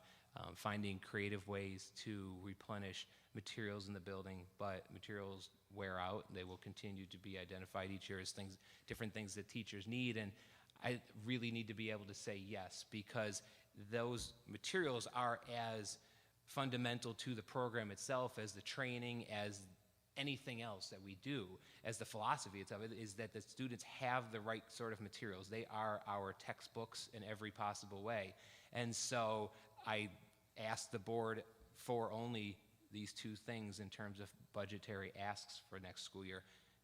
finding creative ways to replenish materials in the building, but materials wear out. They will continue to be identified each year as different things that teachers need, and I really need to be able to say yes, because those materials are as fundamental to the program itself as the training, as anything else that we do, as the philosophy itself, is that the students have the right sort of materials. They are our textbooks in every possible way. And so I asked the board for only these 2 things in terms of budgetary asks for next school year,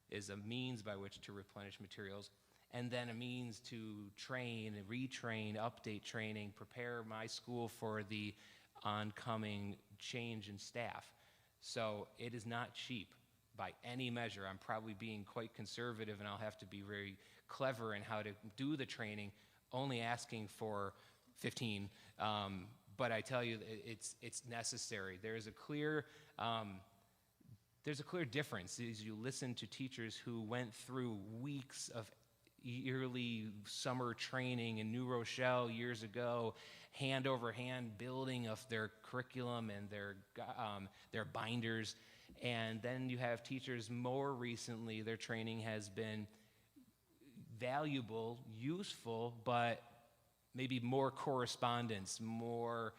is a means by which to replenish materials, and then a means to train and retrain, update training, prepare my school for the oncoming change in staff. So it is not cheap by any measure. I'm probably being quite conservative, and I'll have to be very clever in how to do the training, only asking for 15. But I tell you, it's necessary. There's a clear difference as you listen to teachers who went through weeks of yearly summer training in New Rochelle years ago, hand over hand building of their curriculum and their binders. And then you have teachers more recently, their training has been valuable, useful, but maybe more correspondence, more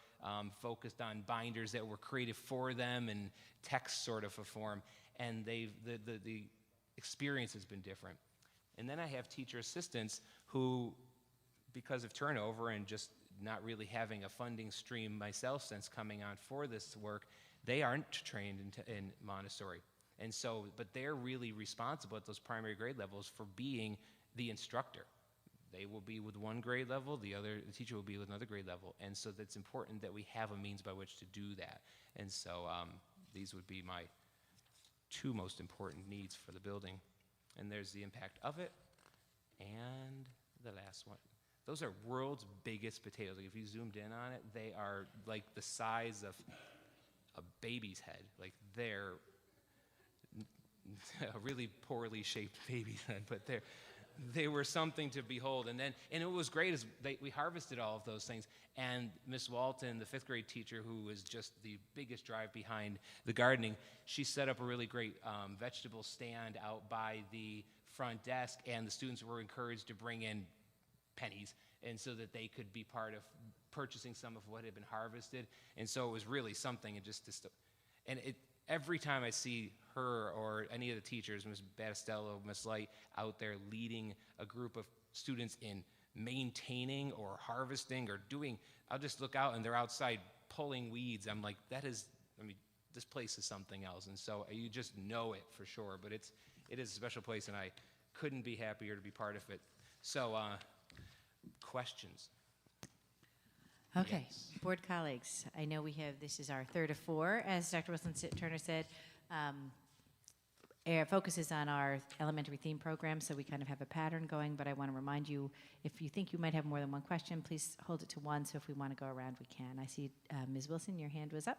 focused on binders that were created for them in text sort of a form. And the experience has been different. And then I have teacher assistants who, because of turnover and just not really having a funding stream myself since coming on for this work, they aren't trained in Montessori. And so, but they're really responsible at those primary grade levels for being the instructor. They will be with one grade level, the teacher will be with another grade level. And so that's important that we have a means by which to do that. And so these would be my two most important needs for the building. And there's the impact of it, and the last one. Those are world's biggest potatoes. Like if you zoomed in on it, they are like the size of a baby's head. Like they're a really poorly shaped baby's head, but they were something to behold. And it was great as we harvested all of those things. And Miss Walton, the 5th grade teacher, who was just the biggest drive behind the gardening, she set up a really great vegetable stand out by the front desk, and the students were encouraged to bring in pennies, and so that they could be part of purchasing some of what had been harvested. And so it was really something. Every time I see her or any of the teachers, Ms. Battistello, Ms. Light, out there leading a group of students in maintaining or harvesting or doing, I'll just look out and they're outside pulling weeds. I'm like, this place is something else. And so you just know it for sure, but it is a special place, and I couldn't be happier to be part of it. So, questions? Okay, Yes. board colleagues, I know this is our 3rd of 4, as Dr. Wilson-Turner said. Our focus is on our elementary theme program, so we kind of have a pattern going, but I want to remind you, if you think you might have more than one question, please hold it to one, so if we want to go around, we can. I see Ms. Wilson, your hand was up.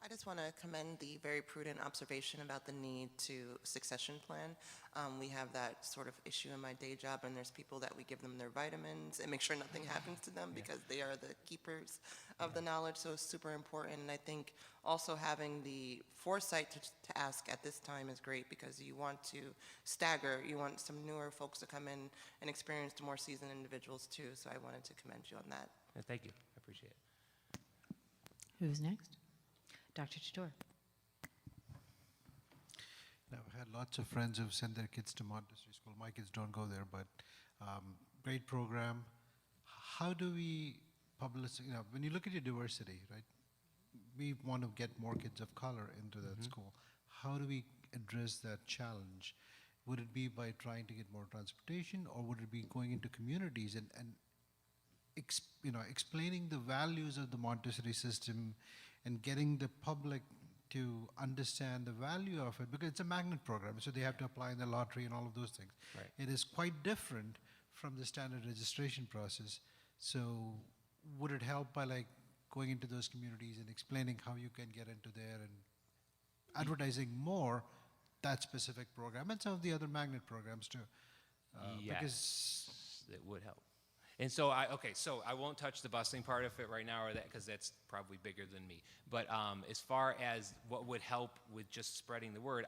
I just want to commend the very prudent observation about the need to succession plan. We have that sort of issue in my day job, and there's people that we give them their vitamins and make sure nothing happens to them because they are the keepers of the knowledge, so it's super important. And I think also having the foresight to ask at this time is great, because you want to stagger, you want some newer folks to come in and experience the more seasoned individuals too, so I wanted to commend you on that. Thank you. I appreciate it. Who's next? Dr. Chittor. I've had lots of friends who've sent their kids to Montessori school. My kids don't go there, but great program. How do we publish, when you look at your diversity, right? We want to get more kids of color into that school. How do we address that challenge? Would it be by trying to get more transportation, or would it be going into communities and explaining the values of the Montessori system and getting the public to understand the value of it? Because it's a magnet program, so they have to apply in the lottery and all of those things. Right. It is quite different from the standard registration process. So would it help by going into those communities and explaining how you can get into there and advertising more that specific program and some of the other magnet programs too? Yes, it would help. And so I won't touch the busing part of it right now, because that's probably bigger than me. But as far as what would help with just spreading the word,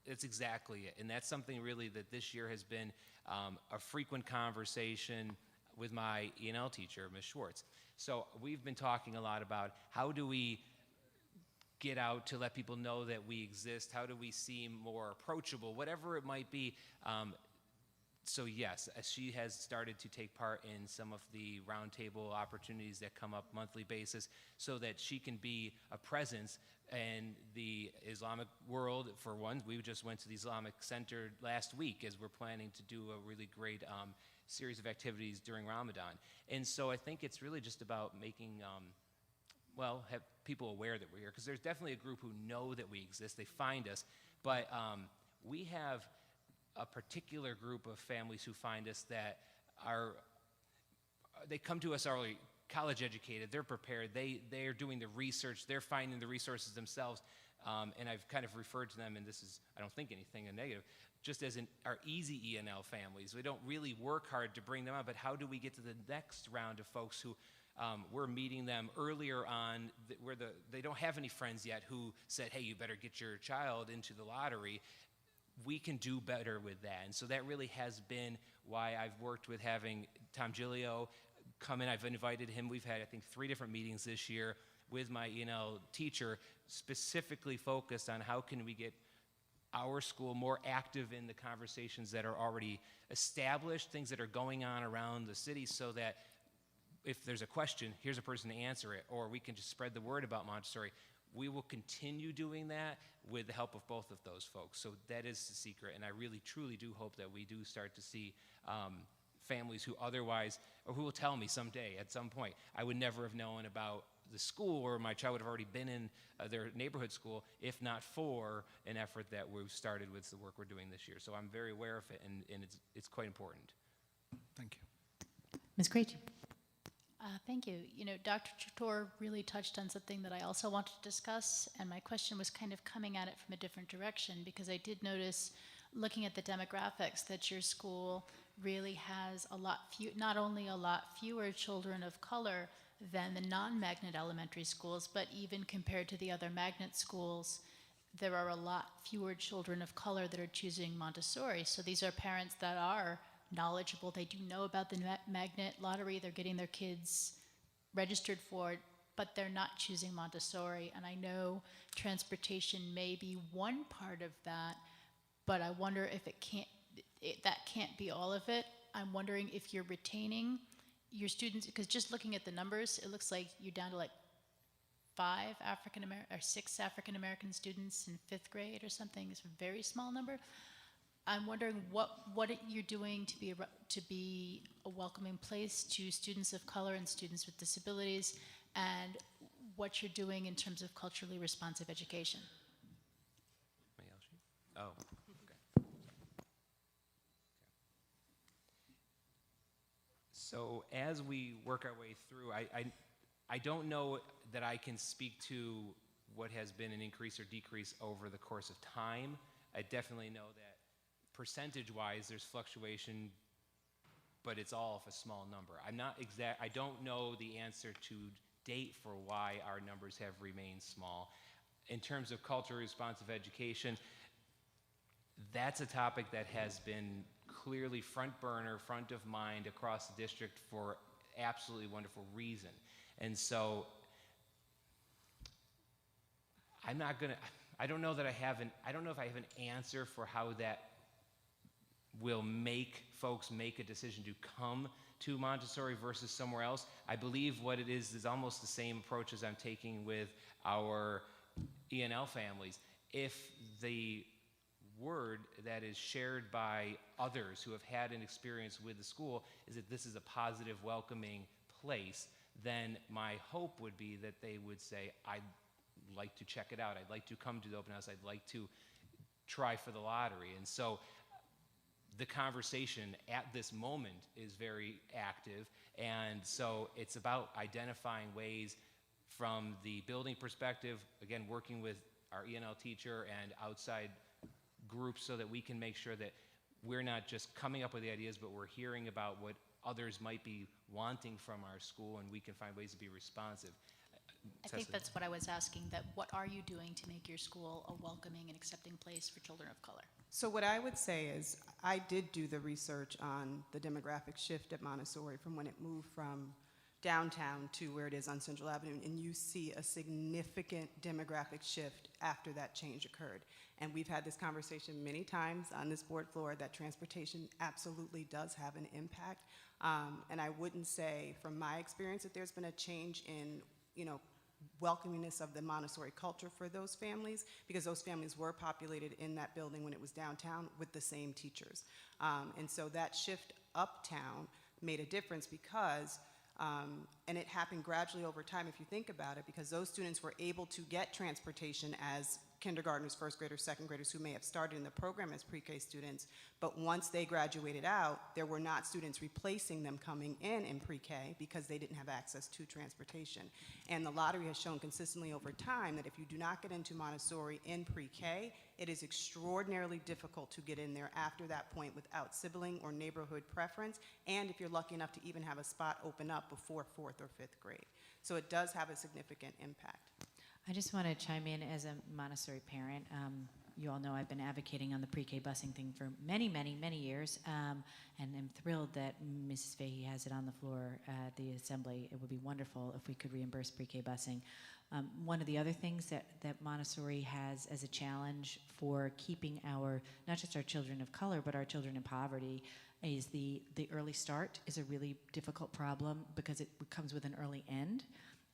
it's exactly it. And that's something really that this year has been a frequent conversation with my E&L teacher, Ms. Schwartz. So we've been talking a lot about how do we get out to let people know that we exist? How do we seem more approachable? Whatever it might be. So yes, she has started to take part in some of the roundtable opportunities that come up monthly basis, so that she can be a presence in the Islamic world. For one, we just went to the Islamic Center last week, as we're planning to do a really great series of activities during Ramadan. And so I think it's really just about making, have people aware that we're here, because there's definitely a group who know that we exist. They find us, but we have a particular group of families who find us that they come to us already college educated, they're prepared, they're doing the research, they're finding the resources themselves, and I've kind of referred to them, and this is, I don't think anything negative, just as in our easy E&L families. We don't really work hard to bring them up, but how do we get to the next round of folks who we're meeting them earlier on, where they don't have any friends yet who said, hey, you better get your child into the lottery. We can do better with that. And so that really has been why I've worked with having Tom Giglio come in. I've invited him. We've had, I think, 3 different meetings this year with my E&L teacher, specifically focused on how can we get our school more active in the conversations that are already established, things that are going on around the city, so that if there's a question, here's a person to answer it, or we can just spread the word about Montessori. We will continue doing that with the help of both of those folks. So that is the secret, and I really, truly do hope that we do start to see families who otherwise, or who will tell me someday, at some point, I would never have known about the school, or my child would have already been in their neighborhood school, if not for an effort that we've started with the work we're doing this year. So I'm very aware of it, and it's quite important. Thank you. Ms. Krejci. Thank you. You know, Dr. Chator really touched on something that I also wanted to discuss, and my question was kind of coming at it from a different direction, because I did notice, looking at the demographics, that your school really has not only a lot fewer children of color than the non-magnet elementary schools, but even compared to the other magnet schools, there are a lot fewer children of color that are choosing Montessori. So these are parents that are knowledgeable. They do know about the magnet lottery. They're getting their kids registered for it, but they're not choosing Montessori. And I know transportation may be one part of that, but I wonder if that can't be all of it. I'm wondering if you're retaining your students, because just looking at the numbers, it looks like you're down to like 6 African American students in 5th grade or something. It's a very small number. I'm wondering what you're doing to be a welcoming place to students of color and students with disabilities, and what you're doing in terms of culturally responsive education. Oh, okay. So as we work our way through, I don't know that I can speak to what has been an increase or decrease over the course of time. I definitely know that percentage-wise, there's fluctuation, but it's all of a small number. I don't know the answer to date for why our numbers have remained small. In terms of culturally responsive education, that's a topic that has been clearly front burner, front of mind across the district for absolutely wonderful reason. And so I don't know if I have an answer for how that will make folks make a decision to come to Montessori versus somewhere else. I believe what it is almost the same approach as I'm taking with our ENL families. If the word that is shared by others who have had an experience with the school is that this is a positive, welcoming place, then my hope would be that they would say, I'd like to check it out. I'd like to come to the open house. I'd like to try for the lottery. And so the conversation at this moment is very active. And so it's about identifying ways from the building perspective, again, working with our ENL teacher and outside groups so that we can make sure that we're not just coming up with the ideas, but we're hearing about what others might be wanting from our school, and we can find ways to be responsive. I think that's what I was asking, that what are you doing to make your school a welcoming and accepting place for children of color? So what I would say is, I did do the research on the demographic shift at Montessori from when it moved from downtown to where it is on Central Avenue, and you see a significant demographic shift after that change occurred. And we've had this conversation many times on this board floor that transportation absolutely does have an impact. And I wouldn't say, from my experience, that there's been a change in, welcomingness of the Montessori culture for those families, because those families were populated in that building when it was downtown with the same teachers. And so that shift uptown made a difference because, and it happened gradually over time if you think about it, because those students were able to get transportation as kindergartners, first graders, second graders who may have started in the program as pre-K students, but once they graduated out, there were not students replacing them coming in pre-K because they didn't have access to transportation. And the lottery has shown consistently over time that if you do not get into Montessori in pre-K, it is extraordinarily difficult to get in there after that point without sibling or neighborhood preference, and if you're lucky enough to even have a spot open up before 4th or 5th grade. So it does have a significant impact. I just want to chime in as a Montessori parent. You all know I've been advocating on the pre-K busing thing for many, many, many years, and I'm thrilled that Mrs. Fahey has it on the floor at the assembly. It would be wonderful if we could reimburse pre-K busing. One of the other things that Montessori has as a challenge for keeping not just our children of color, but our children in poverty, is the early start is a really difficult problem because it comes with an early end.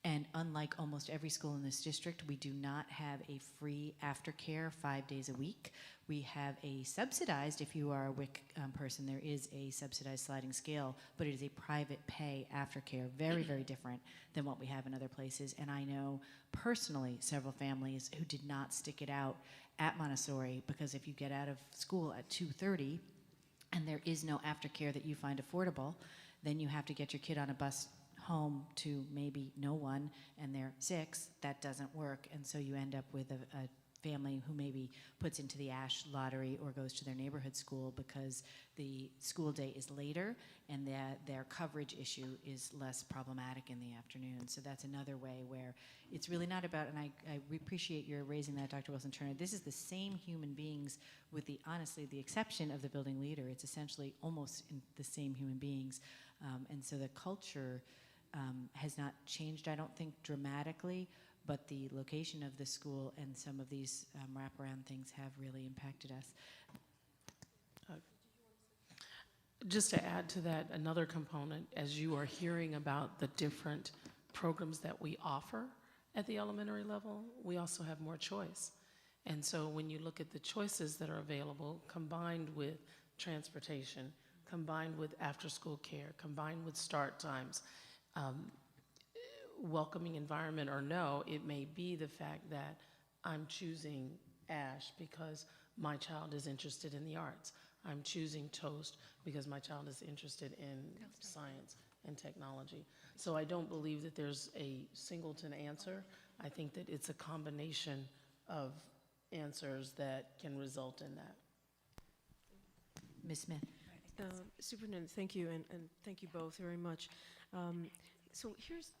And unlike almost every school in this district, we do not have a free aftercare 5 days a week. We have a subsidized, if you are a WIC person, there is a subsidized sliding scale, but it is a private pay aftercare, very, very different than what we have in other places. And I know personally several families who did not stick it out at Montessori because if you get out of school at 2:30 and there is no aftercare that you find affordable, then you have to get your kid on a bus home to maybe no one, and they're 6, that doesn't work. And so you end up with a family who maybe puts into the ASH lottery or goes to their neighborhood school because the school day is later and their coverage issue is less problematic in the afternoon. So that's another way where it's really not about, and I appreciate your raising that, Dr. Wilson-Turner. This is the same human beings with honestly, the exception of the building leader. It's essentially almost the same human beings. And so the culture has not changed, I don't think, dramatically, but the location of the school and some of these wraparound things have really impacted us. Just to add to that, another component, as you are hearing about the different programs that we offer at the elementary level, we also have more choice. And so when you look at the choices that are available, combined with transportation, combined with after-school care, combined with start times, welcoming environment or no, it may be the fact that I'm choosing ASH because my child is interested in the arts. I'm choosing TOAST because my child is interested in science and technology. So I don't believe that there's a singleton answer. I think that it's a combination of answers that can result in that. Ms. Smith. Superintendent, thank you, and thank you both very much. So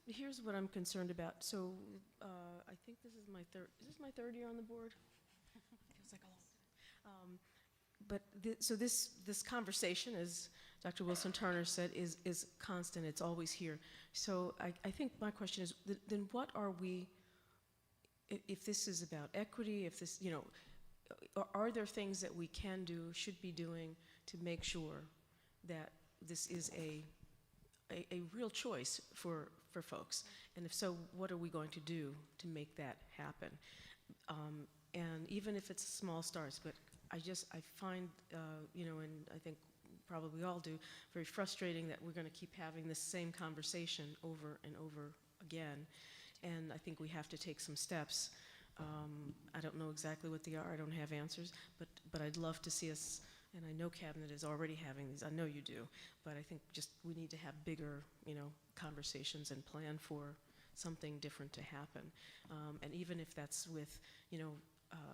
here's what I'm concerned about. So I think this is my third year on the board? Feels like a long time. But so this conversation, as Dr. Wilson-Turner said, is constant. It's always here. So I think my question is, then what are we, if this is about equity, if this, are there things that we can do, should be doing to make sure that this is a real choice for folks? And if so, what are we going to do to make that happen? And even if it's small starts, but I find, and I think probably we all do, very frustrating that we're going to keep having this same conversation over and over again. And I think we have to take some steps. I don't know exactly what they are. I don't have answers, but I'd love to see us. And I know Cabinet is already having these. I know you do, but I think just we need to have bigger, conversations and plan for something different to happen. And even if that's with,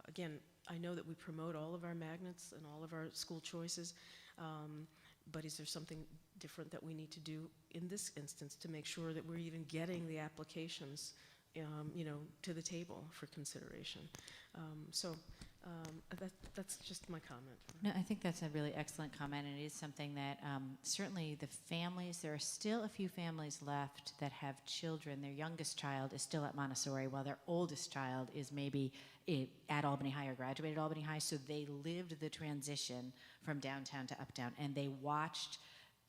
again, I know that we promote all of our magnets and all of our school choices, but is there something different that we need to do in this instance to make sure that we're even getting the applications, to the table for consideration? That's just my comment. No, I think that's a really excellent comment, and it is something that certainly the families, there are still a few families left that have children. Their youngest child is still at Montessori, while their oldest child is maybe at Albany High or graduated Albany High, so they lived the transition from downtown to uptown, and they watched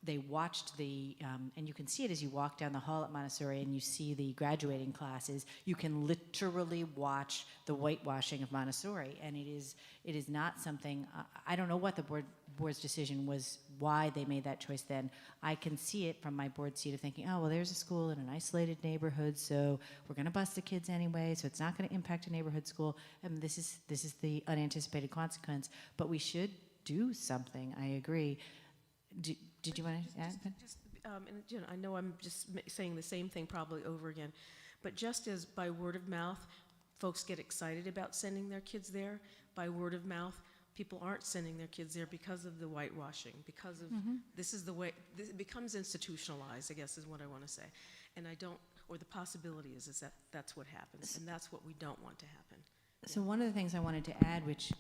and you can see it as you walk down the hall at Montessori and you see the graduating classes. You can literally watch the whitewashing of Montessori, and it is not something, I don't know what the board's decision was, why they made that choice then. I can see it from my board seat of thinking, oh, well, there's a school in an isolated neighborhood, so we're going to bus the kids anyway, so it's not going to impact a neighborhood school. And this is the unanticipated consequence, but we should do something, I agree. Did you want to add? And I know I'm just saying the same thing probably over again, but just as by word of mouth, folks get excited about sending their kids there, by word of mouth, people aren't sending their kids there because of the whitewashing, because of this is the way, it becomes institutionalized, I guess is what I want to say. And or the possibility is that that's what happens, and that's what we don't want to happen. So one of the things I wanted to add, which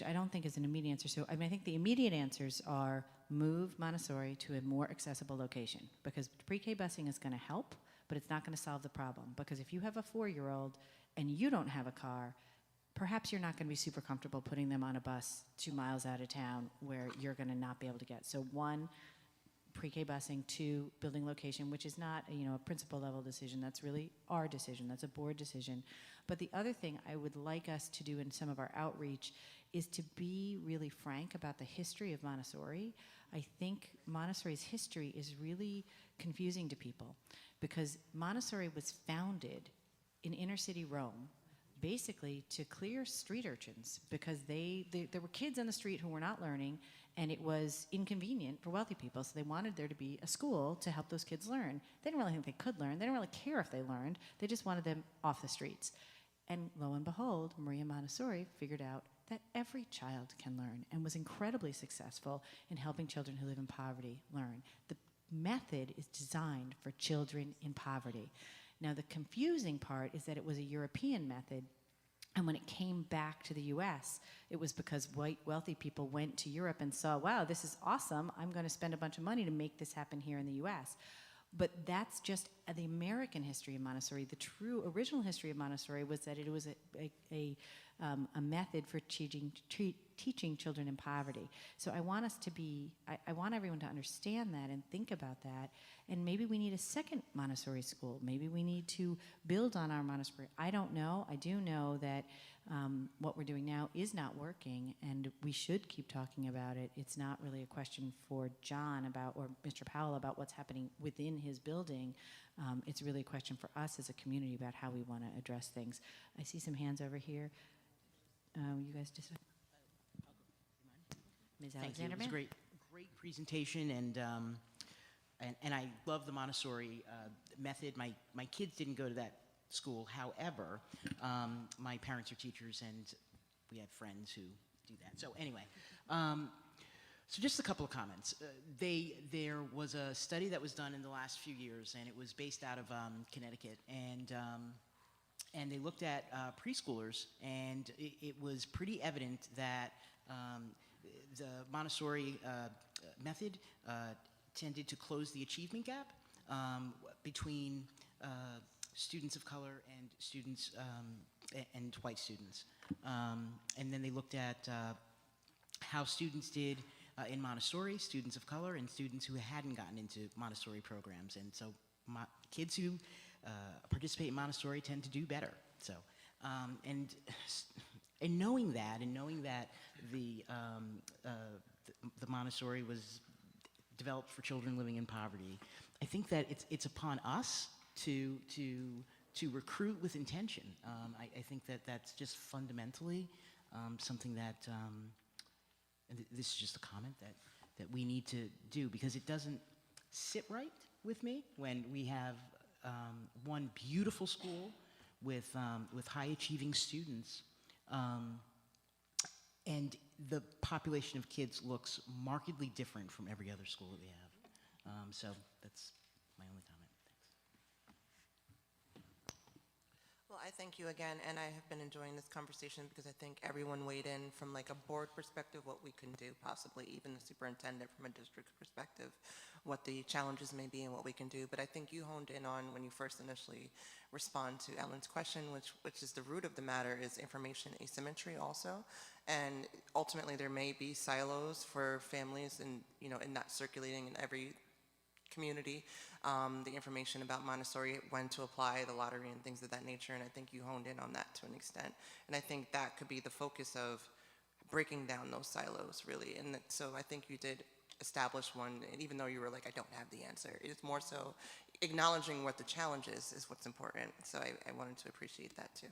I don't think is an immediate answer. So I mean, I think the immediate answers are move Montessori to a more accessible location, because pre-K busing is going to help, but it's not going to solve the problem. Because if you have a 4-year-old and you don't have a car, perhaps you're not going to be super comfortable putting them on a bus 2 miles out of town where you're going to not be able to get. So 1, pre-K busing, 2, building location, which is not a principal level decision. That's really our decision. That's a board decision. But the other thing I would like us to do in some of our outreach is to be really frank about the history of Montessori. I think Montessori's history is really confusing to people because Montessori was founded in inner city Rome basically to clear street urchins because there were kids on the street who were not learning, and it was inconvenient for wealthy people, so they wanted there to be a school to help those kids learn. They didn't really think they could learn. They didn't really care if they learned. They just wanted them off the streets. And lo and behold, Maria Montessori figured out that every child can learn and was incredibly successful in helping children who live in poverty learn. The method is designed for children in poverty. Now, the confusing part is that it was a European method, and when it came back to the US, it was because white wealthy people went to Europe and saw, wow, this is awesome. I'm going to spend a bunch of money to make this happen here in the US. But that's just the American history of Montessori. The true original history of Montessori was that it was a method for teaching children in poverty. So I want us to be, I want everyone to understand that and think about that. And maybe we need a second Montessori school. Maybe we need to build on our Montessori. I don't know. I do know that what we're doing now is not working, and we should keep talking about it. It's not really a question for John or Mr. Powell about what's happening within his building. It's really a question for us as a community about how we want to address things. I see some hands over here. You guys just... Ms. Thank you. Alexander It was a great presentation, and I love the Montessori method. My kids didn't go to that school. However, my parents are teachers, and we have friends who do that. So anyway, so just a couple of comments. There was a study that was done in the last few years, and it was based out of Connecticut, and they looked at preschoolers, and it was pretty evident that the Montessori method tended to close the achievement gap between students of color and students and white students. And then they looked at how students did in Montessori, students of color, and students who hadn't gotten into Montessori programs. And so kids who participate in Montessori tend to do better. So, and knowing that, the Montessori was developed for children living in poverty, I think that it's upon us to recruit with intention. I think that that's just fundamentally something that, and this is just a comment that we need to do, because it doesn't sit right with me when we have one beautiful school with high achieving students, and the population of kids looks markedly different from every other school that we have. So that's my only comment. Well, I thank you again, and I have been enjoying this conversation because I think everyone weighed in from like a board perspective, what we can do, possibly even the superintendent from a district perspective, what the challenges may be and what we can do. But I think you honed in on, when you first initially respond to Ellen's question, which is the root of the matter, is information asymmetry also. And ultimately there may be silos for families and, and not circulating in every community, the information about Montessori, when to apply, the lottery and things of that nature, and I think you honed in on that to an extent. And I think that could be the focus of breaking down those silos, really. And so I think you did establish one, and even though you were like, I don't have the answer, it's more so acknowledging what the challenge is what's important. So I wanted to appreciate that too.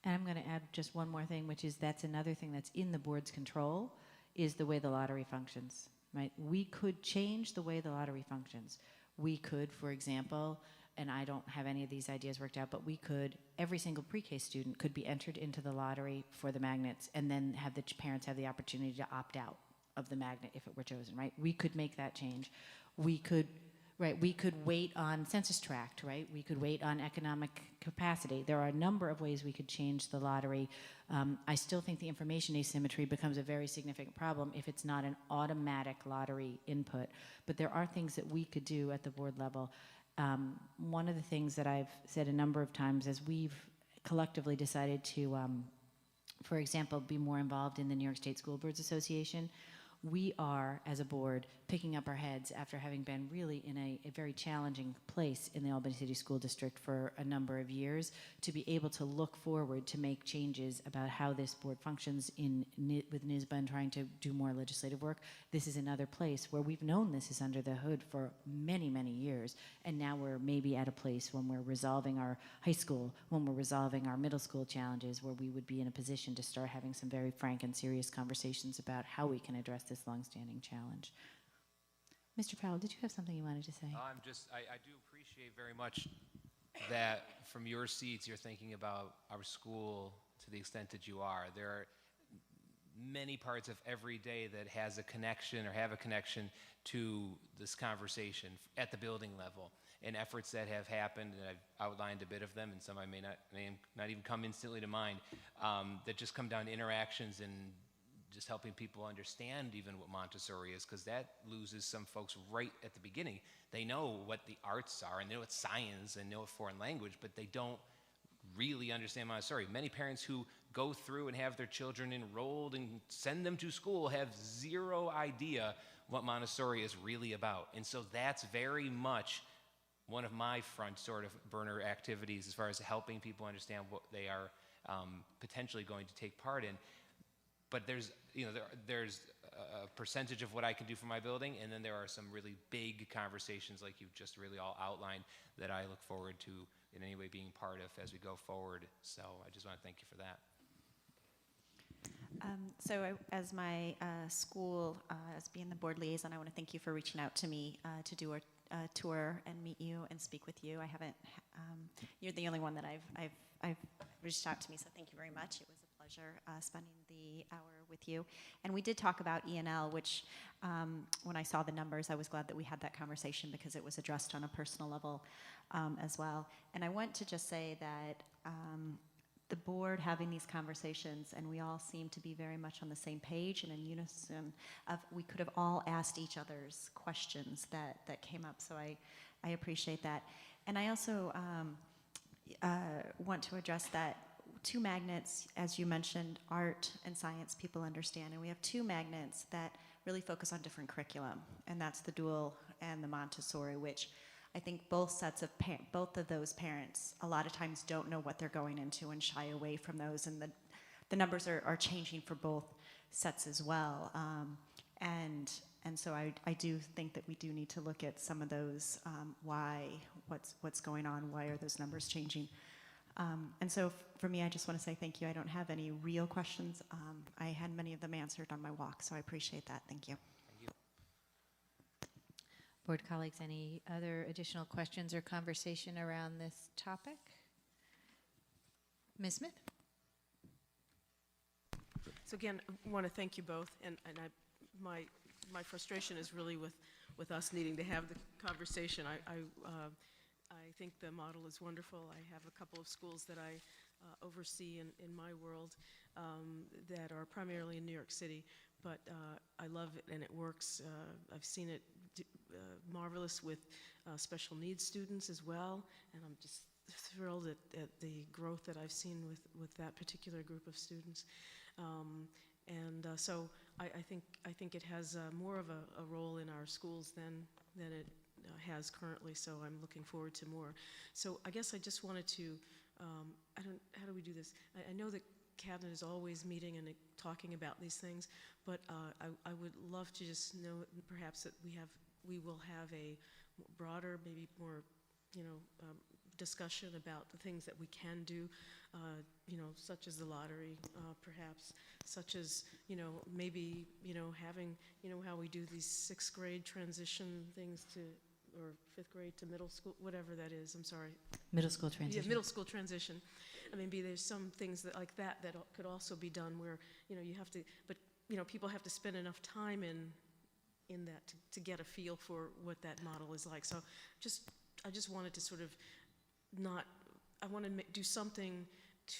And I'm going to add just one more thing, which is that's another thing that's in the board's control, is the way the lottery functions. Right? We could change the way the lottery functions. We could, for example, and I don't have any of these ideas worked out, but we could, every single pre-K student could be entered into the lottery for the magnets, and then have the parents have the opportunity to opt out of the magnet if it were chosen, right? We could make that change. We could wait on census tract, right? We could wait on economic capacity. There are a number of ways we could change the lottery. I still think the information asymmetry becomes a very significant problem if it's not an automatic lottery input. But there are things that we could do at the board level. one of the things that I've said a number of times as we've collectively decided to, for example, be more involved in the New York State School Boards Association, we are, as a board, picking up our heads after having been really in a very challenging place in the Albany City School District for a number of years, to be able to look forward to make changes about how this board functions with NYSBA and trying to do more legislative work. This is another place where we've known this is under the hood for many, many years, and now we're maybe at a place when we're resolving our high school, when we're resolving our middle school challenges, where we would be in a position to start having some very frank and serious conversations about how we can address this longstanding challenge. Mr. Powell, did you have something you wanted to say? I do appreciate very much that from your seats you're thinking about our school to the extent that you are. There are many parts of every day that has a connection or have a connection to this conversation at the building level, and efforts that have happened, and I've outlined a bit of them, and some I may not even come instantly to mind, that just come down to interactions and just helping people understand even what Montessori is, because that loses some folks right at the beginning. They know what the arts are, and they know what science, and know what foreign language, but they don't really understand Montessori. Many parents who go through and have their children enrolled and send them to school have zero idea what Montessori is really about. And so that's very much one of my front sort of burner activities as far as helping people understand what they are potentially going to take part in. But there's a percentage of what I can do for my building, and then there are some really big conversations like you've just really all outlined that I look forward to in any way being part of as we go forward. So I just want to thank you for that. As my school, as being the board liaison, I want to thank you for reaching out to me to do a tour and meet you and speak with you. I haven't. You're the only one that I've reached out to me, so thank you very much. It was a pleasure spending the hour with you. And we did talk about ENL, which when I saw the numbers, I was glad that we had that conversation because it was addressed on a personal level as well. And I want to just say that the board having these conversations, and we all seem to be very much on the same page and in unison of we could have all asked each other's questions that came up, so I appreciate that. And I also want to address that two magnets, as you mentioned, art and science, people understand, and we have two magnets that really focus on different curriculum, and that's the dual and the Montessori, which I think both of those parents a lot of times don't know what they're going into and shy away from those, and the numbers are changing for both sets as well. And so I do think that we do need to look at some of those, what's going on, why are those numbers changing. And so for me, I just want to say thank you. I don't have any real questions. I had many of them answered on my walk, so I appreciate that. Thank you. Board colleagues, any other additional questions or conversation around this topic? Ms. Smith? So again, I want to thank you both, and my frustration is really with us needing to have the conversation. I think the model is wonderful. I have a couple of schools that I oversee in my world that are primarily in New York City, but I love it and it works. I've seen it marvelous with special needs students as well, and I'm just thrilled at the growth that I've seen with that particular group of students. So I think it has more of a role in our schools than it has currently, so I'm looking forward to more. So I guess I just wanted to, how do we do this? I know that Cabinet is always meeting and talking about these things, but I would love to just know perhaps that we will have a broader, maybe more, discussion about the things that we can do, such as the lottery, perhaps, such as, maybe, having, how we do these 6th grade transition things or 5th grade to middle school, whatever that is, I'm sorry. Middle school transition. Yeah, middle school transition. Maybe there's some things like that could also be done where, you have to, but, people have to spend enough time in that to get a feel for what that model is like. So I just wanted to sort of I want to do something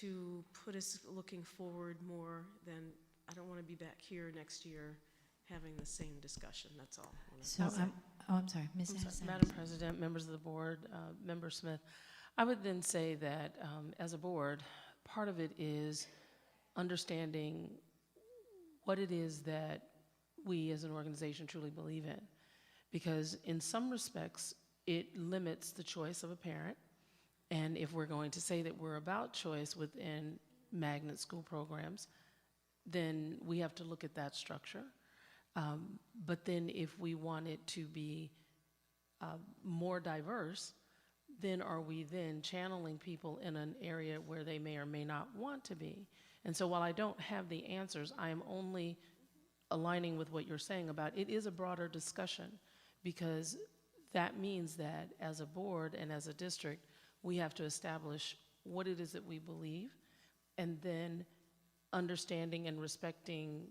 to put us looking forward more than, I don't want to be back here next year having the same discussion, that's all. So Oh, I'm sorry, Ms. I'm sorry, Adams. Madam President, members of the board, Member Smith, I would then say that as a board, part of it is understanding what it is that we as an organization truly believe in. Because in some respects, it limits the choice of a parent. And if we're going to say that we're about choice within magnet school programs, then we have to look at that structure. But then if we want it to be more diverse, then are we then channeling people in an area where they may or may not want to be? And so while I don't have the answers, I am only aligning with what you're saying about it is a broader discussion, because that means that as a board and as a district, we have to establish what it is that we believe, and then understanding and respecting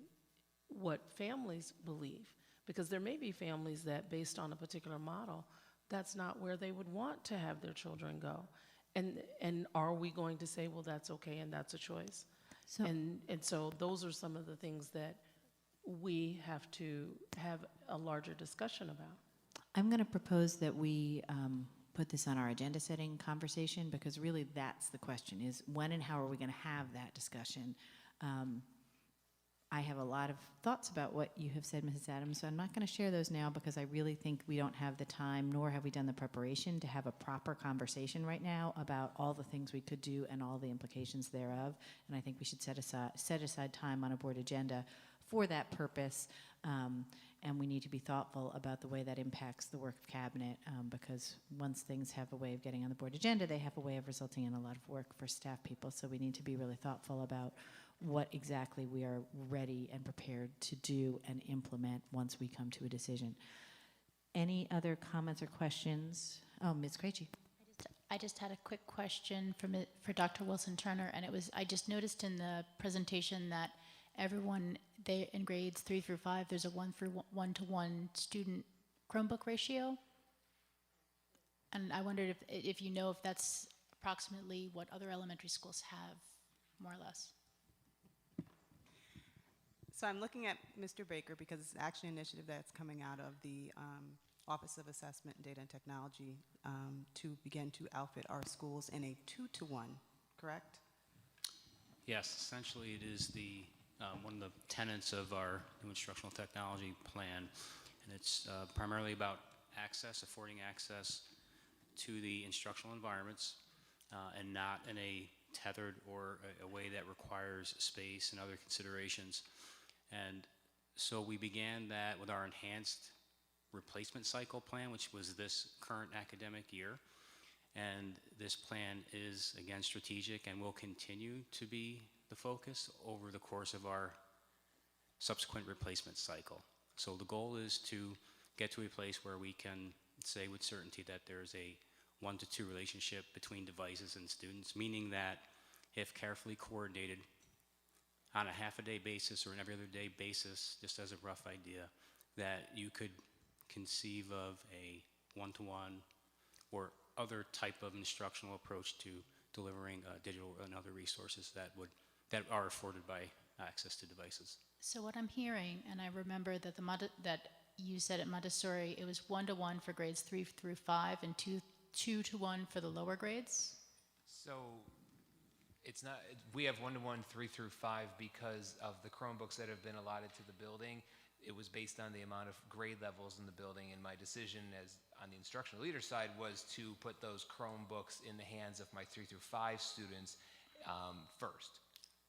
what families believe. Because there may be families that, based on a particular model, that's not where they would want to have their children go. And are we going to say, well, that's okay and that's a choice? So- And so those are some of the things that we have to have a larger discussion about. I'm going to propose that we put this on our agenda setting conversation, because really that's the question, is when and how are we going to have that discussion? I have a lot of thoughts about what you have said, Mrs. Adams, so I'm not going to share those now, because I really think we don't have the time, nor have we done the preparation to have a proper conversation right now about all the things we could do and all the implications thereof. And I think we should set aside time on a board agenda for that purpose. And we need to be thoughtful about the way that impacts the work of cabinet, because once things have a way of getting on the board agenda, they have a way of resulting in a lot of work for staff people. So we need to be really thoughtful about what exactly we are ready and prepared to do and implement once we come to a decision. Any other comments or questions? Oh, Ms. Krejci. I just had a quick question for Dr. Wilson Turner, and it was, I just noticed in the presentation that everyone in grades 3 through 5, there's a 1-to-1 student Chromebook ratio. And I wondered if you know if that's approximately what other elementary schools have, more or less. So I'm looking at Mr. Baker because it's actually an initiative that's coming out of the Office of Assessment and Data and Technology to begin to outfit our schools in a 2-to-1, correct? Yes, essentially it is the one of the tenets of our new instructional technology plan, and it's primarily about access, affording access to the instructional environments, and not in a tethered or a way that requires space and other considerations. And so we began that with our enhanced replacement cycle plan, which was this current academic year. And this plan is, again, strategic and will continue to be the focus over the course of our subsequent replacement cycle. So the goal is to get to a place where we can say with certainty that there's a 1-to-2 relationship between devices and students, meaning that if carefully coordinated on a half-a-day basis or an every other day basis, just as a rough idea, that you could conceive of a 1-to-1 or other type of instructional approach to delivering digital and other resources that are afforded by access to devices. So what I'm hearing, and I remember that that you said at Montessori, it was 1-to-1 for grades 3 through 5 and 2-to-1 for the lower grades? So it's not, we have 1-to-1 3 through 5 because of the Chromebooks that have been allotted to the building. It was based on the amount of grade levels in the building, and my decision as on the instructional leader side was to put those Chromebooks in the hands of my 3 through 5 students first.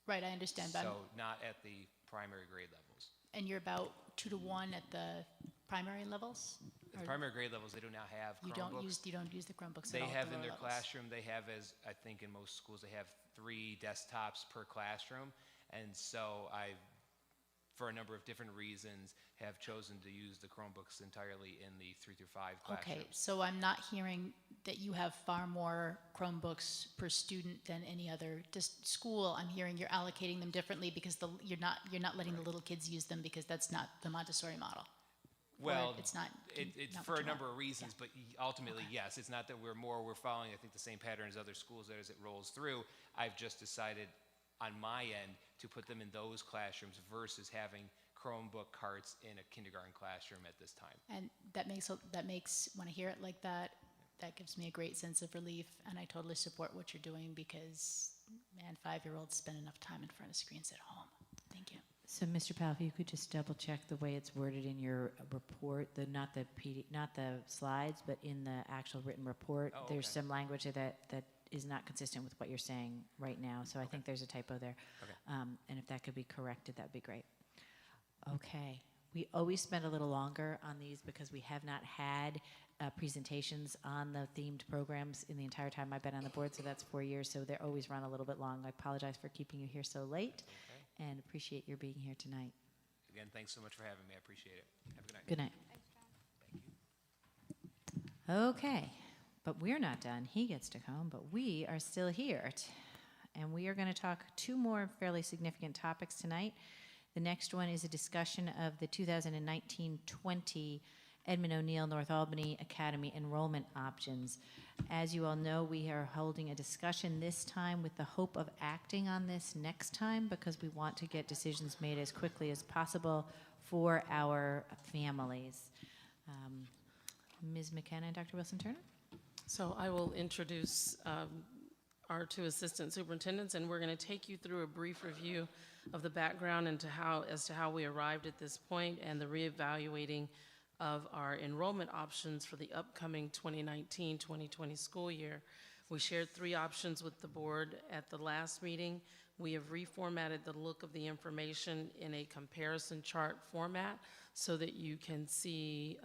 Right, I understand. But So not at the primary grade levels. and you're about 2-to-1 at the primary levels? At the Or primary grade levels, they do not have Chromebooks. You don't use the Chromebooks They at all? have at the in their lower levels? classroom, they have, as I think in most schools, they have 3 desktops per classroom. And so I, for a number of different reasons, have chosen to use the Chromebooks entirely in the 3 through 5 classrooms. Okay, so I'm not hearing that you have far more Chromebooks per student than any other school. I'm hearing you're allocating them differently because you're not letting the little kids use them because that's not the Montessori model. Well, it's not. it's not for what a you number want. of reasons, but ultimately, yes. It's not that we're following, I think, the same pattern as other schools as it rolls through. I've just decided on my end to put them in those classrooms versus having Chromebook carts in a kindergarten classroom at this time. And that makes, when I hear it like that, that gives me a great sense of relief, and I totally support what you're doing because, man, 5-year-olds spend enough time in front of screens at home. Thank you. So, Mr. Powell, if you could just double check the way it's worded in your report, not the slides, but in the actual written report. Oh, There's okay. some language that is not consistent with what you're saying right now. So I think there's a typo there. Okay. And if that could be corrected, that'd be great. Okay. We always spend a little longer on these because we have not had presentations on the themed programs in the entire time I've been on the board, so that's 4 years, so they're always run a little bit long. I apologize for keeping you here so late, and appreciate your being here tonight. Again, thanks so much for having me. I appreciate it. Have a good night. Good night. Okay, but we're not done. He gets to come, but we are still here. And we are going to talk 2 more fairly significant topics tonight. The next one is a discussion of the 2019-20 Edmund O'Neill North Albany Academy enrollment options. As you all know, we are holding a discussion this time with the hope of acting on this next time because we want to get decisions made as quickly as possible for our families. Ms. McKenna and Dr. Wilson-Turner? So I will introduce our 2 assistant superintendents, and we're going to take you through a brief review of the background as to how we arrived at this point and the reevaluating of our enrollment options for the upcoming 2019-2020 school year. We shared 3 options with the board at the last meeting. We have reformatted the look of the information in a comparison chart format so that you can see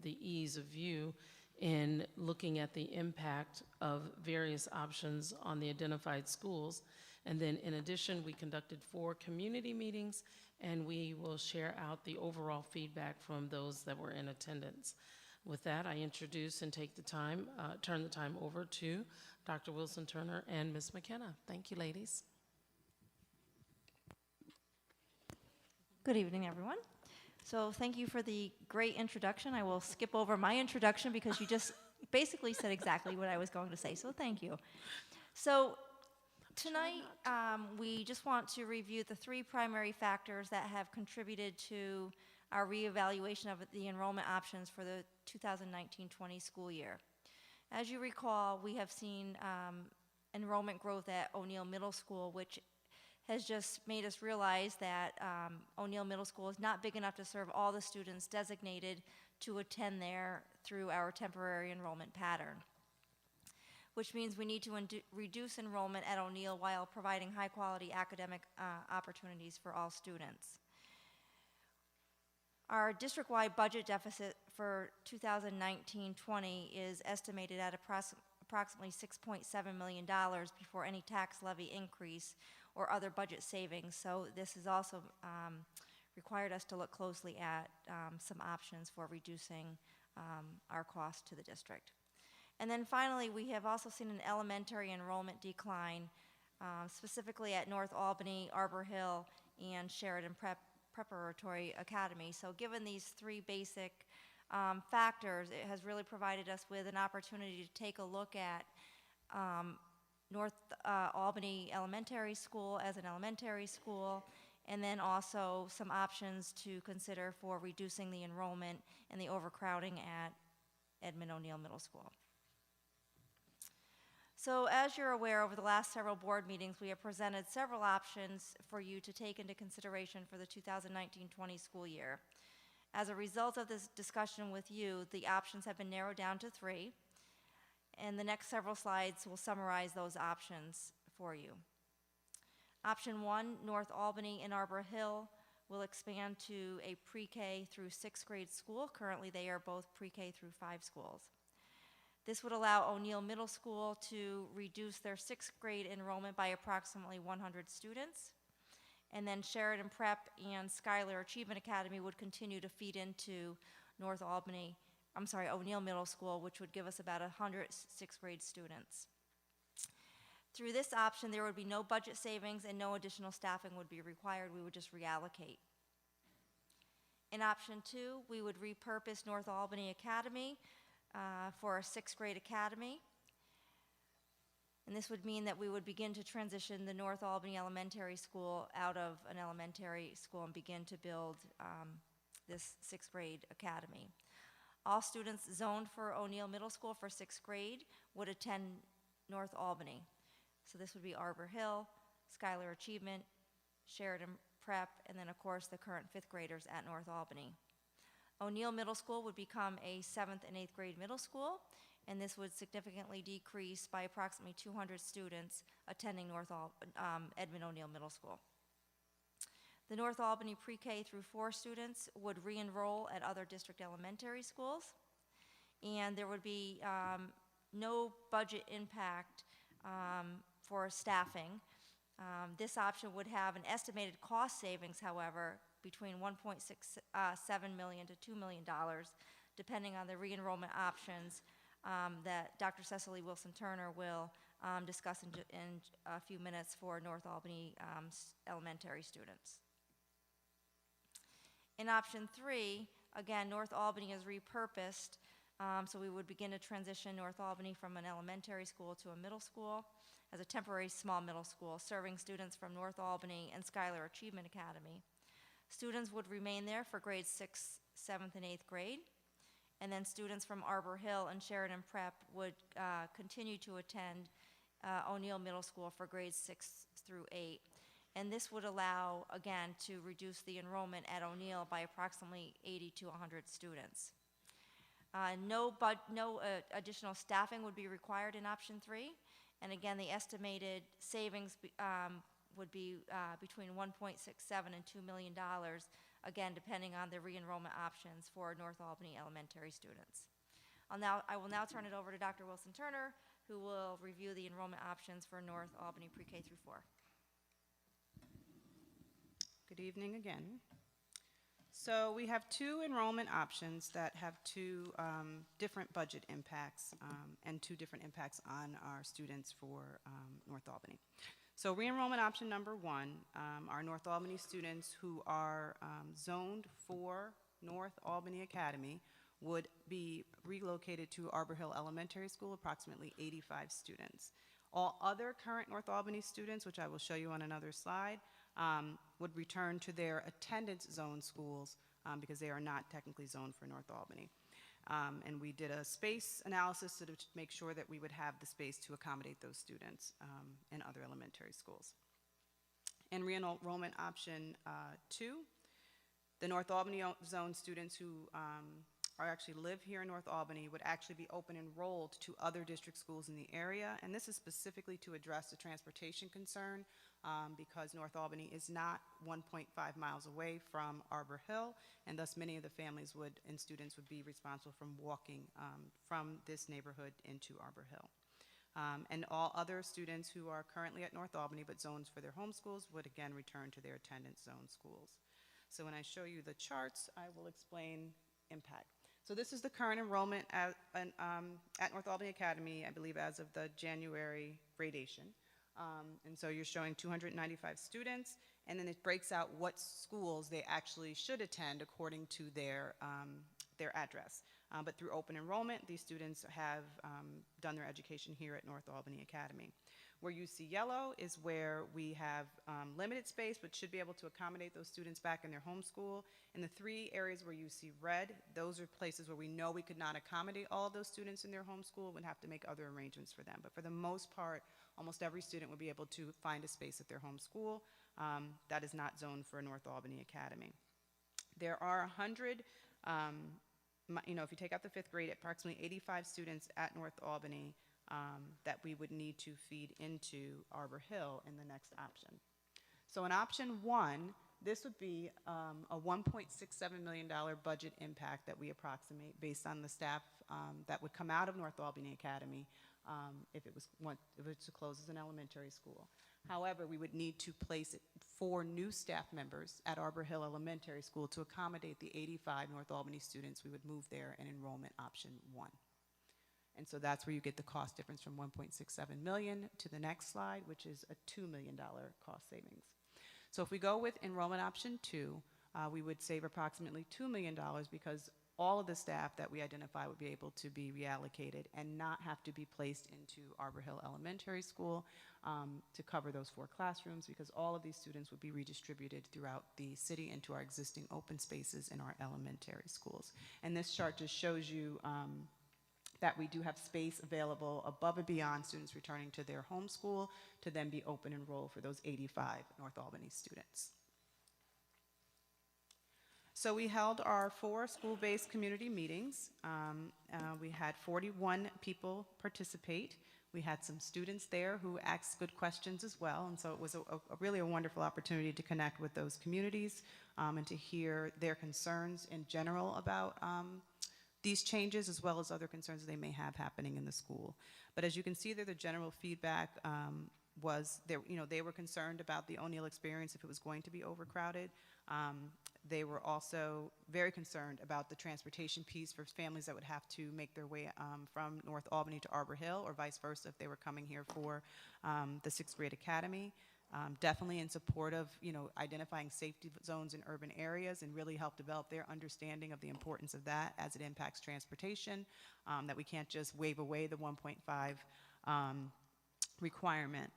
the ease of view in looking at the impact of various options on the identified schools. And then in addition, we conducted 4 community meetings, and we will share out the overall feedback from those that were in attendance. With that, I introduce and turn the time over to Dr. Wilson-Turner and Ms. McKenna. Thank you, ladies. Good evening, everyone. So thank you for the great introduction. I will skip over my introduction because you just basically said exactly what I was going to say, so thank you. So tonight, we just want to review the 3 primary factors that have contributed to our reevaluation of the enrollment options for the 2019-20 school year. As you recall, we have seen enrollment growth at O'Neill Middle School, which has just made us realize that O'Neill Middle School is not big enough to serve all the students designated to attend there through our temporary enrollment pattern, which means we need to reduce enrollment at O'Neill while providing high-quality academic opportunities for all students. Our district-wide budget deficit for 2019-20 is estimated at approximately $6.7 million before any tax levy increase or other budget savings. So this has also required us to look closely at some options for reducing our costs to the district. And then finally, we have also seen an elementary enrollment decline, specifically at North Albany, Arbor Hill, and Sheridan Preparatory Academy. So given these 3 basic factors, it has really provided us with an opportunity to take a look at North Albany Elementary School as an elementary school, and then also some options to consider for reducing the enrollment and the overcrowding at Edmund O'Neill Middle School. So as you're aware, over the last several board meetings, we have presented several options for you to take into consideration for the 2019-20 school year. As a result of this discussion with you, the options have been narrowed down to 3, and the next several slides will summarize those options for you. Option 1, North Albany and Arbor Hill will expand to a pre-K through 6th grade school. Currently, they are both pre-K through 5 schools. This would allow O'Neill Middle School to reduce their 6th grade enrollment by approximately 100 students. And then Sheridan Prep and Schuyler Achievement Academy would continue to feed into O'Neill Middle School, which would give us about 100 6th grade students. Through this option, there would be no budget savings and no additional staffing would be required. We would just reallocate. In option 2, we would repurpose North Albany Academy for a 6th grade academy. And this would mean that we would begin to transition the North Albany Elementary School out of an elementary school and begin to build this sixth grade academy. All students zoned for O'Neill Middle School for sixth grade would attend North Albany. So this would be Arbor Hill, Schuyler Achievement, Sheridan Prep, and then of course the current fifth graders at North Albany. O'Neill Middle School would become a 7th and 8th grade middle school, and this would significantly decrease by approximately 200 students attending Edmund O'Neill Middle School. The North Albany pre-K through 4 students would re-enroll at other district elementary schools, and there would be no budget impact for staffing. This option would have an estimated cost savings, however, between $1.67 million to $2 million, depending on the re-enrollment options that Dr. Cecily Wilson-Turner will discuss in a few minutes for North Albany elementary students. In option 3, again, North Albany is repurposed, so we would begin to transition North Albany from an elementary school to a middle school as a temporary small middle school, serving students from North Albany and Schuyler Achievement Academy. Students would remain there for grades 6th, 7th, and 8th grade, and then students from Arbor Hill and Sheridan Prep would continue to attend O'Neill Middle School for grades 6 through 8. And this would allow, again, to reduce the enrollment at O'Neill by approximately 80 to 100 students. No additional staffing would be required in option 3. And again, the estimated savings would be between $1.67 and $2 million, again, depending on the re-enrollment options for North Albany elementary students. I will now turn it over to Dr. Wilson-Turner, who will review the enrollment options for North Albany pre-K through 4. Good evening again. So we have 2 enrollment options that have 2 different budget impacts and 2 different impacts on our students for North Albany. So re-enrollment option number 1, our North Albany students who are zoned for North Albany Academy would be relocated to Arbor Hill Elementary School, approximately 85 students. All other current North Albany students, which I will show you on another slide, would return to their attendance zone schools because they are not technically zoned for North Albany. And we did a space analysis to make sure that we would have the space to accommodate those students in other elementary schools. In re-enrollment option 2, the North Albany zone students who actually live here in North Albany would actually be open enrolled to other district schools in the area, and this is specifically to address the transportation concern because North Albany is not 1.5 miles away from Arbor Hill, and thus many of the families and students would be responsible from walking from this neighborhood into Arbor Hill. And all other students who are currently at North Albany but zones for their home schools would again return to their attendance zone schools. So when I show you the charts, I will explain impact. So this is the current enrollment at North Albany Academy, I believe as of the January gradation. And so you're showing 295 students, and then it breaks out what schools they actually should attend according to their address. But through open enrollment, these students have done their education here at North Albany Academy. Where you see yellow is where we have limited space, but should be able to accommodate those students back in their home school. In the 3 areas where you see red, those are places where we know we could not accommodate all of those students in their home school, would have to make other arrangements for them. But for the most part, almost every student would be able to find a space at their home school that is not zoned for North Albany Academy. There are 100, if you take out the 5th grade, approximately 85 students at North Albany that we would need to feed into Arbor Hill in the next option. So in option 1, this would be a $1.67 million budget impact that we approximate based on the staff that would come out of North Albany Academy if it was to close as an elementary school. However, we would need to place 4 new staff members at Arbor Hill Elementary School to accommodate the 85 North Albany students we would move there in enrollment option 1. And so that's where you get the cost difference from $1.67 million to the next slide, which is a $2 million cost savings. So if we go with enrollment option 2, we would save approximately $2 million because all of the staff that we identify would be able to be reallocated and not have to be placed into Arbor Hill Elementary School to cover those 4 classrooms, because all of these students would be redistributed throughout the city into our existing open spaces in our elementary schools. And this chart just shows you that we do have space available above and beyond students returning to their home school to then be open enrolled for those 85 North Albany students. So we held our 4 school-based community meetings. We had 41 people participate. We had some students there who asked good questions as well, and so it was really a wonderful opportunity to connect with those communities and to hear their concerns in general about these changes, as well as other concerns that they may have happening in the school. But as you can see there, the general feedback was they were concerned about the O'Neill experience if it was going to be overcrowded. They were also very concerned about the transportation piece for families that would have to make their way from North Albany to Arbor Hill, or vice versa if they were coming here for the 6th grade academy. Definitely in support of identifying safety zones in urban areas and really help develop their understanding of the importance of that as it impacts transportation, that we can't just wave away the 1.5 requirement.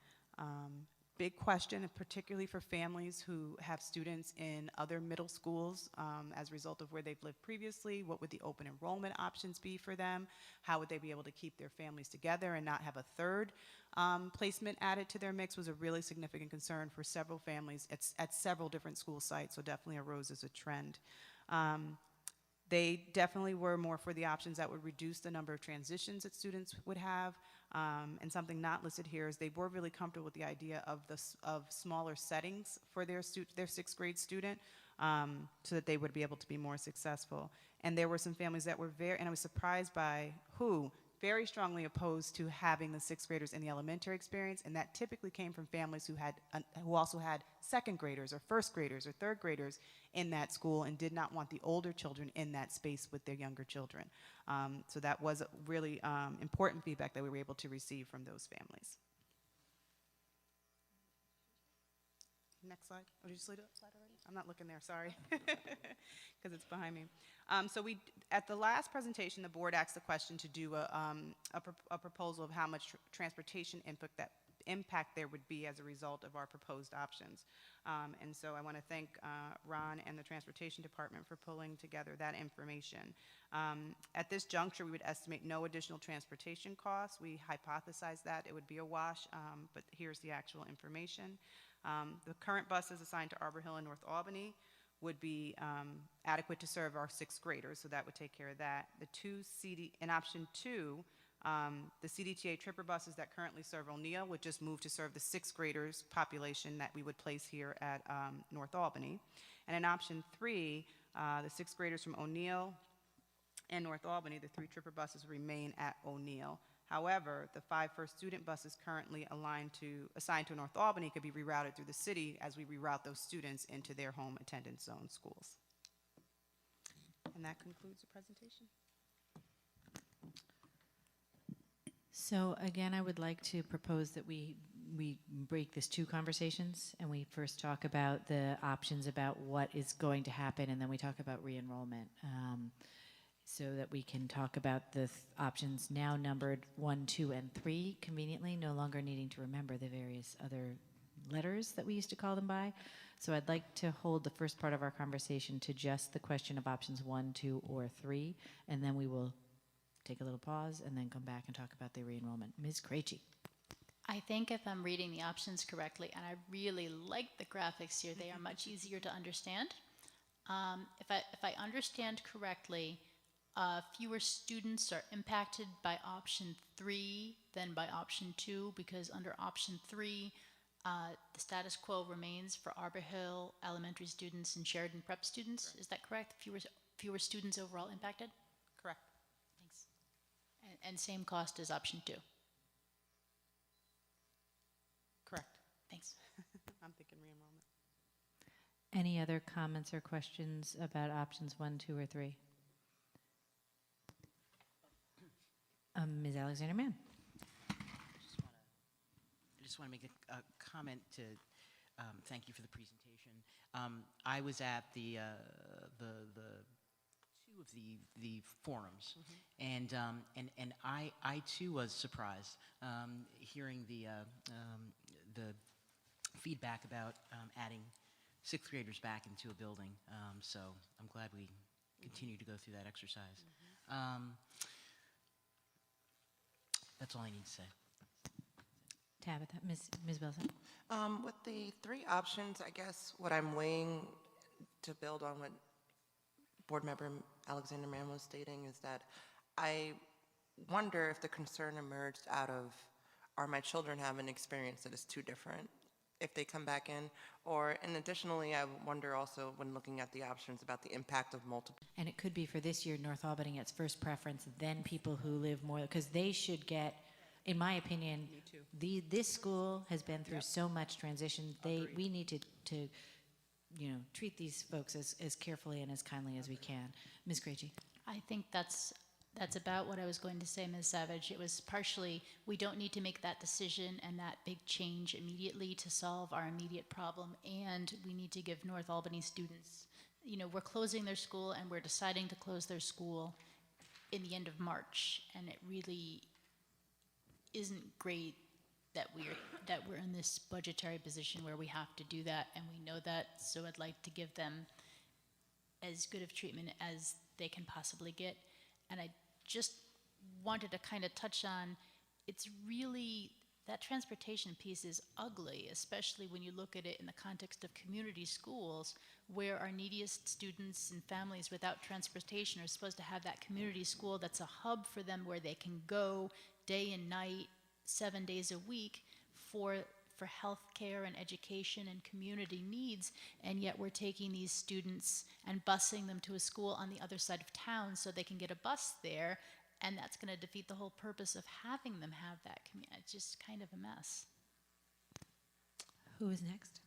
Big question, and particularly for families who have students in other middle schools as a result of where they've lived previously. What would the open enrollment options be for them? How would they be able to keep their families together and not have a third placement added to their mix? Was a really significant concern for several families at several different school sites, so definitely arose as a trend. They definitely were more for the options that would reduce the number of transitions that students would have. And something not listed here is they were really comfortable with the idea of smaller settings for their 6th grade student so that they would be able to be more successful. And there were some families that were and I was surprised by very strongly opposed to having the 6th graders in the elementary experience, and that typically came from families who also had 2nd graders or 1st graders or 3rd graders in that school and did not want the older children in that space with their younger children. So that was really important feedback that we were able to receive from those families. Next slide. Oh, did you slide already? I'm not looking there, sorry, because it's behind me. So at the last presentation, the board asked the question to do a proposal of how much transportation impact there would be as a result of our proposed options. And so I want to thank Ron and the Transportation Department for pulling together that information. At this juncture, we would estimate no additional transportation costs. We hypothesized that it would be a wash, but here's the actual information. The current buses assigned to Arbor Hill and North Albany would be adequate to serve our 6th graders, so that would take care of that. In option 2, the CDTA tripper buses that currently serve O'Neill would just move to serve the 6th graders population that we would place here at North Albany. And in option 3, the 6th graders from O'Neill and North Albany, the 3 tripper buses remain at O'Neill. However, the 5 first student buses currently assigned to North Albany could be rerouted through the city as we reroute those students into their home attendance zone schools. And that concludes the presentation. So again, I would like to propose that we break this 2 conversations, and we first talk about the options about what is going to happen, and then we talk about re-enrollment. So that we can talk about the options now numbered 1, 2, and 3 conveniently, no longer needing to remember the various other letters that we used to call them by. So I'd like to hold the first part of our conversation to just the question of options 1, 2, or 3, and then we will take a little pause and then come back and talk about the re-enrollment. Ms. Krejci. I think if I'm reading the options correctly, and I really like the graphics here, they are much easier to understand. If I understand correctly, fewer students are impacted by option 3 than by option 2, because under option 3, the status quo remains for Arbor Hill elementary students and Sheridan Prep students. Correct. Is that correct? Fewer students overall impacted? Correct. Thanks. And same cost as option 2? Correct. Thanks. I'm thinking re-enrollment. Any other comments or questions about options 1, 2, or 3? Ms. Alexander-Mann. I just want to make a comment to thank you for the presentation. I was at the 2 of the forums, and I too was surprised hearing the feedback about adding sixth graders back into a building. So I'm glad we continue to go through that exercise. That's all I need to say. Tabitha, Ms. Wilson. With the three options, I guess what I'm weighing, to build on what Board Member Alexander Mann was stating, is that I wonder if the concern emerged out of, are my children having an experience that is too different if they come back in? And additionally, I wonder also, when looking at the options, about the impact of multiple. And it could be for this year, North Albany gets first preference, then people who live more, because they should get, in my opinion, this school has been through so much transition. We need to treat these folks as carefully and as kindly as we can. Ms. Krejci. I think that's about what I was going to say, Ms. Savage. It was partially, we don't need to make that decision and that big change immediately to solve our immediate problem, and we need to give North Albany students, we're closing their school and we're deciding to close their school in the end of March, and it really isn't great that we're in this budgetary position where we have to do that, and we know that, so I'd like to give them as good of treatment as they can possibly get. And I just wanted to kind of touch on, it's really, that transportation piece is ugly, especially when you look at it in the context of community schools, where our neediest students and families without transportation are supposed to have that community school that's a hub for them where they can go day and night, 7 days a week for health care and education and community needs, and yet we're taking these students and busing them to a school on the other side of town so they can get a bus there, and that's going to defeat the whole purpose of having them have that community. It's just kind of a mess. Who is next?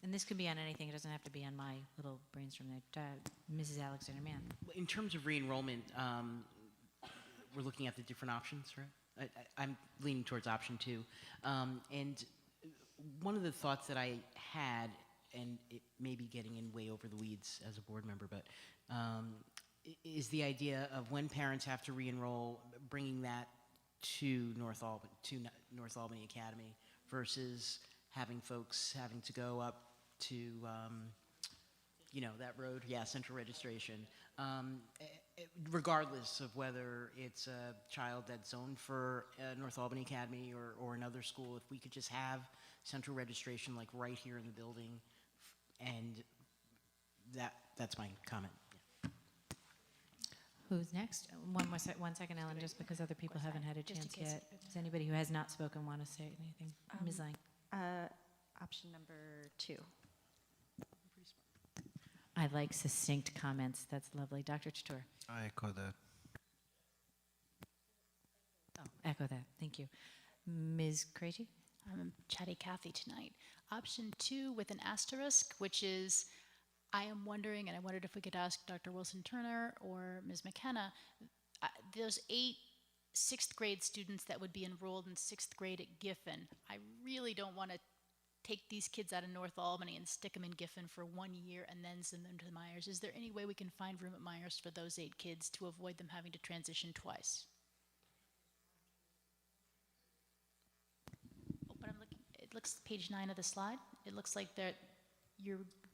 And this could be on anything. It doesn't have to be on my little brainstorm there. Mrs. Alexander Mann. In terms of re-enrollment, we're looking at the different options, right? I'm leaning towards option 2. And one of the thoughts that I had, and it may be getting in way over the weeds as a board member, but is the idea of when parents have to re-enroll, bringing that to North Albany Academy versus having folks having to go up to, that road, central registration. Regardless of whether it's a child that's zoned for North Albany Academy or another school, if we could just have central registration like right here in the building, and that's my comment. Who's next? One second, Ellen, just because other people haven't had a chance yet. Does anybody who has not spoken want to say anything? Ms. Lang. Option number 2. I like succinct comments. That's lovely. Dr. Chatur. I echo that. Oh, echo that. Thank you. Ms. Krejci? I'm chatty Cathy tonight. Option 2 with an asterisk, which is, I am wondering, and I wondered if we could ask Dr. Wilson-Turner or Ms. McKenna, those 8 6th grade students that would be enrolled in 6th grade at Giffen, I really don't want to take these kids out of North Albany and stick them in Giffen for 1 year and then send them to Myers. Is there any way we can find room at Myers for those 8 kids to avoid them having to transition twice? Oh, but I'm looking, it looks page 9 of the slide. It looks like they'd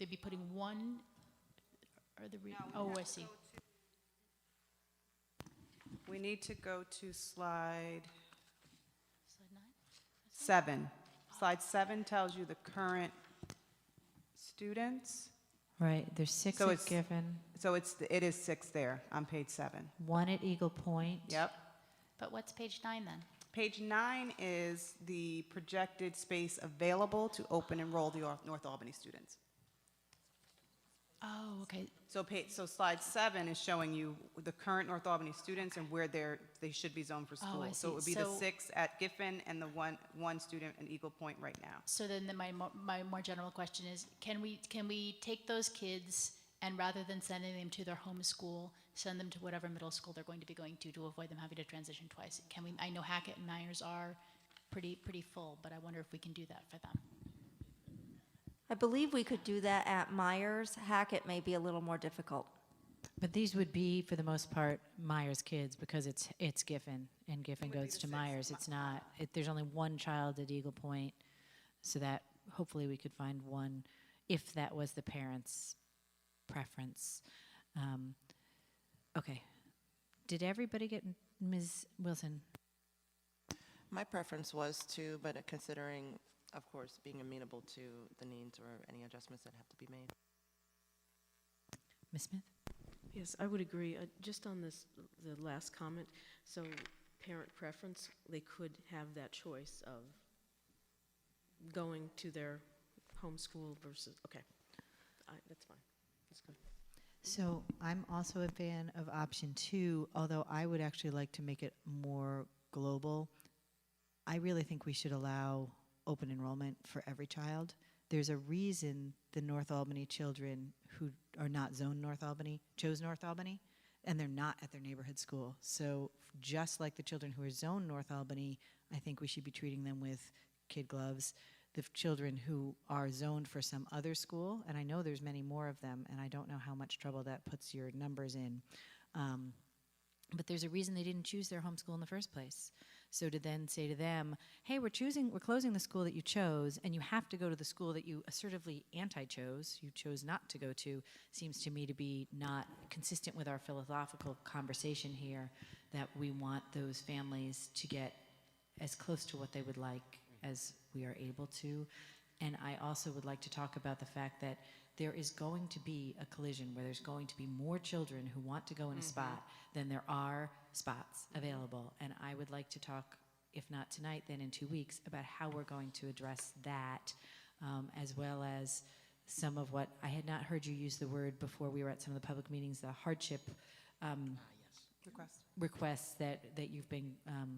be putting one, or the, I see. We need to go to slide 9? 7. Slide 7 tells you the current students. Right, there's 6 So at it's- Giffen, So it is 6 there on page 7. 1 at Eagle Point. Yep. But what's page 9 then? Page 9 is the projected space available to open enroll the North Albany students. Oh, okay. So slide 7 is showing you the current North Albany students and where they should be zoned for school. I So it see. would be the So- 6 at Giffen and the one student in Eagle Point right now. So then my more general question is, can we take those kids and rather than sending them to their home school, send them to whatever middle school they're going to be going to avoid them having to transition twice? Can we? I know Hackett and Myers are pretty full, but I wonder if we can do that for them. I believe we could do that at Myers. Hackett may be a little more difficult. But these would be, for the most part, Myers kids because it's Giffen, and Giffen goes to Myers. It's not, there's only one child at Eagle Point, so that hopefully we could find one if that was the parents' preference. Okay. Did everybody get Ms. Wilson? My preference was to, but considering, of course, being amenable to the needs or any adjustments that have to be made. Ms. Smith? Yes, I would agree. Just on this, the last comment, so parent preference, they could have that choice of going to their homeschool versus, okay, that's fine, that's good. So I'm also a fan of option 2, although I would actually like to make it more global. I really think we should allow open enrollment for every child. There's a reason the North Albany children who are not zoned North Albany chose North Albany, and they're not at their neighborhood school. So just like the children who are zoned North Albany, I think we should be treating them with kid gloves. The children who are zoned for some other school, and I know there's many more of them, and I don't know how much trouble that puts your numbers in, but there's a reason they didn't choose their homeschool in the first place. So to then say to them, hey, we're closing the school that you chose, and you have to go to the school that you assertively anti-chose, you chose not to go to, seems to me to be not consistent with our philosophical conversation here, that we want those families to get as close to what they would like as we are able to. And I also would like to talk about the fact that there is going to be a collision where there's going to be more children who want to go in a spot than there are spots available. And I would like to talk, if not tonight, then in 2 weeks, about how we're going to address that, as well as some of what, I had not heard you use the word before we were at some of the public meetings, the hardship requests that you've been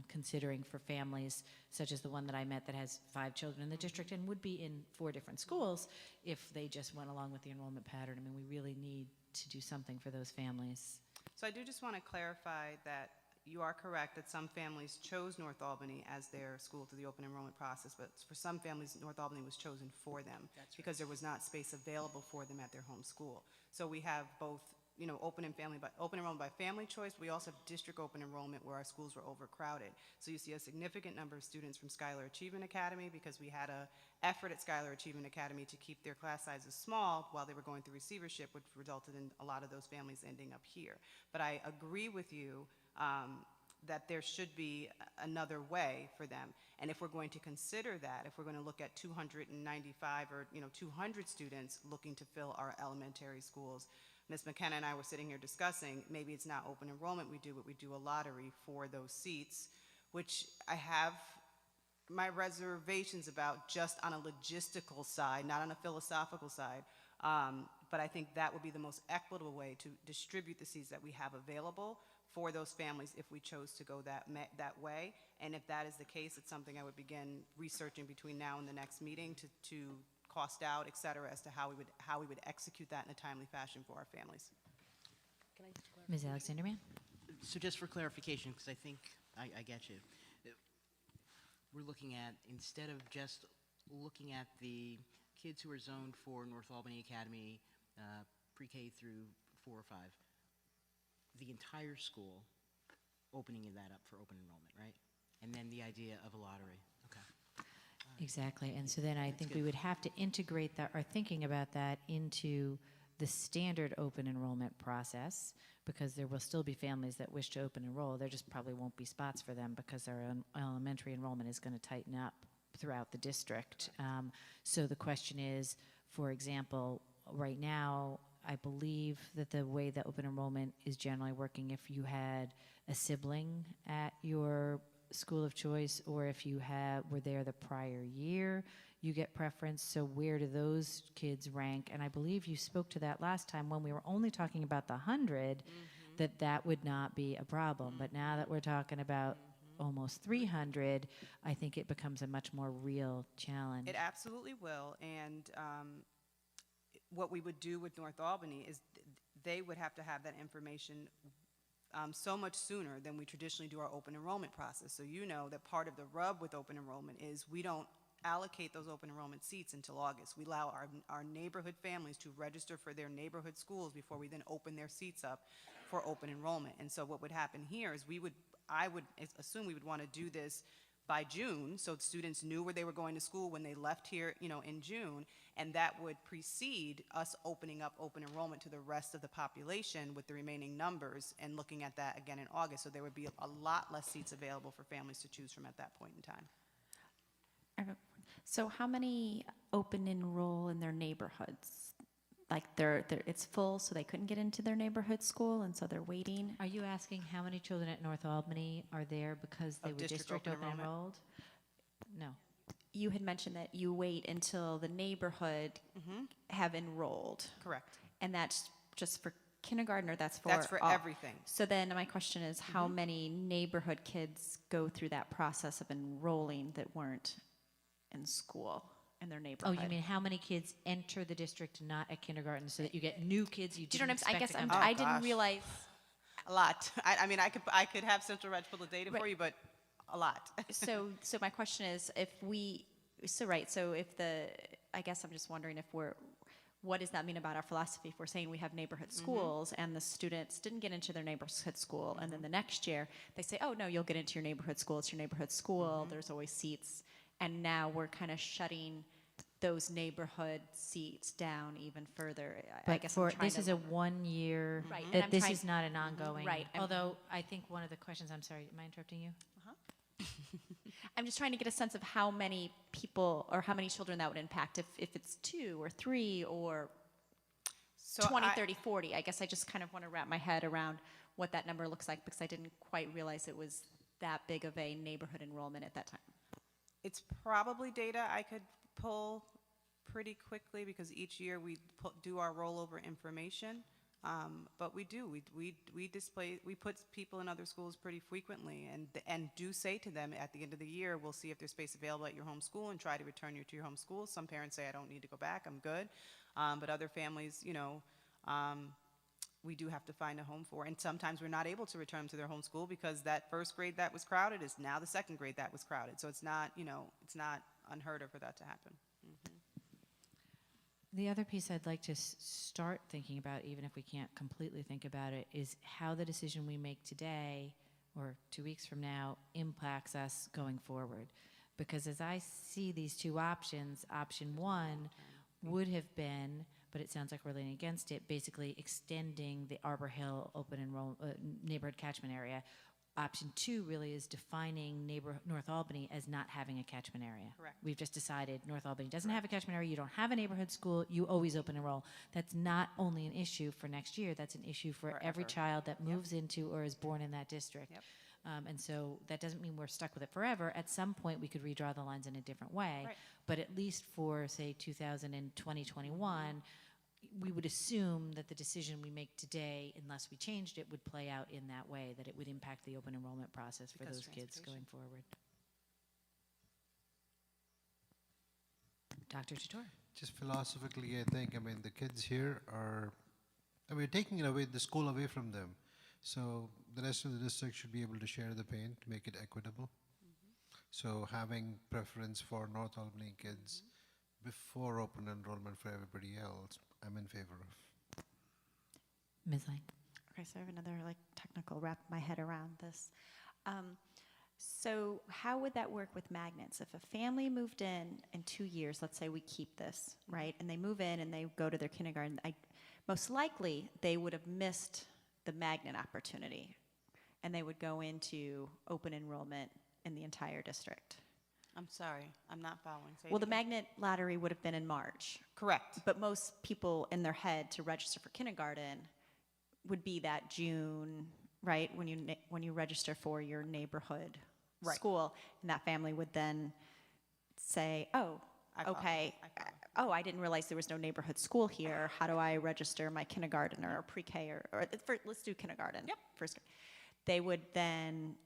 considering for families, such as the one that I met that has 5 children in the district and would be in 4 different schools if they just went along with the enrollment pattern. I mean, we really need to do something for those families. So I do just want to clarify that you are correct that some families chose North Albany as their school through the open enrollment process, but for some families, North Albany was chosen for them because there was not space available for them at their home school. So we have both, you know, open enrollment by family choice. We also have district open enrollment where our schools were overcrowded. So you see a significant number of students from Schuyler Achievement Academy because we had an effort at Schuyler Achievement Academy to keep their class sizes small while they were going through receivership, which resulted in a lot of those families ending up here. But I agree with you that there should be another way for them. And if we're going to consider that, if we're going to look at 295 or 200 students looking to fill our elementary schools, Ms. McKenna and I were sitting here discussing, maybe it's not open enrollment we do a lottery for those seats, which I have my reservations about just on a logistical side, not on a philosophical side. But I think that would be the most equitable way to distribute the seats that we have available for those families if we chose to go that way. And if that is the case, it's something I would begin researching between now and the next meeting to cost out, et cetera, as to how we would execute that in a timely fashion for our families. Ms. Alexander Mann? So just for clarification, because I think I get you. We're looking at, instead of just looking at the kids who are zoned for North Albany Academy, pre-K through 4 or 5, the entire school, opening that up for open enrollment, right? And then the idea of a lottery. Okay. Exactly, and so then I think we would have to integrate that, or thinking about that, into the standard open enrollment process, because there will still be families that wish to open enroll. There just probably won't be spots for them because our elementary enrollment is going to tighten up throughout the district. So the question is, for example, right now, I believe that the way that open enrollment is generally working, if you had a sibling at your school of choice, or if you were there the prior year, you get preference. So where do those kids rank? And I believe you spoke to that last time when we were only talking about the 100, that would not be a problem. But now that we're talking about almost 300, I think it becomes a much more real challenge. It absolutely will. And what we would do with North Albany is they would have to have that information so much sooner than we traditionally do our open enrollment process. So you know that part of the rub with open enrollment is we don't allocate those open enrollment seats until August. We allow our neighborhood families to register for their neighborhood schools before we then open their seats up for open enrollment. And so what would happen here is I would assume we would want to do this by June, so students knew where they were going to school when they left here, in June, and that would precede us opening up open enrollment to the rest of the population with the remaining numbers and looking at that again in August. So there would be a lot less seats available for families to choose from at that point in time. So how many open enroll in their neighborhoods? Like it's full, so they couldn't get into their neighborhood school, and so they're waiting? Are you asking how many children at North Albany are there because they were district open enrolled? No. You had mentioned that you wait until the neighborhood have enrolled. Correct. And that's just for kindergarten, or that's for? That's for all? everything. So then my question is, how many neighborhood kids go through that process of enrolling that weren't in school in their Oh, neighborhood? you mean how many kids enter the district not at kindergarten so that you get new kids you Do you know didn't what I'm expect saying? to come I back? didn't realize. A lot. I mean, I could have Central Reg pull the data for you, but a lot. So my question is, I guess I'm just wondering what does that mean about our philosophy? If we're saying we have neighborhood schools and the students didn't get into their neighborhood school, and then the next year they say, oh no, you'll get into your neighborhood school, it's your neighborhood school, there's always seats, and now we're kind of shutting those neighborhood seats down even further. I But guess I'm trying this to is a 1 year, Right, and I'm this trying- is not an ongoing. Right, I'm- Although I think one of the questions, I'm sorry, am I interrupting you? I'm just trying to get a sense of how many people or how many children that would impact if it's 2 or 3 or 20, 30, 40. I guess I just kind of want to wrap my head around what that number looks like, because I didn't quite realize it was that big of a neighborhood enrollment at that time. It's probably data I could pull pretty quickly, because each year we do our rollover information. But we put people in other schools pretty frequently, and do say to them at the end of the year, we'll see if there's space available at your home school and try to return you to your home school. Some parents say, I don't need to go back, I'm good. But other families, we do have to find a home for. And sometimes we're not able to return them to their home school because that first grade that was crowded is now the second grade that was crowded. So it's not unheard of for that to happen. The other piece I'd like to start thinking about, even if we can't completely think about it, is how the decision we make today or 2 weeks from now impacts us going forward. Because as I see these two options, option one would have been, but it sounds like we're leaning against it, basically extending the Arbor Hill open neighborhood catchment area. Option two really is defining North Albany as not having a catchment area. Correct. We've just decided North Albany doesn't have a catchment area, you don't have a neighborhood school, you always open enroll. That's not only an issue for next year, that's an issue for every child that moves into or is born in that district. Yep. And so that doesn't mean we're stuck with it forever. At some point, we could redraw the lines in a different way. Right. But at least for, say, 2021, we would assume that the decision we make today, unless we changed it, would play out in that way, that it would impact the open enrollment process for those kids going forward. Dr. Chator? Just philosophically, I think, the kids here are, we're taking the school away from them. So the rest of the district should be able to share the pain to make it equitable. So having preference for North Albany kids before open enrollment for everybody else, I'm in favor of. Ms. Lang? Okay, so I have another technical wrap my head around this. So how would that work with magnets? If a family moved in 2 years, let's say we keep this, right? And they move in and they go to their kindergarten, most likely they would have missed the magnet opportunity, and they would go into open enrollment in the entire district. I'm sorry, I'm not following. Say it Well, the again. magnet lottery would have been in March. Correct. But most people in their head to register for kindergarten would be that June, right, when you register for your neighborhood Right. school, and that family would then say, oh, I follow. okay, I didn't realize there was no neighborhood school here. How do I register my kindergarten or pre-K let's do kindergarten. Yep. First, they would then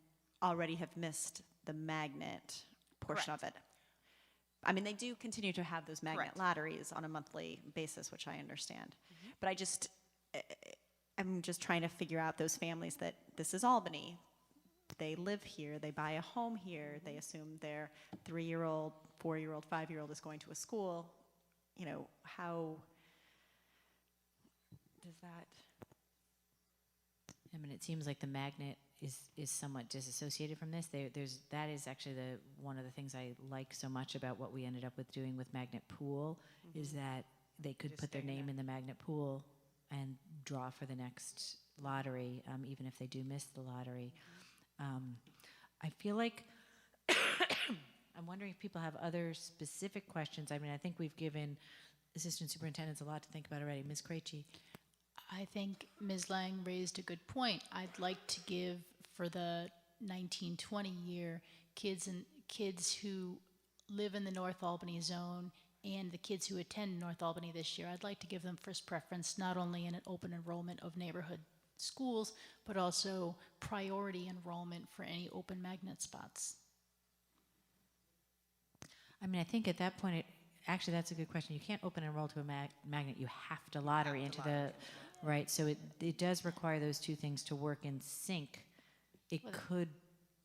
already have missed the magnet portion of it. They do continue to have those magnet Correct. lotteries on a monthly basis, which I understand. But I'm just trying to figure out those families that this is Albany. They live here, they buy a home here, they assume their 3-year-old, 4-year-old, 5-year-old is going to a school, you know, how does that? I mean, it seems like the magnet is somewhat disassociated from this. That is actually one of the things I like so much about what we ended up with doing with Magnet Pool, is that they could put their name in the Magnet Pool and draw for the next lottery, even if they do miss the lottery. I feel like I'm wondering if people have other specific questions. I mean, I think we've given assistant superintendents a lot to think about already. Ms. Krejci. I think Ms. Lang raised a good point. I'd like to give, for the 1920 year, kids who live in the North Albany zone and the kids who attend North Albany this year, I'd like to give them first preference, not only in an open enrollment of neighborhood schools, but also priority enrollment for any open magnet spots. I mean, I think at that point, actually, that's a good question. You can't open enroll to a magnet. You have to lottery into the, right? So it does require those two things to work in sync. It could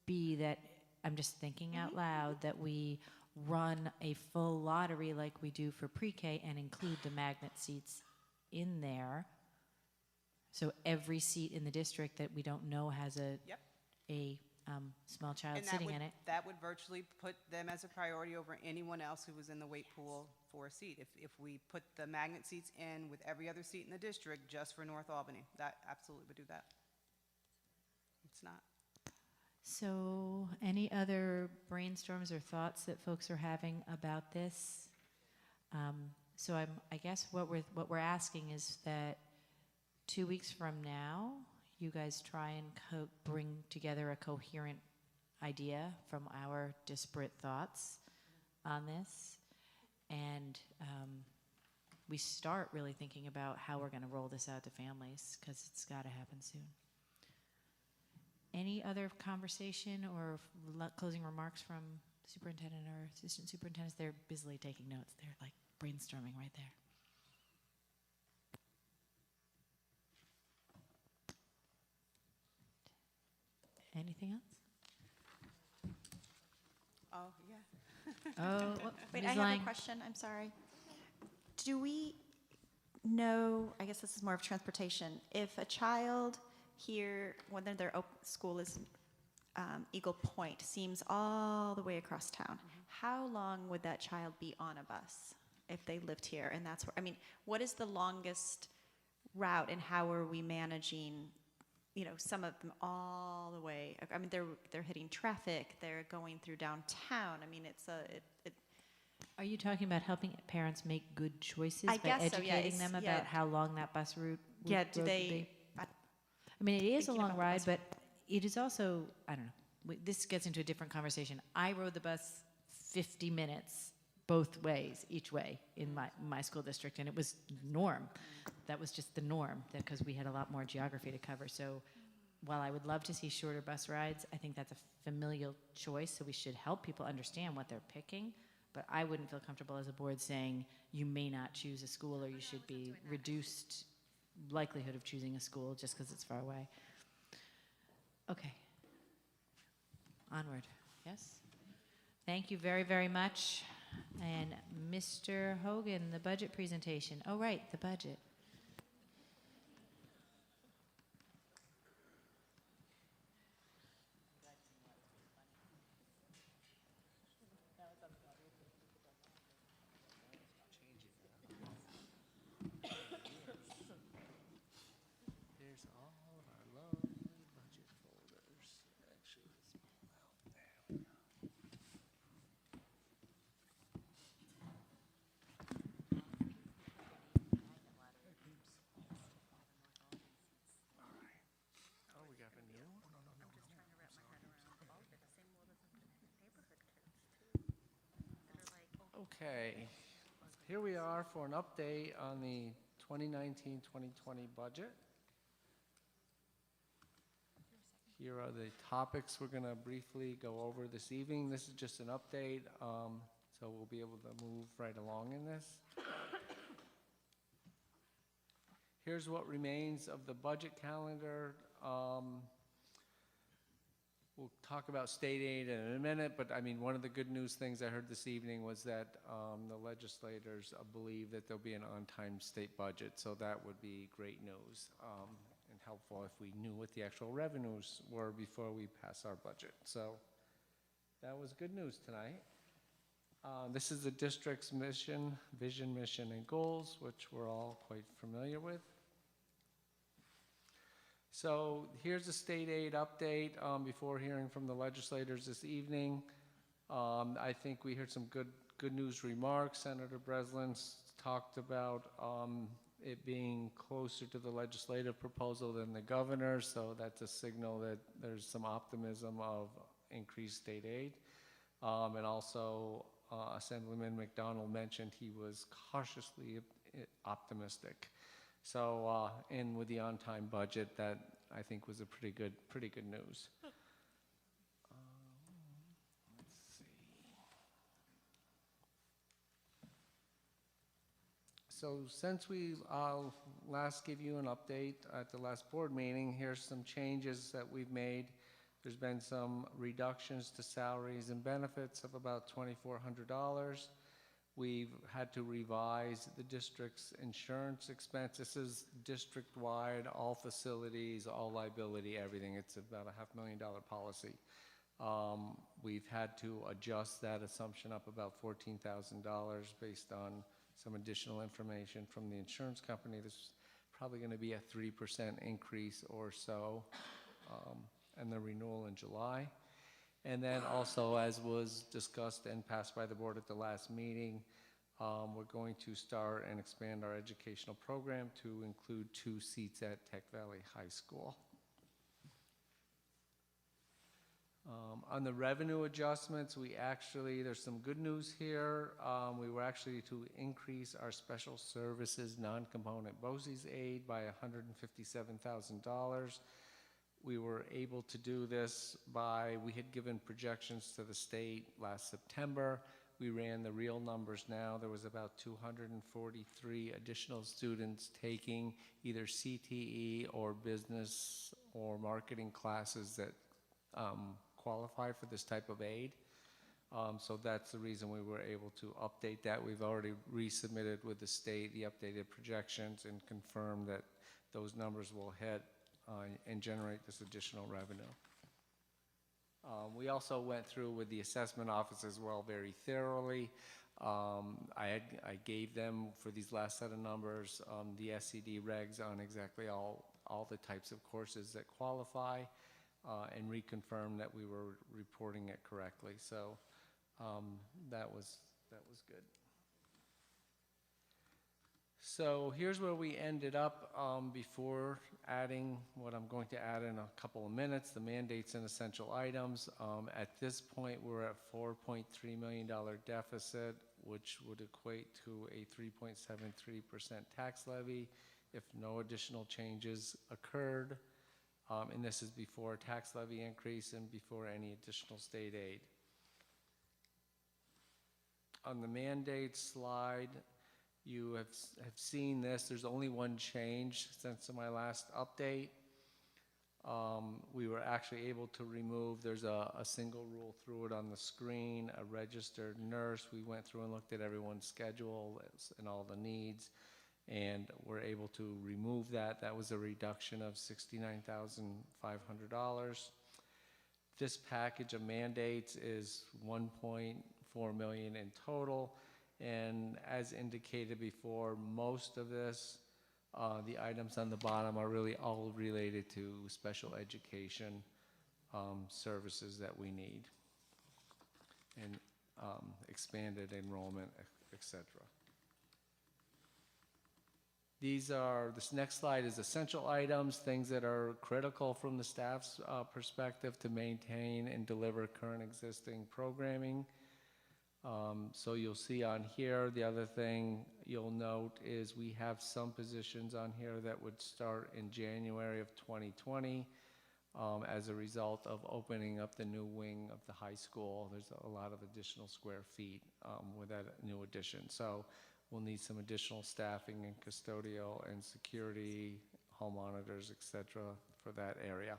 be that, I'm just thinking out loud, that we run a full lottery like we do for pre-K and include the magnet seats in there. So every seat in the district that we don't know has a small child sitting in it. That would virtually put them as a priority over anyone else who was in the wait pool for a seat. If we put the magnet seats in with every other seat in the district just for North Albany, that absolutely would do that. It's not. So any other brainstorms or thoughts that folks are having about this? So I guess what we're asking is that 2 weeks from now, you guys try and bring together a coherent idea from our disparate thoughts on this, and we start really thinking about how we're going to roll this out to families, because it's got to happen soon. Any other conversation or closing remarks from superintendent or assistant superintendents? They're busily taking notes. They're like brainstorming right there. Anything else? Oh, yeah. Oh, Wait, Ms. I Lang. have a question, I'm sorry. Do we know, I guess this is more of transportation, if a child here, whether their school is Eagle Point, seems all the way across town, how long would that child be on a bus if they lived here? And that's where, I mean, what is the longest route, and how are we managing, you know, some of them all the way? I mean, they're hitting traffic, they're going through downtown. I mean, Are you talking about helping parents make good choices I by guess so, yeah. educating them about how long that bus route would do would they? be? I mean, it is a Thinking long about the ride, bus but it is also, I don't know, this gets into a different conversation. I rode the bus 50 minutes both ways, each way in my school district, and it was norm. That was just the norm, because we had a lot more geography to cover. So while I would love to see shorter bus rides, I think that's a familial choice, so we should help people understand what they're picking. But I wouldn't feel comfortable as a board saying you may not choose a school, or you should be reduced likelihood of choosing a school just because it's far away. Okay. Onward. Yes? Thank you very, very much. And Mr. Hogan, the budget presentation. Oh, right, the budget. There's all of our lovely budget folders. Actually, let's pull out. There we go. All right. Oh, we got a new one? Okay, here we are for an update on the 2019-2020 budget. Here are the topics we're going to briefly go over this evening. This is just an update, so we'll be able to move right along in this. Here's what remains of the budget calendar. We'll talk about state aid in a minute, but I mean, one of the good news things I heard this evening was that the legislators believe that there'll be an on-time state budget, so that would be great news and helpful if we knew what the actual revenues were before we pass our budget. So that was good news tonight. This is the district's mission, vision, mission, and goals, which we're all quite familiar with. So here's a state aid update before hearing from the legislators this evening. I think we heard some good news remarks. Senator Breslin talked about it being closer to the legislative proposal than the governor, so that's a signal that there's some optimism of increased state aid. And also Assemblyman McDonald mentioned he was cautiously optimistic. So, and with the on-time budget, that I think was a pretty good news. Let's see. So, since we last gave you an update at the last board meeting, here's some changes that we've made. There's been some reductions to salaries and benefits of about $2,400. We've had to revise the district's insurance expense. This is district-wide, all facilities, all liability, everything. It's about a $500,000 policy. We've had to adjust that assumption up about $14,000 based on some additional information from the insurance company. This is probably going to be a 3% increase or so, and the renewal in July. And then also, as was discussed and passed by the board at the last meeting, we're going to start and expand our educational program to include 2 seats at Tech Valley High School. On the revenue adjustments, there's some good news here. We were actually to increase our special services non-component BOCES aid by $157,000. We were able to do this we had given projections to the state last September. We ran the real numbers now. There was about 243 additional students taking either CTE or business or marketing classes that qualify for this type of aid. So that's the reason we were able to update that. We've already resubmitted with the state the updated projections and confirmed that those numbers will hit and generate this additional revenue. We also went through with the assessment office as well very thoroughly. I gave them, for these last set of numbers, the SED regs on exactly all the types of courses that qualify, and reconfirmed that we were reporting it correctly. So that was good. So here's where we ended up before adding what I'm going to add in a couple of minutes, the mandates and essential items. At this point, we're at $4.3 million deficit, which would equate to a 3.73% tax levy if no additional changes occurred. And this is before a tax levy increase and before any additional state aid. On the mandate slide, you have seen this. There's only one change since my last update. We were actually able to remove, there's a single rule through it on the screen, a registered nurse. We went through and looked at everyone's schedule and all the needs, and we're able to remove that. That was a reduction of $69,500. This package of mandates is $1.4 million in total. And as indicated before, most of this, the items on the bottom are really all related to special education services that we need, and expanded enrollment, etc. This next slide is essential items, things that are critical from the staff's perspective to maintain and deliver current existing programming. So you'll see on here, the other thing you'll note is we have some positions on here that would start in January of 2020 as a result of opening up the new wing of the high school. There's a lot of additional square feet with that new addition. So we'll need some additional staffing and custodial and security, hall monitors, etc. for that area.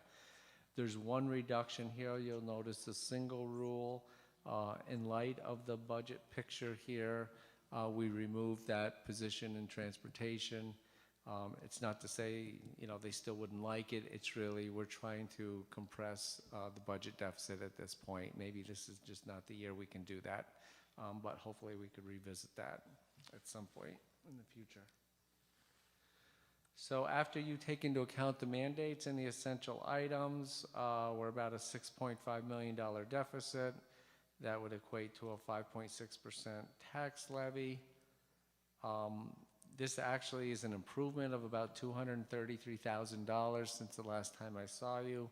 There's one reduction here. You'll notice the single rule. In light of the budget picture here, we removed that position in transportation. It's not to say, they still wouldn't like it. It's really, we're trying to compress the budget deficit at this point. Maybe this is just not the year we can do that, but hopefully we could revisit that at some point in the future. So after you take into account the mandates and the essential items, we're about a $6.5 million deficit. That would equate to a 5.6% tax levy. This actually is an improvement of about $233,000 since the last time I saw you.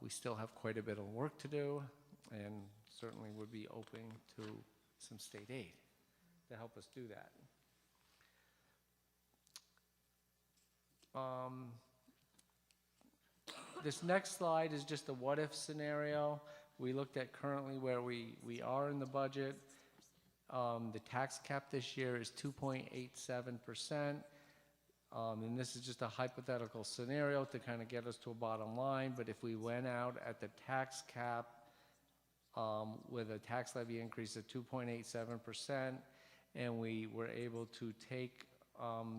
We still have quite a bit of work to do, and certainly would be open to some state aid to help us do that. This next slide is just a what-if scenario. We looked at currently where we are in the budget. The tax cap this year is 2.87%. And this is just a hypothetical scenario to kind of get us to a bottom line. But if we went out at the tax cap with a tax levy increase of 2.87%, and we were able to take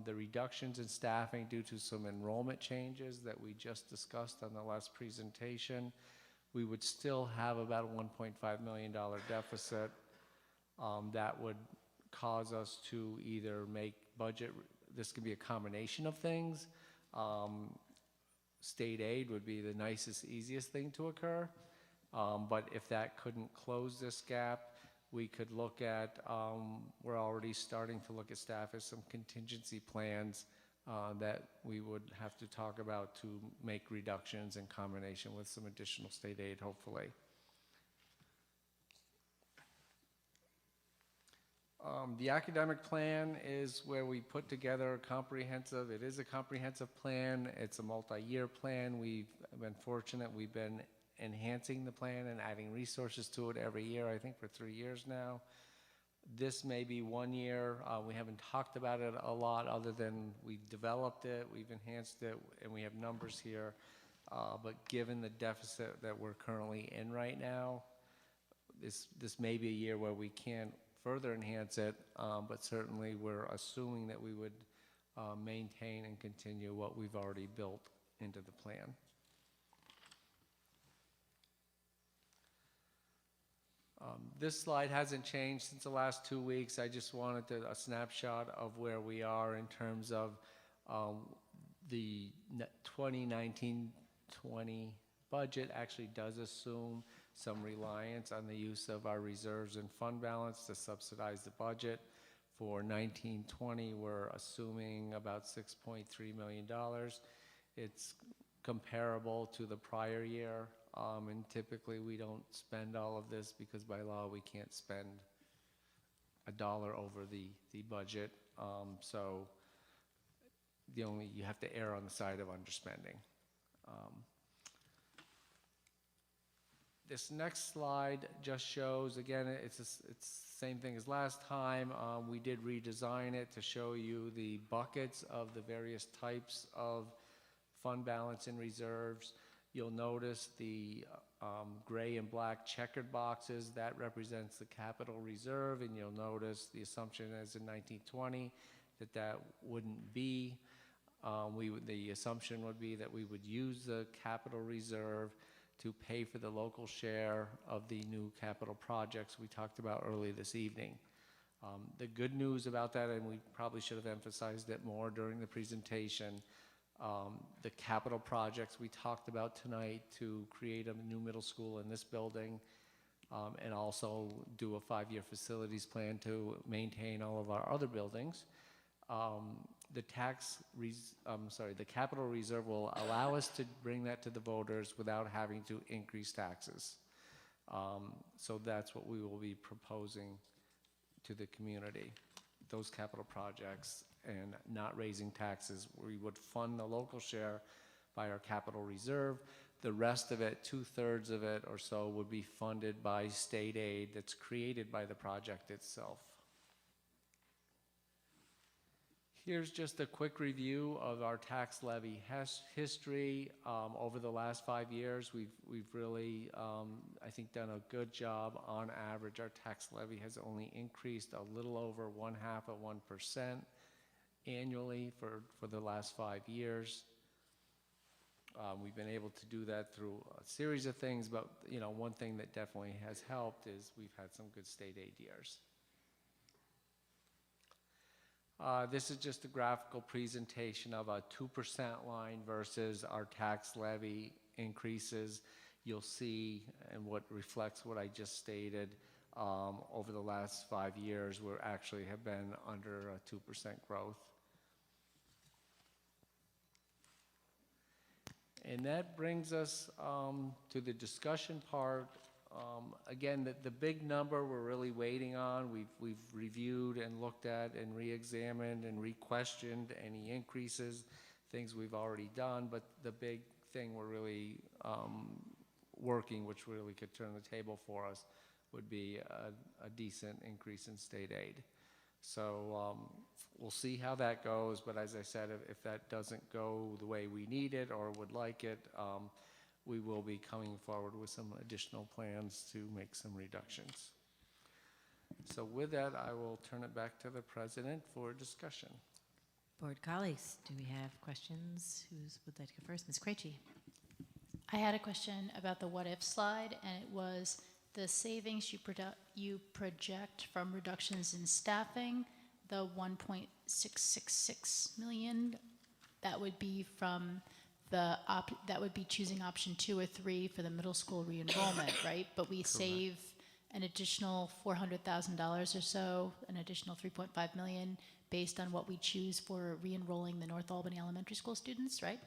the reductions in staffing due to some enrollment changes that we just discussed on the last presentation, we would still have about a $1.5 million deficit. That would cause us to either make budget, this could be a combination of things. State aid would be the nicest, easiest thing to occur. But if that couldn't close this gap, we could look at, we're already starting to look at staff as some contingency plans that we would have to talk about to make reductions in combination with some additional state aid, hopefully. The academic plan is where we put together a comprehensive, it is a comprehensive plan, it's a multi-year plan. We've been fortunate, we've been enhancing the plan and adding resources to it every year, I think for 3 years now. This may be 1 year. We haven't talked about it a lot other than we developed it, we've enhanced it, and we have numbers here. But given the deficit that we're currently in right now, this may be a year where we can't further enhance it, but certainly we're assuming that we would maintain and continue what we've already built into the plan. This slide hasn't changed since the last 2 weeks. I just wanted a snapshot of where we are in terms of the 2019-20 budget actually does assume some reliance on the use of our reserves and fund balance to subsidize the budget. For 19-20, we're assuming about $6.3 million. It's comparable to the prior year, and typically we don't spend all of this because by law we can't spend a dollar over the budget. So you have to err on the side of underspending. This next slide just shows, again, it's the same thing as last time. We did redesign it to show you the buckets of the various types of fund balance and reserves. You'll notice the gray and black checkered boxes, that represents the capital reserve, and you'll notice the assumption as in 1920 that wouldn't be. The assumption would be that we would use the capital reserve to pay for the local share of the new capital projects we talked about early this evening. The good news about that, and we probably should have emphasized it more during the presentation, the capital projects we talked about tonight to create a new middle school in this building, and also do a 5-year facilities plan to maintain all of our other buildings. The capital reserve will allow us to bring that to the voters without having to increase taxes. So that's what we will be proposing to the community, those capital projects, and not raising taxes. We would fund the local share by our capital reserve. The rest of it, 2/3 of it or so, would be funded by state aid that's created by the project itself. Here's just a quick review of our tax levy history. Over the last 5 years, we've really, I think, done a good job. On average, our tax levy has only increased a little over 0.5% annually for the last 5 years. We've been able to do that through a series of things, but one thing that definitely has helped is we've had some good state aid years. This is just a graphical presentation of a 2% line versus our tax levy increases. You'll see, and what reflects what I just stated, over the last 5 years, we actually have been under a 2% growth. And that brings us to the discussion part. Again, the big number we're really waiting on, we've reviewed and looked at and re-examined and re-questioned any increases, things we've already done, but the big thing we're really working, which really could turn the table for us, would be a decent increase in state aid. So we'll see how that goes, but as I said, if that doesn't go the way we need it or would like it, we will be coming forward with some additional plans to make some reductions. So with that, I will turn it back to the president for discussion. Board colleagues, do we have questions? Who would like to go first? Ms. Krejci. I had a question about the what-if slide, and it was the savings you project from reductions in staffing, the $1.666 million, that would be from that would be choosing option 2 or 3 for the middle school re-enrollment, right? But we save an additional $400,000 or so, an additional $3.5 million based on what we choose for re-enrolling the North Albany Elementary School students, right?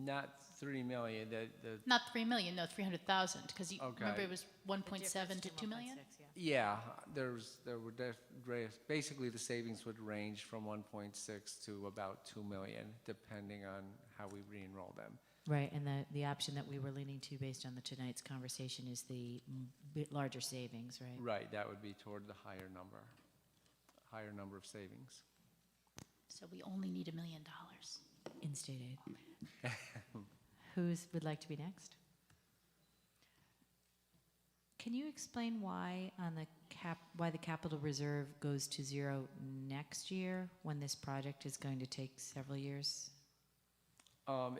Not $3 million. Not $3 million, no, $300,000, because you remember it was 1.7 to 2 million. Yeah, there were basically the savings would range from 1.6 to about 2 million, depending on how we re-enroll them. Right, and the option that we were leaning to based on tonight's conversation is the larger savings, right? Right, that would be toward the higher number of savings. So we only need $1 million in state aid. Who would like to be next? Can you explain why the capital reserve goes to 0 next year when this project is going to take several years?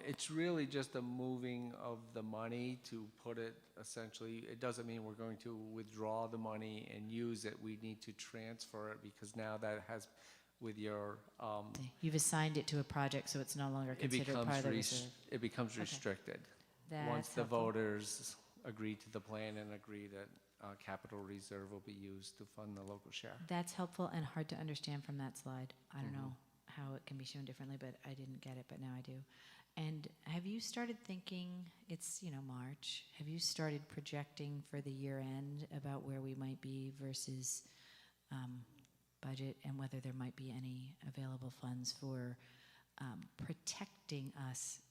It's really just a moving of the money to put it, essentially, it doesn't mean we're going to withdraw the money and use it. We need to transfer it because now that has, with your... You've assigned it to a project, so it's no longer considered part of the reserve. It becomes restricted. That's once the helpful. voters agree to the plan and agree that capital reserve will be used to fund the local share. That's helpful and hard to understand from that slide. I don't know how it can be shown differently, but I didn't get it, but now I do. And have you started thinking, it's March, have you started projecting for the year end about where we might be versus budget and whether there might be any available funds for protecting us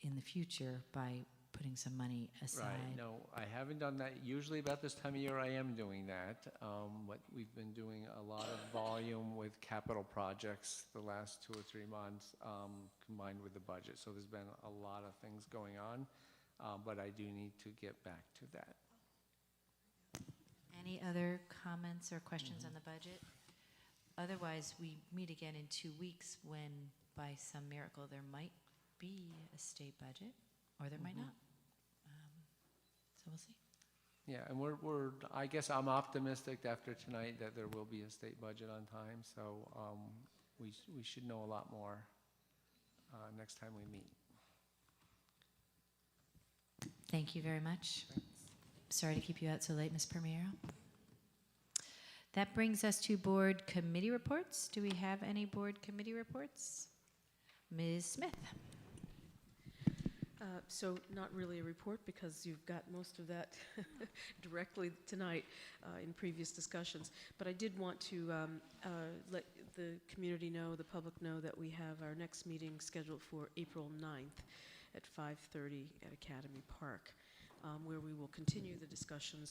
in the future by putting some money aside? Right, no, I haven't done that. Usually about this time of year I am doing that. But we've been doing a lot of volume with capital projects the last 2 or 3 months combined with the budget. So there's been a lot of things going on, but I do need to get back to that. Any other comments or questions on the budget? Otherwise, we meet again in 2 weeks when, by some miracle, there might be a state budget, or there might not. So we'll see. Yeah, and I guess I'm optimistic after tonight that there will be a state budget on time. So we should know a lot more next time we meet. Thank you very much. Sorry to keep you out so late, Ms. Permiero. That brings us to board committee reports. Do we have any board committee reports? Ms. Smith. So not really a report because you've got most of that directly tonight in previous discussions. But I did want to let the community know, the public know, that we have our next meeting scheduled for April 9th at 5:30 at Academy Park, where we will continue the discussions